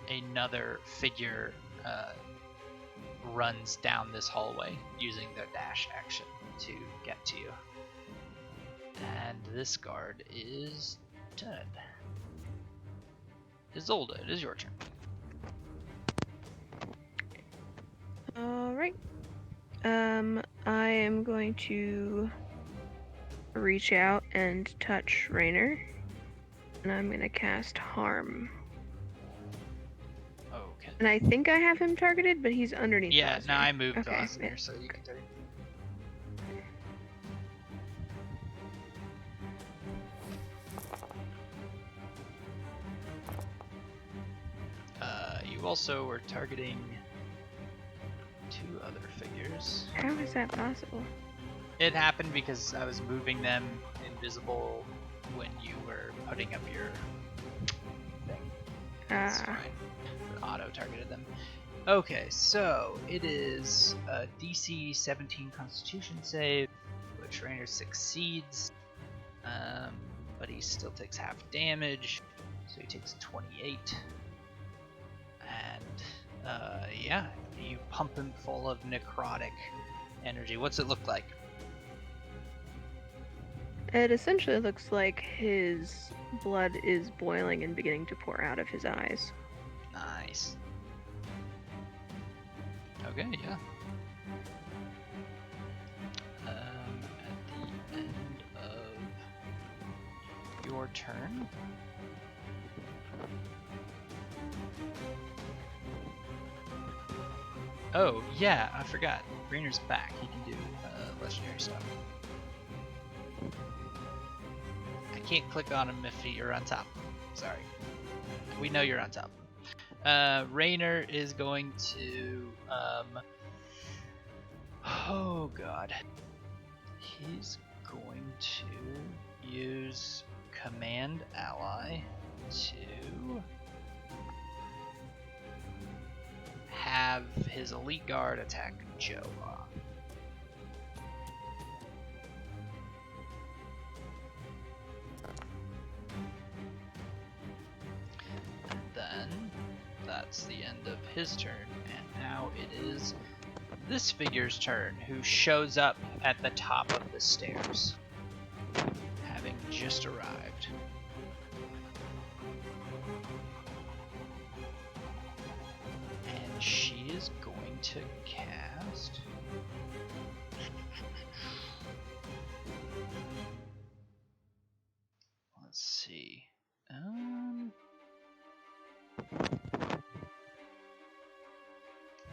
another figure runs down this hallway using their dash action to get to you. And this guard is dead. Isolde, it is your turn. Alright. I am going to reach out and touch Raynor. And I'm gonna cast Harm. Okay. And I think I have him targeted, but he's underneath. Yeah, Osner. now I moved Okay, Osner, yeah. so you can do it. You also were targeting 2 other figures. How is that possible? It happened because I was moving them invisible when you were putting up your thing. That's fine. It auto-targeted them. Okay, so it is a DC 17 Constitution save, which Raynor succeeds, but he still takes half damage, so he takes 28. And yeah, you pump him full of necrotic energy. What's it look like? It essentially looks like his blood is boiling and beginning to pour out of his eyes. Nice. Okay, yeah. At the end of your turn, oh yeah, I forgot. Raynor's back. He can do legendary stuff. I can't click on him if you're on top. Sorry. We know you're on top. Raynor is going to oh god. He's going to use Command Ally to have his elite guard attack Joe. And then that's the end of his turn, and now it is this figure's turn, who shows up at the top of the stairs, having just arrived. And she is going to cast... Let's see.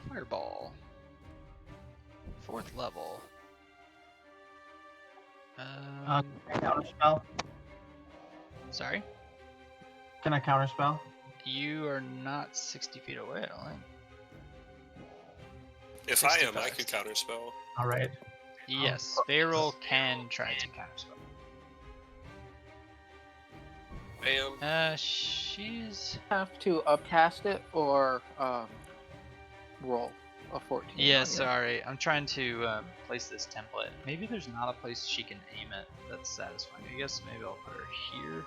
Fireball. 4th level. Can I counterspell? Sorry? Can I counterspell? You are not 60 feet away, I don't think. If I am, I could counterspell. All right. Yes, Feral can try to counterspell. Bam. She's... Have to upcast it or roll a 14. Yeah, sorry. I'm trying to place this template. Maybe there's not a place she can aim it that's satisfying. I guess maybe I'll put her here.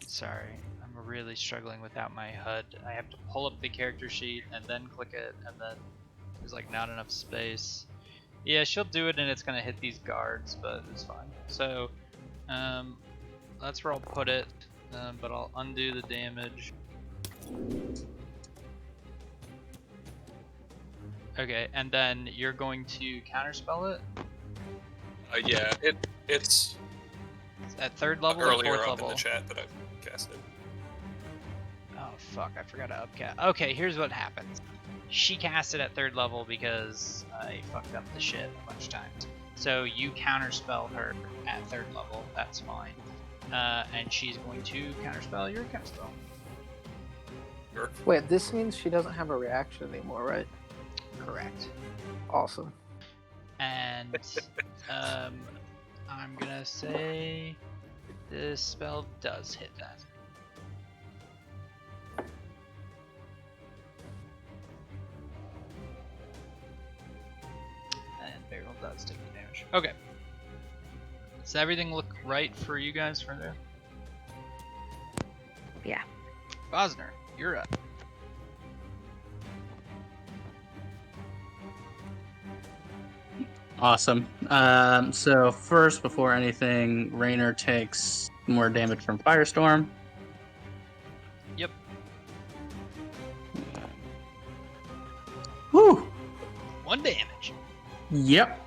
Sorry, I'm really struggling without my HUD. I have to pull up the character sheet and then click it, and then there's like not enough space. Yeah, she'll do it, and it's gonna hit these guards, but it's fine. So, that's where I'll put it. But I'll undo the damage. Okay, and then you're going to counterspell it? Yeah, it's at 3rd level earlier or 4th up level? in the chat that I've cast it. Oh fuck, I forgot to upcast. Okay, here's what happens. She cast it at 3rd level because I fucked up the shit a bunch of times. So you counterspell her at 3rd level, that's fine. And she's going to counterspell your counterspell. Sure. Wait, this means she doesn't have a reaction anymore, right? Correct. Awesome. And I'm gonna say this spell does hit that. And Beryl does take the damage. Okay. Does everything look right for you guys for there? Yeah. Bosner, you're up. Awesome. So first, before anything, Raynor takes more damage from Firestorm. Yep. Whew. 1 damage. Yep.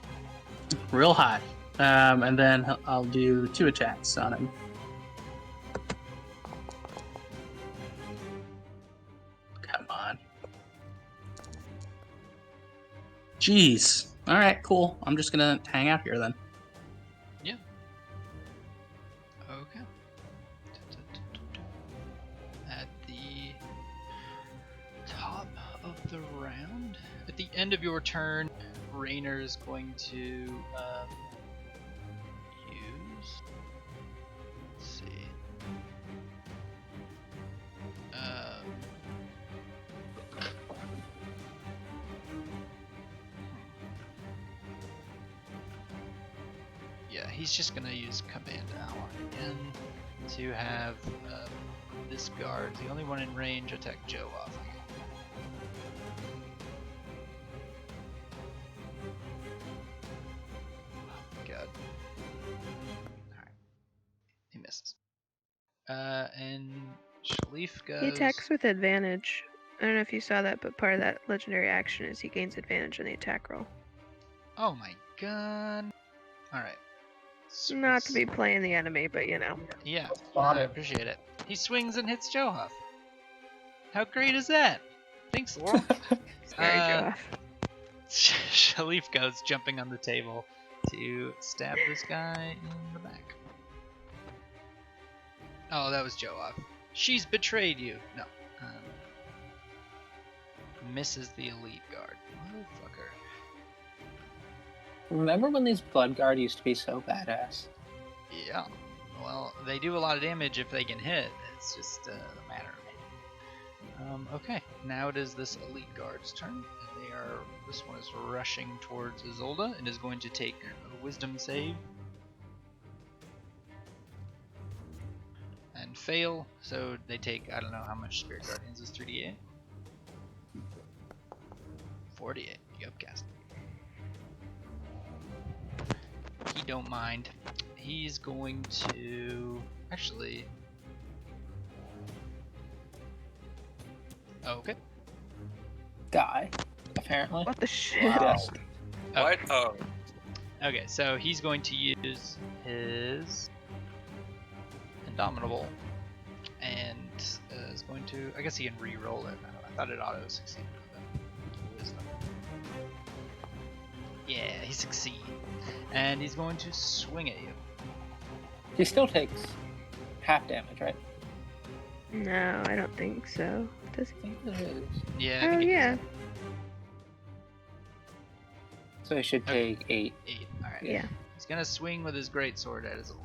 Real high. And then I'll do 2 attacks on him. Come on. Jeez. All right, cool. I'm just gonna hang out here then. Yeah. Okay. At the top of the round, at the end of your turn, Raynor is going to use. Let's see. Yeah, he's just gonna use Command Hour again to have this guard, the only one in range, attack Joe off. Oh, God. Alright. He misses. And Shalif goes. He attacks with advantage. I don't know if you saw that, but part of that legendary action is he gains advantage on the attack roll. Oh my god. Alright. Not to be playing the enemy, but you know. Yeah, Spot I it. appreciate it. He swings and hits Johuff. How great is that? Thanks, Laurel. Sorry, Joe. Shalif goes jumping on the table to stab this guy in the back. Oh, that was Johuff. She's betrayed you. No. Misses the elite guard. Motherfucker. Remember when these Blood Guard used to be so badass? Yeah. Well, they do a lot of damage if they can hit. It's just a matter of it. Okay, now it is this elite guard's turn. This one is rushing towards Isolda and is going to take a wisdom save. And fail, so they take, I don't know how much Spirit Guardians is, 3d8? 48, you upcast. He don't mind. He's going to, actually, okay. Die, apparently. What the shit? Yes. What? Oh. Okay, so he's going to use his Indomitable and is going to, I guess he can re-roll it. I thought it auto succeeded. Yeah, he succeeds. And he's going to swing at you. He still takes half damage, right? No, I don't think so. Does he? I think it is. Yeah, I Oh, think it yeah. is. So he should Okay. take 8. 8. Alright. Yeah. He's gonna swing with his greatsword at his old.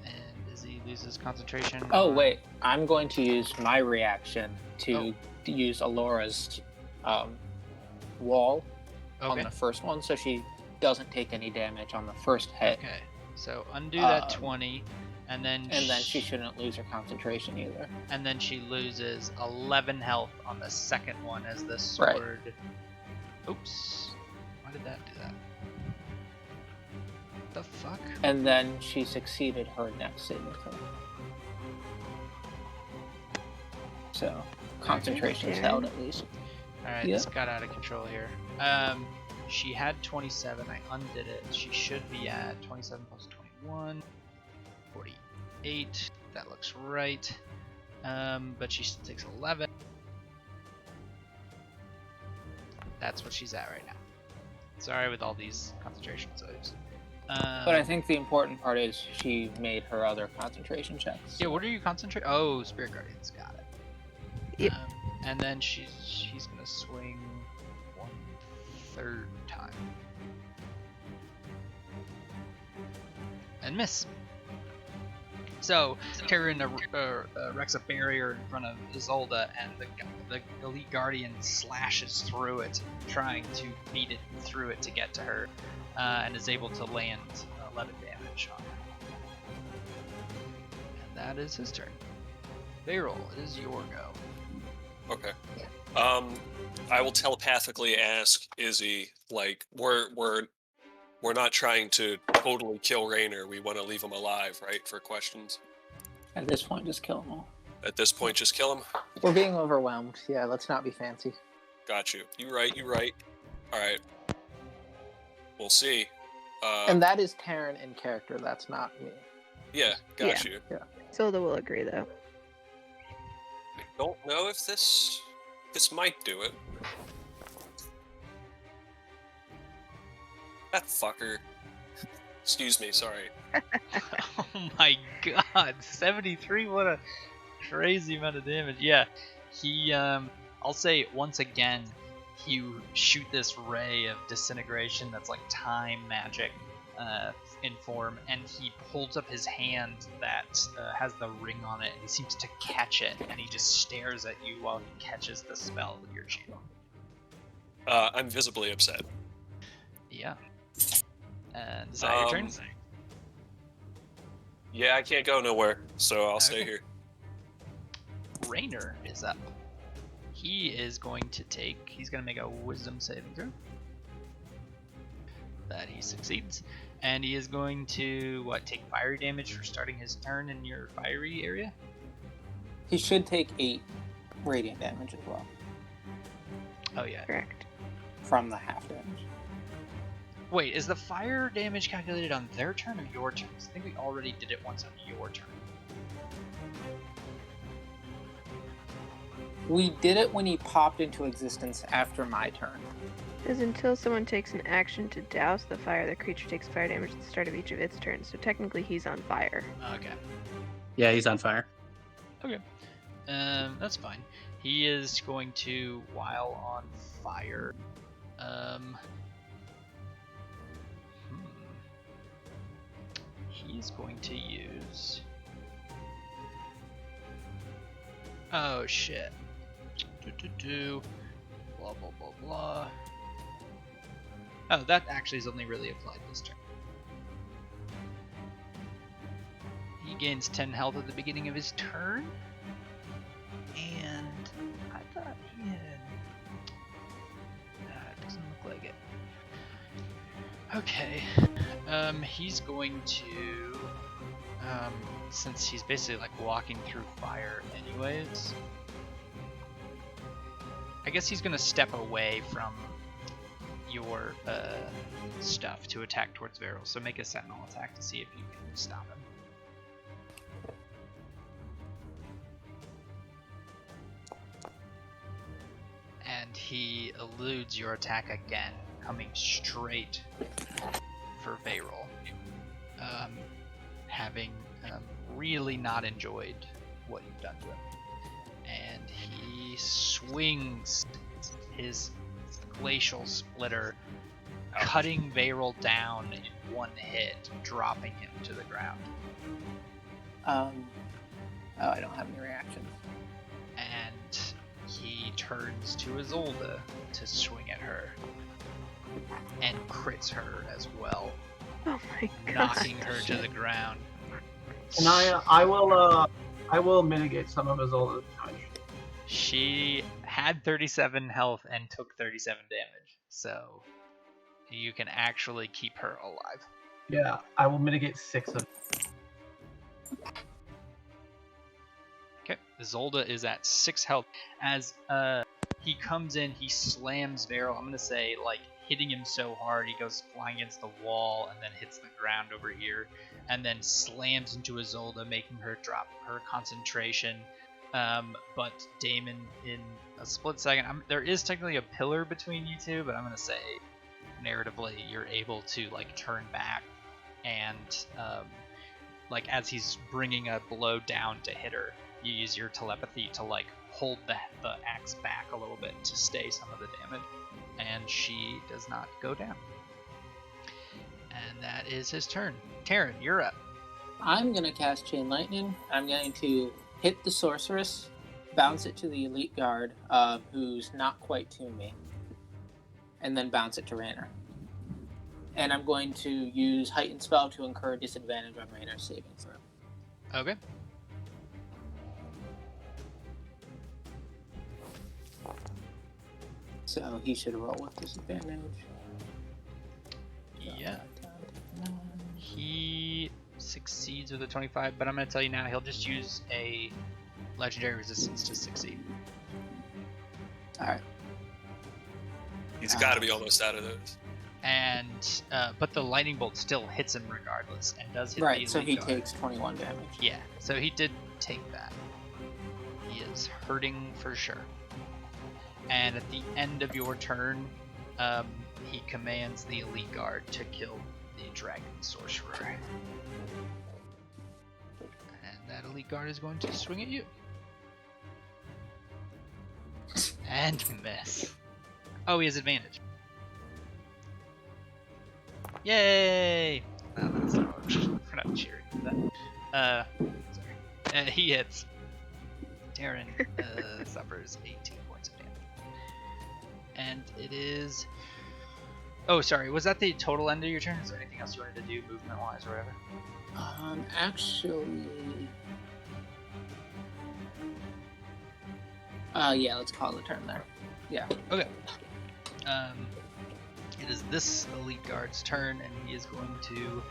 And as he loses concentration. Oh, on- wait. I'm going to use my reaction to use Alora's wall on Okay. the first one, so she doesn't take any damage on the first hit. Okay. So undo that Um, 20 And then she shouldn't lose her concentration either. And then she loses 11 health on the second one as the sword. Right. Oops. Why did that do that? The fuck? And then she succeeded her next saving throw. So, concentration's held at least. Alright, this got out of control here. She had 27. I undid it. She should be at 27 plus 21. 48. That looks right. But she still takes 11. That's what she's at right now. Sorry with all these concentration saves. But I think the important part is she made her other concentration checks. Yeah, what are you concentrating? Oh, Spirit Guardians, got it. Yep. And then she's gonna swing 1/3 time. And miss. So, Tyrion erects a barrier in front of Isolde, and the Elite Guardian slashes through it, trying to beat it through it to get to her, and is able to land 11 damage on her. And that is his turn. Beryl, it is your go. Okay. I will telepathically ask Izzy, like, we're not trying to totally kill Raynor. We want to leave him alive, right? For questions. At this point, just kill them all. At this point, just kill him? We're being overwhelmed. Yeah, let's not be fancy. Got you. You right. All right. We'll see. And that is Taryn in character. That's not me. Yeah, got you. Yeah. Isolde will agree, though. I don't know if this might do it. That fucker. Excuse me, sorry. Oh my god, 73, what a crazy amount of damage. Yeah, he, I'll say once again, you shoot this ray of disintegration that's like time magic in form, and he holds up his hand that has the ring on it, and he seems to catch it, and he just stares at you while he catches the spell with your shield. I'm visibly upset. Yeah. And is that your turn? Yeah, I can't go nowhere, so I'll stay here. Raynor is up. He is going to he's going to make a wisdom saving throw. That he succeeds. And he is going to, take fiery damage for starting his turn in your fiery area? He should take 8 radiant damage as well. Oh, yeah. Correct. From the half damage. Wait, is the fire damage calculated on their turn or your turn? I think we already did it once on your turn. We did it when he popped into existence after my turn. Because until someone takes an action to douse the fire, the creature takes fire damage at the start of each of its turns. So technically he's on fire. Okay. Yeah, he's on fire. Okay. That's fine. He is going to, while on fire, he's going to use... Oh, shit. Blah, blah, blah, blah. Oh, that actually is only really applied this turn. He gains 10 health at the beginning of his turn. And I thought he had... it doesn't look like it. Okay. He's going to... since he's basically like walking through fire anyways, I guess he's gonna step away from your stuff to attack towards Beryl. So make a sentinel attack to see if you can stop him. And he eludes your attack again, coming straight for Beryl. Having really not enjoyed what you've done to him. And he swings his glacial splitter, cutting Beryl down in one hit, dropping him to the ground. Oh, I don't have any reactions. And he turns to Isolde to swing at her, and crits her as well. Oh my god. Knocking her to the ground. And I will mitigate some of Izolda's damage. She had 37 health and took 37 damage, so you can actually keep her alive. Yeah, I will mitigate 6 of it. Okay, Zolda is at 6 health. As he comes in, he slams Varel. I'm gonna say, like, hitting him so hard he goes flying against the wall and then hits the ground over here, and then slams into Izolda, making her drop her concentration. But Damon, in a split second, there is technically a pillar between you two, but I'm gonna say, narratively, you're able to like turn back and like as he's bringing a blow down to hit her, you use your telepathy to like hold the axe back a little bit to stay some of the damage, and she does not go down. And that is his turn. Taryn, you're up. I'm going to cast Chain Lightning. I'm going to hit the sorceress, bounce it to the elite guard, who's not quite to me, and then bounce it to Raynor. And I'm going to use Heightened Spell to incur disadvantage on Raynor's saving throw. Okay. So he should roll with disadvantage. Yeah. He succeeds with a 25, but I'm going to tell you now, he'll just use a legendary resistance to succeed. Alright. He's got to be almost out of those. And but the lightning bolt still hits him regardless, and does hit right, the so he guard. takes 21 damage. Yeah, so he did take that. He is hurting for sure. And at the end of your turn, he commands the elite guard to kill the dragon sorcerer. And that elite guard is going to swing at you. And miss. Oh, he has advantage. Yay! No, that's not, we're not cheering for that. Sorry. He hits. Taryn suffers 18 points of damage. And it is... Oh, sorry. Was that the total end of your turn? Is there anything else you wanted to do, movement-wise or whatever? Actually... yeah, let's call it a turn there. Yeah. Okay. It is this elite guard's turn, and he is going to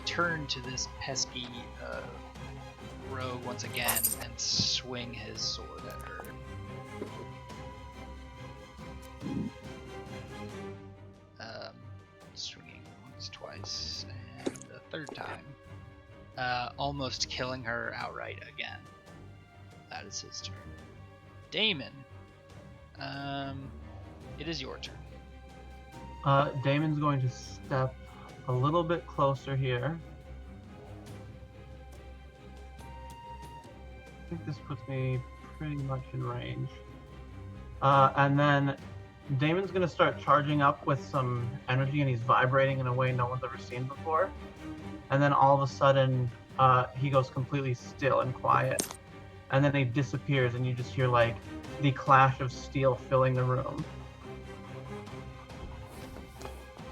turn to this pesky rogue once again and swing his sword at her. Swinging once, twice, and a third time. Almost killing her outright again. That is his turn. Damon, it is your turn. Damon's going to step a little bit closer here. I think this puts me pretty much in range. And then Damon's going to start charging up with some energy, and he's vibrating in a way no one's ever seen before. And then all of a sudden, he goes completely still and quiet. And then he disappears, and you just hear like the clash of steel filling the room.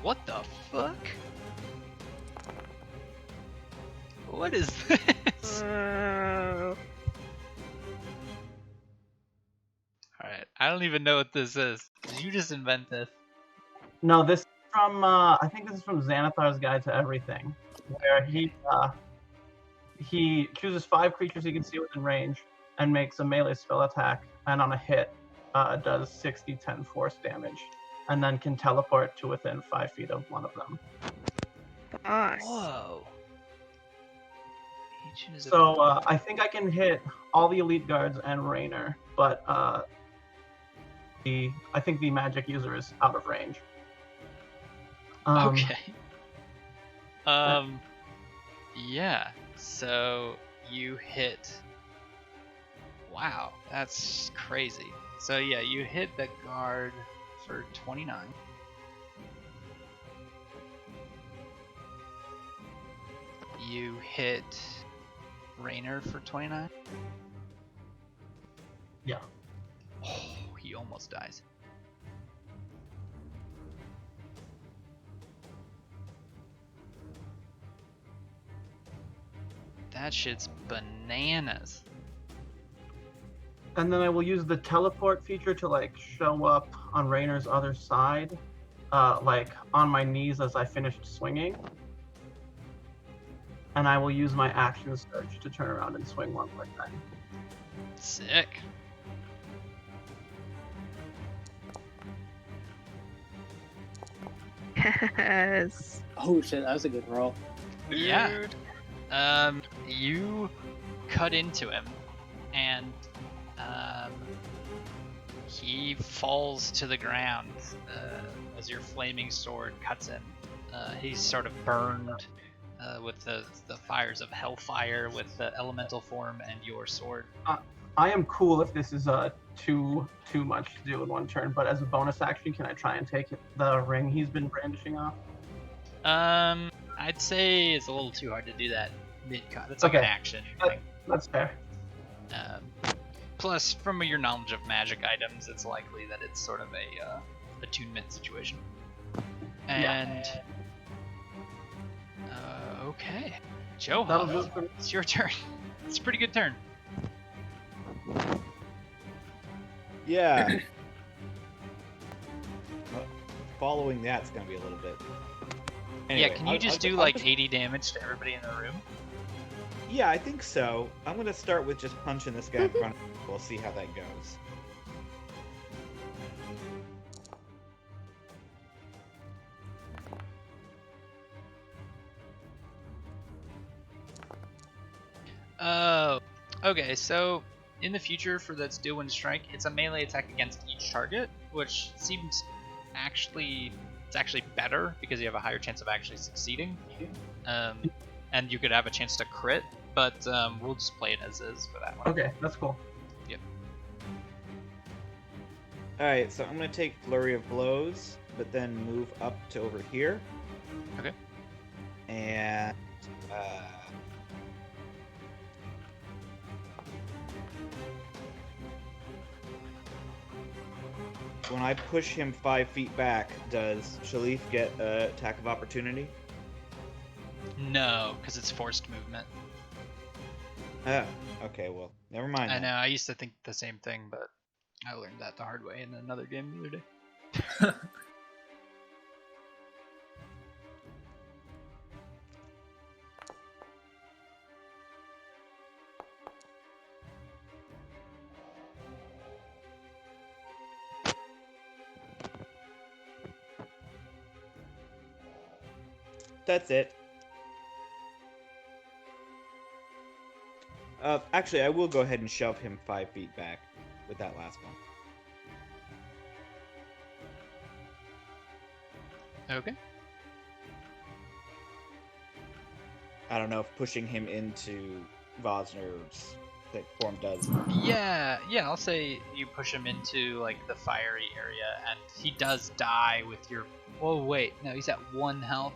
What the fuck? What is this? Alright, I don't even know what this is. Did you just invent this? No, this is from, I think this is from Xanathar's Guide to Everything, where he chooses 5 creatures he can see within range and makes a melee spell attack, and on a hit, does 6d10 force damage, and then can teleport to within 5 feet of one of them. Nice. Whoa. So I think I can hit all the elite guards and Raynor, but I think the magic user is out of range. Okay. Yeah. So you hit. Wow, that's crazy. So yeah, you hit the guard for 29. You hit Raynor for 29. Yeah. Oh, he almost dies. That shit's bananas. And then I will use the teleport feature to like show up on Raynor's other side, like on my knees as I finished swinging. And I will use my action surge to turn around and swing one more time. Sick. Yes. Oh shit, that was a good roll. Yeah. You cut into him, and he falls to the ground as your flaming sword cuts him. He's sort of burned with the fires of hellfire with the elemental form and your sword. I am cool if this is too much to do in one turn, but as a bonus action, can I try and take the ring he's been brandishing off? I'd say it's a little too hard to do that mid-cut. It's like an action thing. That's fair. Plus, from your knowledge of magic items, it's likely that it's sort of a attunement situation. And okay, Joe, it's your turn. It's a pretty good turn. Yeah. Well, following that's gonna be a little bit. Anyway, yeah, can you just do like 80 damage to everybody in the room? Yeah, I think so. I'm gonna start with just punching this guy in front of me. We'll see how that goes. Oh, okay, so in the future for that Steel Wind Strike, it's a melee attack against each target, which seems it's actually better because you have a higher chance of actually succeeding. And you could have a chance to crit, but we'll just play it as is for that one. Okay, that's cool. Yep. Alright, so I'm gonna take Flurry of Blows, but then move up to over here. Okay. And when I push him 5 feet back, does Shalif get an attack of opportunity? No, because it's forced movement. Oh, okay, well, never mind. I know, I used to think the same thing, but I learned that the hard way in another game the other day. That's it. Actually, I will go ahead and shove him 5 feet back with that last one. Okay. I don't know if pushing him into Vosner's form does. Yeah, I'll say you push him into like the fiery area, and he does die with your. Oh wait, no, he's at 1 health.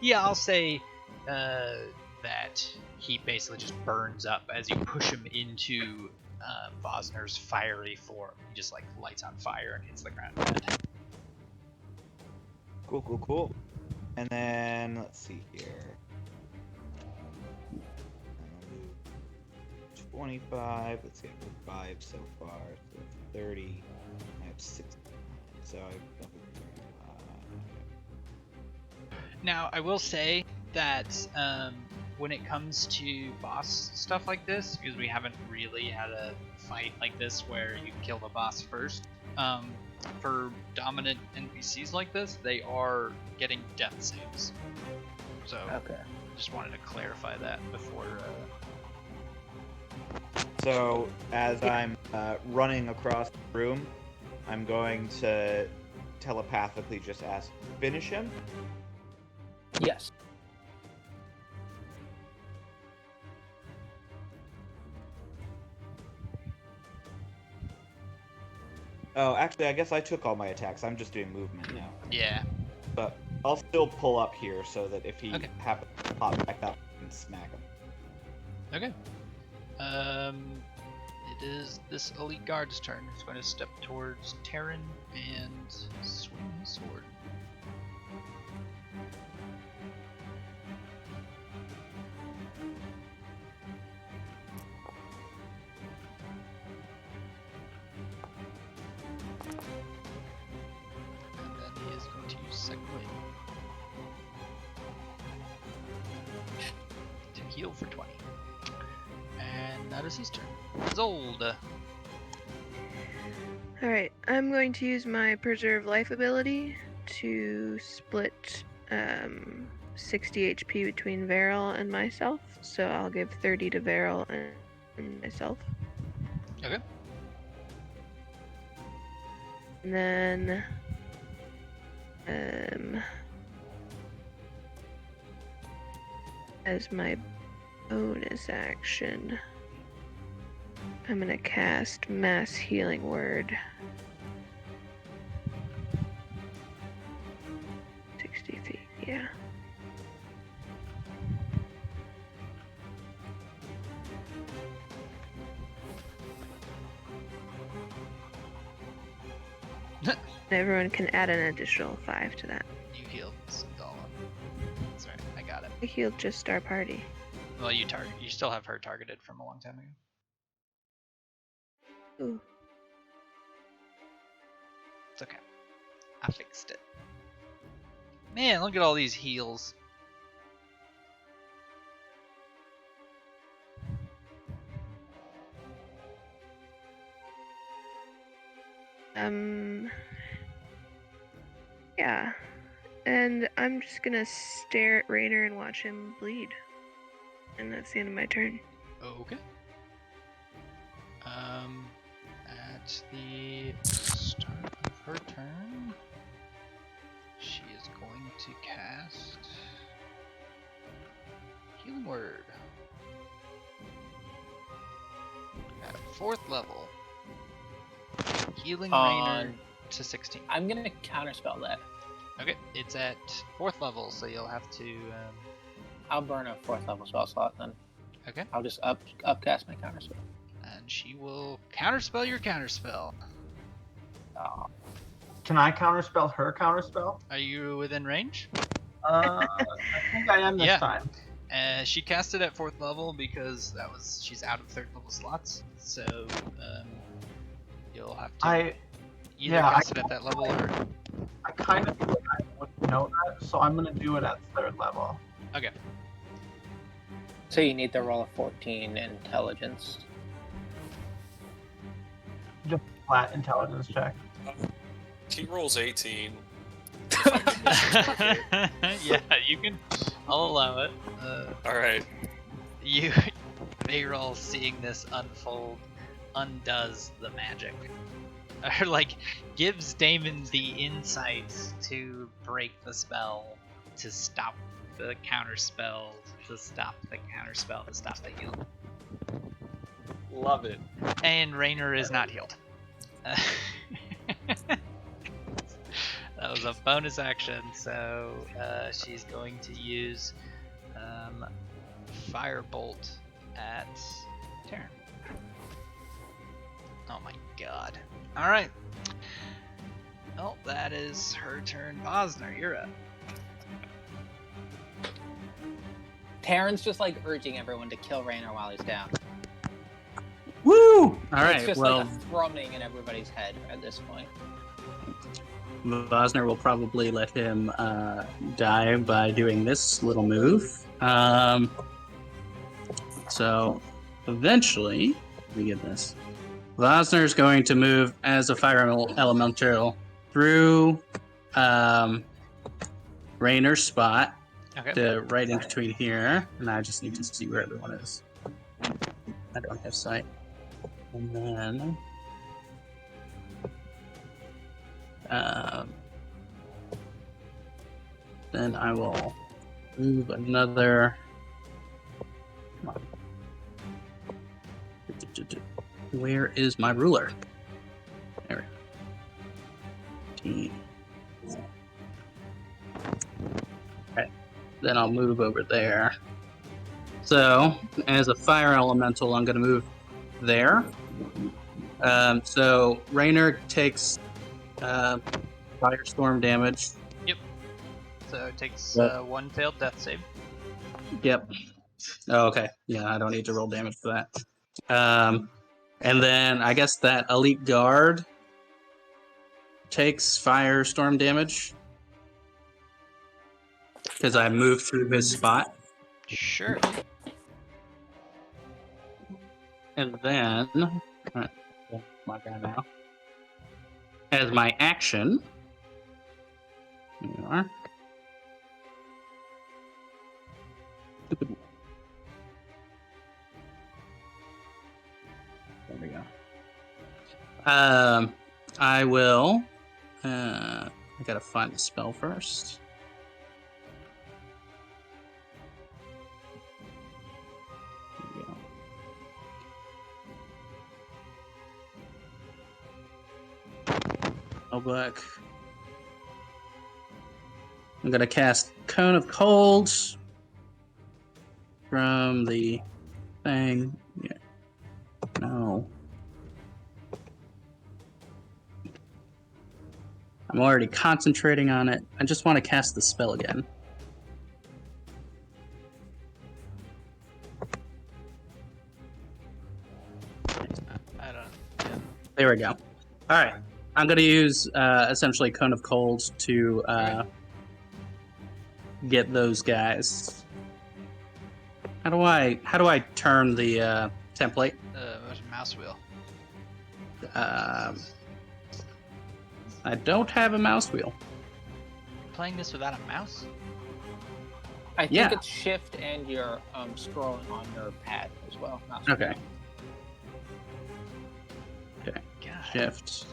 Yeah, I'll say that he basically just burns up as you push him into Vosner's fiery form. He just like lights on fire and hits the ground red. Cool. And then let's see here. 25. Let's get 5 so far. So 30. I have 60. So I've Now, I will say that when it comes to boss stuff like this, because we haven't really had a fight like this where you kill the boss first, for dominant NPCs like this, they are getting death saves. So, Okay. just wanted to clarify that before. So as I'm running across the room, I'm going to telepathically just ask, finish him? Yes. Oh, actually, I guess I took all my attacks. I'm just doing movement now. Yeah. But I'll still pull up here so that if he Okay. happens to pop back up, I can smack him. Okay. It is this elite guard's turn. He's going to step towards Terran and swing his sword. heal for 20. And that is his turn. Zold. Alright, I'm going to use my Preserve Life ability to split 60 HP between Varel and myself. So I'll give 30 to Varel and myself. Okay. And then as my bonus action, I'm gonna cast Mass Healing Word. 60 feet, yeah. Everyone can add an additional 5 to that. You healed some Gollum. That's right, I got it. I healed just our party. Well, you still have her targeted from a long time ago. Ooh. It's okay. I fixed it. Man, look at all these heals. Yeah. And I'm just gonna stare at Raynor and watch him bleed. And that's the end of my turn. Okay. At the start of her turn, she is going to cast Healing Word at 4th level. Healing Raynor to 16. I'm gonna counterspell that. Okay, it's at 4th level, so you'll have to. I'll burn a 4th level spell slot then. Okay. I'll just upcast my counterspell. And she will counterspell your counterspell. Oh. Can I counterspell her counterspell? Are you within range? I think I am this time. She cast it at 4th level because she's out of 3rd level slots. So you'll have to either cast it at that level or. I kind of feel like I would know that, so I'm gonna do it at 3rd level. Okay. So you need to roll a 14 intelligence. Just flat intelligence check. He rolls 18. Yeah, you can. I'll allow it. All right. Mayroll, seeing this unfold, undoes the magic, or like gives Damon the insight to break the spell, to stop the counterspell, to stop the counterspell, to stop the heal. Love it. And Raynor is not healed. That was a bonus action, so she's going to use Firebolt at Terran. Oh my god. Alright. Well, that is her turn. Bosner, you're up. Terran's just like urging everyone to kill Raynor while he's down. Woo! All right, It's just well, like a thrumming in everybody's head at this point. Vosner will probably let him die by doing this little move. So eventually, let me get this. Vosner is going to move as a fire elemental through Raynor's spot, to right in between here, and I just need to see where everyone is. I don't have sight. And then I will move another. Come on. Where is my ruler? There. Okay. Then I'll move over there. So, as a fire elemental, I'm going to move there. So Raynor takes firestorm damage. Yep. So it takes 1 failed death save. Yep. Oh, okay. Yeah, I don't need to roll damage for that. And then I guess that elite guard takes firestorm damage because I moved through his spot. Sure. And then, my guy now. As my action, here we are. Stupid. There we go. I will. I gotta find the spell first. There we go. Oh, book. I'm gonna cast Cone of Cold from the thing. Yeah. No. I'm already concentrating on it. I just want to cast the spell again. I don't. Yeah. There we go. All right. I'm going to use essentially Cone of Cold to get those guys. How do I turn the template? There's a mouse wheel. I don't have a mouse wheel. You're playing this without a mouse? I think Yeah. it's shift and you're scrolling on your pad as well. Not Okay. Okay. God. Shift.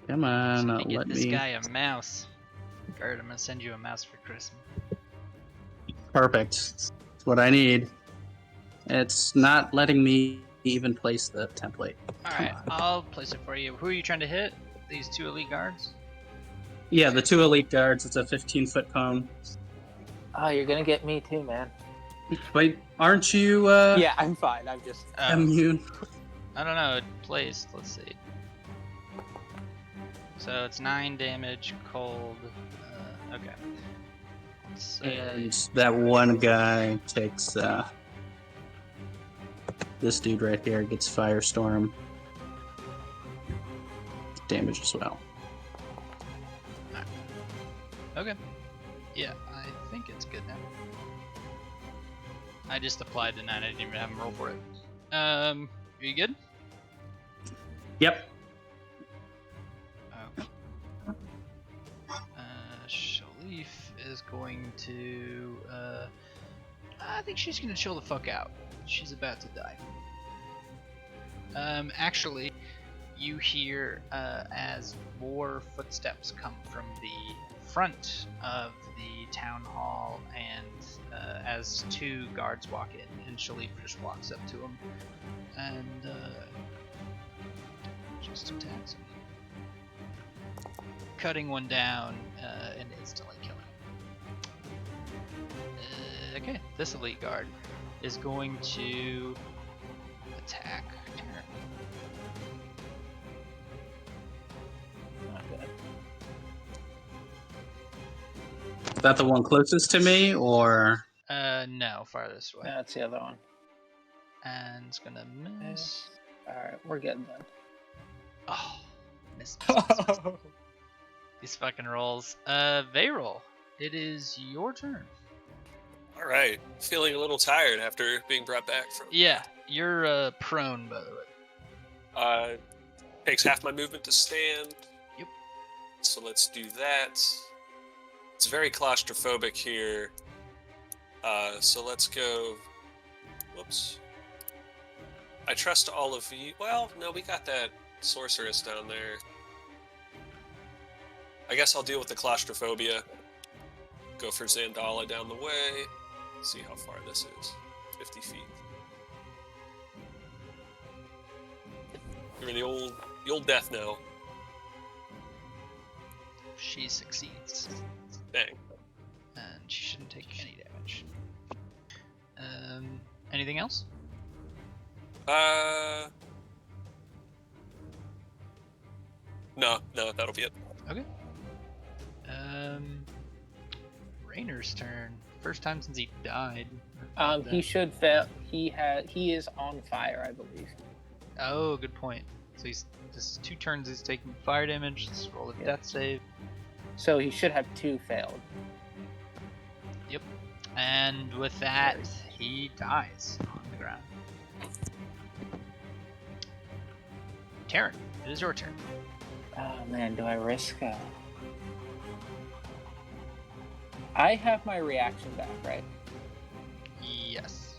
Come on, Let let this me. guy a mouse. Gert, I'm gonna send you a mouse for Christmas. Perfect. That's what I need. It's not letting me even place the template. Alright, I'll place it for you. Who are you trying to hit? These two elite guards? Yeah, the two elite guards. It's a 15-foot cone. Oh, you're gonna get me too, man. Wait, aren't you Yeah, I'm fine. I'm just. immune? I don't know, it placed. Let's see. So it's 9 damage, cold. Okay. Let's say... And that one guy takes this dude right here gets firestorm damage as well. Okay. Yeah, I think it's good now. I just applied the 9, I didn't even have him roll for it. Are you good? Yep. Okay. Shalif is going to... I think she's gonna chill the fuck out. She's about to die. Actually, you hear as more footsteps come from the front of the town hall, and as 2 guards walk in, and Shalif just walks up to him and just attacks him, cutting one down and instantly killing him. Okay, this elite guard is going to attack Taryn. Okay. Is that the one closest to me, or? No, farthest away. That's the other one. And it's gonna miss. Alright, we're getting done. Oh, miss. These fucking rolls. Veyroll, it is your turn. All right, feeling a little tired after being brought back from. Yeah, you're prone, by the way. Takes half my movement to stand. Yep. So let's do that. It's very claustrophobic here. So let's go. Whoops. I trust all of you. Well, no, we got that sorceress down there. I guess I'll deal with the claustrophobia. Go for Zandala down the way. See how far this is. 50 feet. You're in the old death knell. She succeeds. Dang. And she shouldn't take any damage. Anything else? No, that'll be it. Okay. Rainer's turn. First time since he died. He should fail. He is on fire, I believe. Oh, good point. So he's just 2 turns. He's taking fire damage. Let's roll a death save. So he should have 2 failed. Yep. And with that, he dies on the ground. Karen, it is your turn. Oh man, do I risk? I have my reaction back, right? Yes.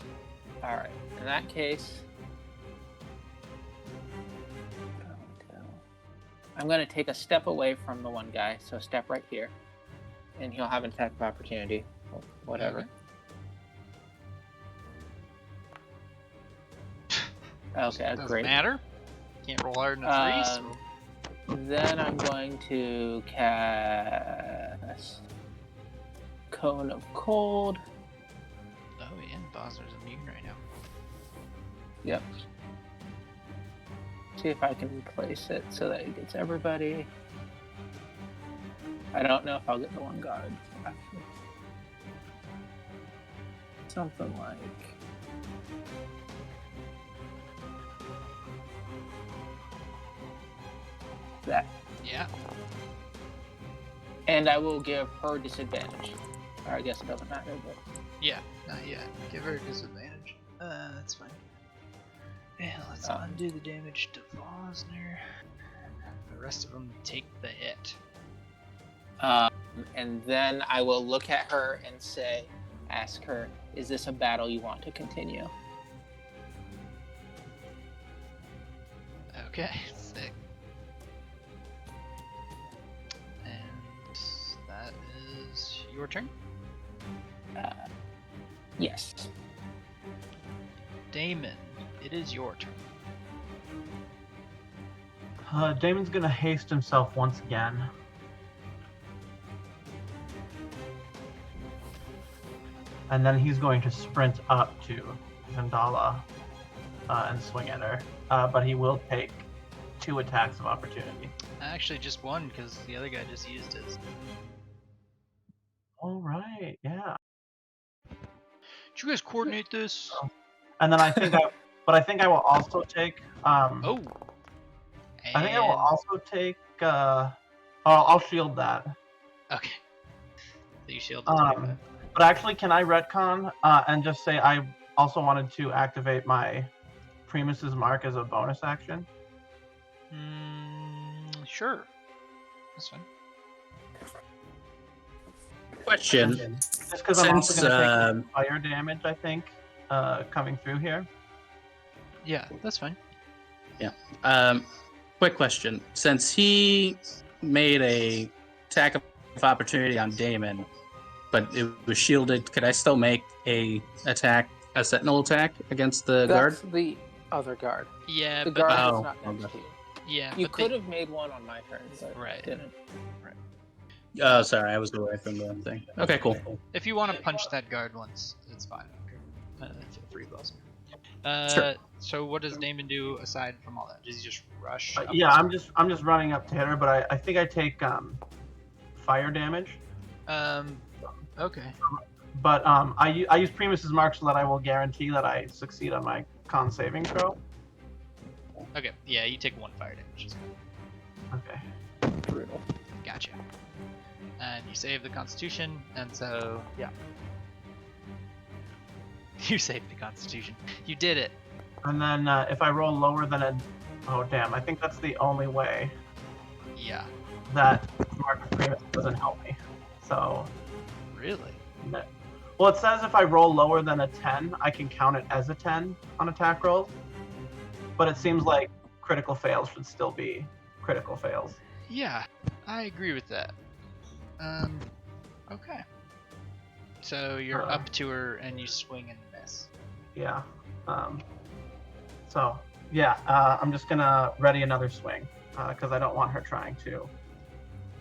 All right. In that case, I'm going to take a step away from the one guy, so step right here, and he'll have an attack of opportunity. Whatever. Okay, Doesn't great. matter. Can't roll hard in a 3, so... Then I'm going to cast Cone of Cold. Oh yeah, Bosner's immune right now. Yep. See if I can place it so that it gets everybody. I don't know if I'll get the one guard, actually. Something like... that. Yeah. And I will give her disadvantage. Or I guess it doesn't matter, but... Yeah, not yet. Give her a disadvantage. That's fine. Yeah, let's undo the damage to Bosner. The rest of them take the hit. And then I will look at her and ask her, is this a battle you want to continue? Okay, sick. And that is your turn? Yes. Damon, it is your turn. Damon's gonna haste himself once again. And then he's going to sprint up to Zendala and swing at her. But he will take 2 attacks of opportunity. Actually, just one, because the other guy just used his. All right, yeah. Did you guys coordinate this? And then I think I will also take. Oh. I think I will also take. I'll shield that. Okay. So you shield the But actually, can I retcon and just say I also wanted to activate my Primus's Mark as a bonus action? Sure. That's fine. Question. Just because I'm also going to take fire damage, I think, coming through here. Yeah, that's fine. Yeah. Quick question. Since he made a attack of opportunity on Damon, but it was shielded, could I still make a sentinel attack against the guard? That's the other guard. Yeah, the but guard is not next to you. Yeah, you could have made one on my turn, but didn't. Right. Oh, sorry, I was away from the thing. Okay, cool. If you want to punch that guard once, it's fine. Feel free, boss. Sure. So what does Damon do aside from all that? Does he just rush? Yeah, I'm just running up to hit her, but I think I take fire damage. Okay. But I use Primus's Mark so that I will guarantee that I succeed on my con saving throw. Okay. Yeah, you take 1 fire damage. Okay. Brutal. Gotcha. And you save the Constitution, and so yeah. You saved the Constitution. You did it. And then if I roll lower than oh damn, I think that's the only way. Yeah. That Mark of Primus doesn't help me. So. Really? Well, it says if I roll lower than a 10, I can count it as a 10 on attack rolls. But it seems like critical fails should still be critical fails. Yeah, I agree with that. Okay. So you're up to her and you swing and miss. Yeah. So, yeah, I'm just gonna ready another swing because I don't want her trying to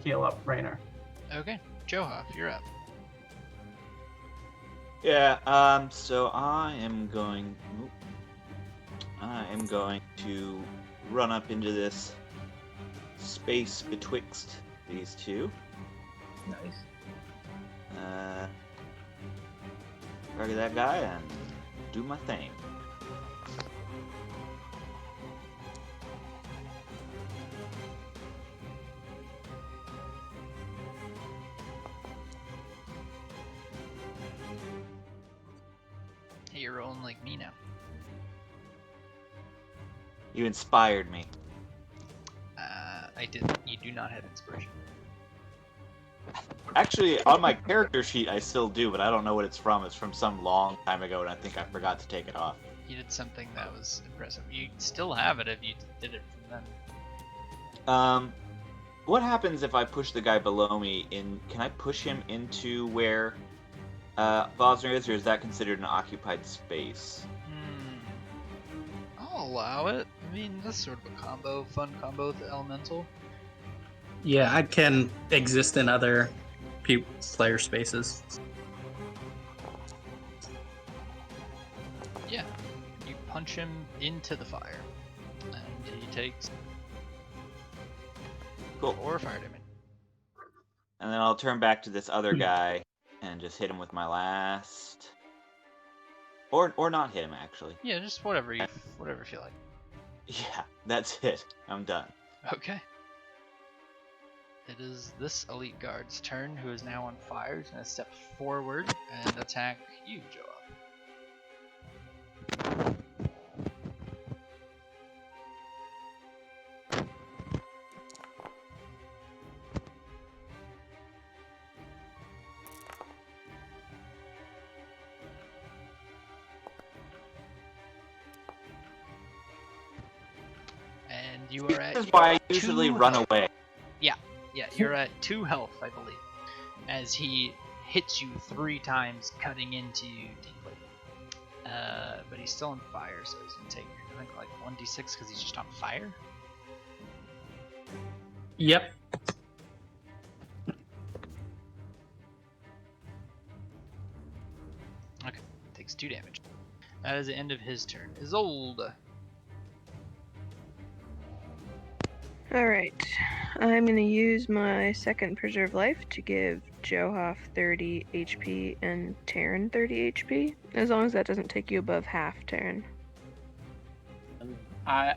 heal up Raynor. Okay, Johoff, you're up. Yeah. So I am going to run up into this space betwixt these two. Nice. Target that guy and do my thing. Hey, you're rolling like me now. You inspired me. I didn't. You do not have inspiration. Actually, on my character sheet, I still do, but I don't know what it's from. It's from some long time ago, and I think I forgot to take it off. You did something that was impressive. You still have it if you did it from then. What happens if I push the guy below me in... Can I push him into where Vosner is, or is that considered an occupied space? I'll allow it. I mean, that's sort of a fun combo with the elemental. Yeah, I can exist in other player spaces. Yeah, you punch him into the fire, and he takes Cool. 4 fire damage. And then I'll turn back to this other guy and just hit him with my last... Or not hit him, actually. Yeah, just whatever you feel like. Yeah, that's it. I'm done. Okay. It is this elite guard's turn, who is now on fire. He's going to step forward and attack you, Joa. And you are at... This is why I usually run away. Yeah, you're at 2 health, I believe, as he hits you 3 times, cutting into you deeply. But he's still on fire, so he's gonna take, I think, like 1d6 because he's just on fire. Yep. Okay, takes 2 damage. That is the end of his turn. Isolde. Alright, I'm going to use my second Preserve Life to give Johaf 30 HP and Taryn 30 HP, as long as that doesn't take you above half, Taryn.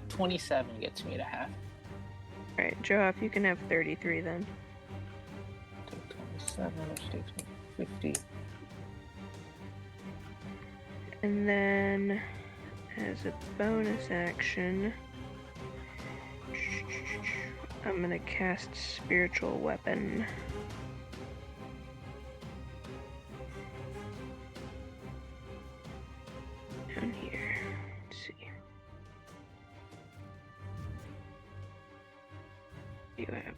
27 gets me to half. Alright, Johaf, you can have 33 then. 27, which takes me 50. And then, as a bonus action, I'm gonna cast Spiritual Weapon. Down here. Let's see. You have.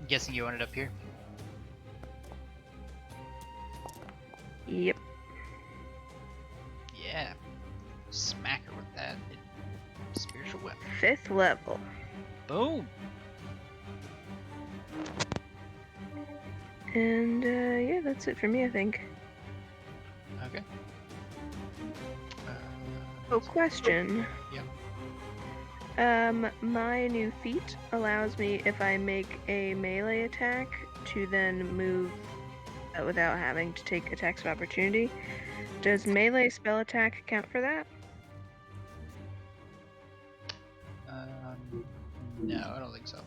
I'm guessing you want it up here. Yep. Yeah. Smack her with that spiritual weapon. 5th level. Boom. And yeah, that's it for me, I think. Okay. Oh, question. Yep. My new feat allows me, if I make a melee attack, to then move without having to take attacks of opportunity. Does melee spell attack count for that? No, I don't think so.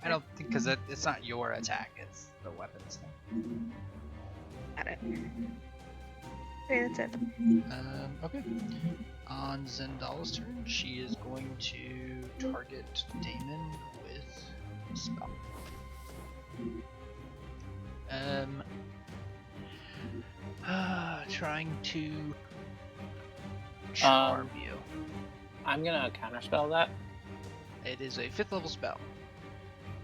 I don't think, because it's not your attack, it's the weapons thing. Got it. Okay, that's it. Okay. On Zendal's turn, she is going to target Damon with a spell. Trying to charm you. I'm gonna counterspell that. It is a 5th level spell.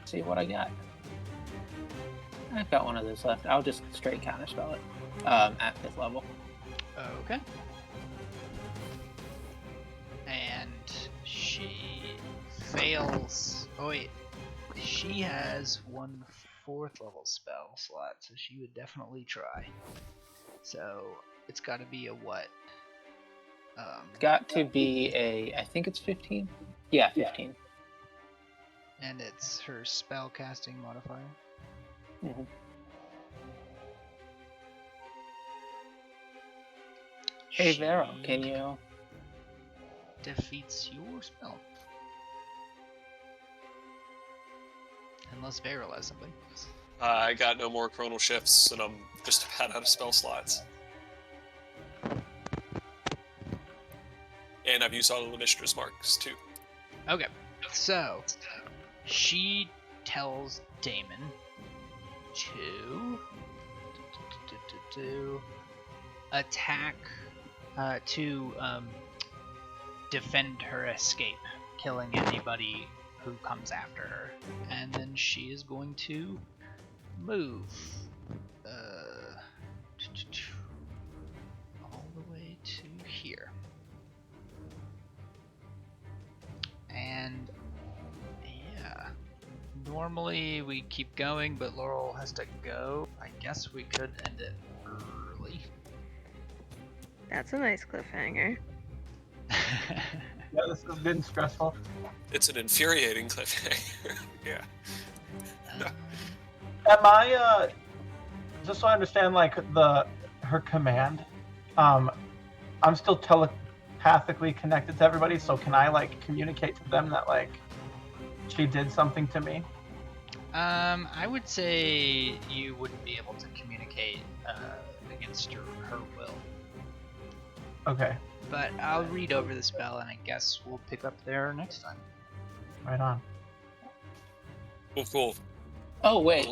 See what I got. I've got one of those left. I'll just straight counterspell it at 5th level. Okay. And she fails. Oh wait, she has 1 4th level spell slot, so she would definitely try. So it's got to be a what? Got to be a. I think it's 15. Yeah, 15. And it's her spell casting modifier. Mm-hmm. Hey Vero, can you? Defeats your spell. Unless Varel has something. I got no more chronal shifts, and I'm just about out of spell slots. And I've used all of Initiative's marks, too. Okay, so she tells Damon to attack, to defend her escape, killing anybody who comes after her. And then she is going to move all the way to here. And yeah, normally we keep going, but Laurel has to go. I guess we could end it early. That's a nice cliffhanger. Yeah, this has been stressful. It's an infuriating cliffhanger. Yeah. Am I, just so I understand, like, her command, I'm still telepathically connected to everybody, so can I, like, communicate to them that, like, she did something to me? I would say you wouldn't be able to communicate against her will. Okay. But I'll read over the spell, and I guess we'll pick up there next time. Right on. Cool. Oh wait,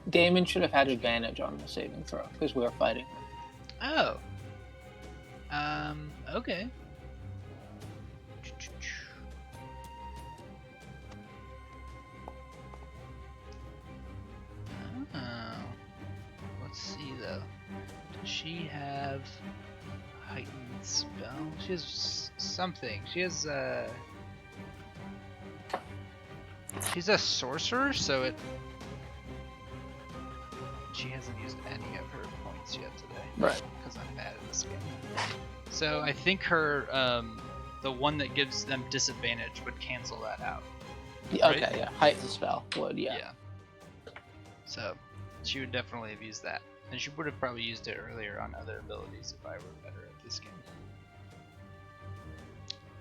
Damon should have had advantage on the saving throw because we were fighting. Oh. Okay. Oh. Let's see though. Does she have heightened spell? She has something. She has she's a sorcerer, so it. She hasn't used any of her points yet today. Right. Because I'm bad at this game. So I think her, the one that gives them disadvantage would cancel that out. Yeah, right? okay, yeah. Heightened spell would, yeah. So she would definitely have used that. And she would have probably used it earlier on other abilities if I were better at this game.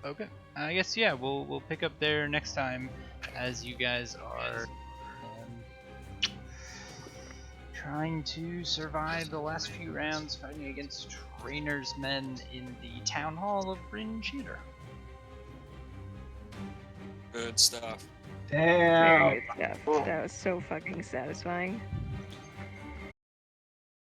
Okay. I guess, yeah, we'll pick up there next time as you guys are trying to survive the last few rounds fighting against Rainer's men in the Town Hall of Bryn Cheater. Good stuff. Damn. Very good stuff. That was so fucking satisfying.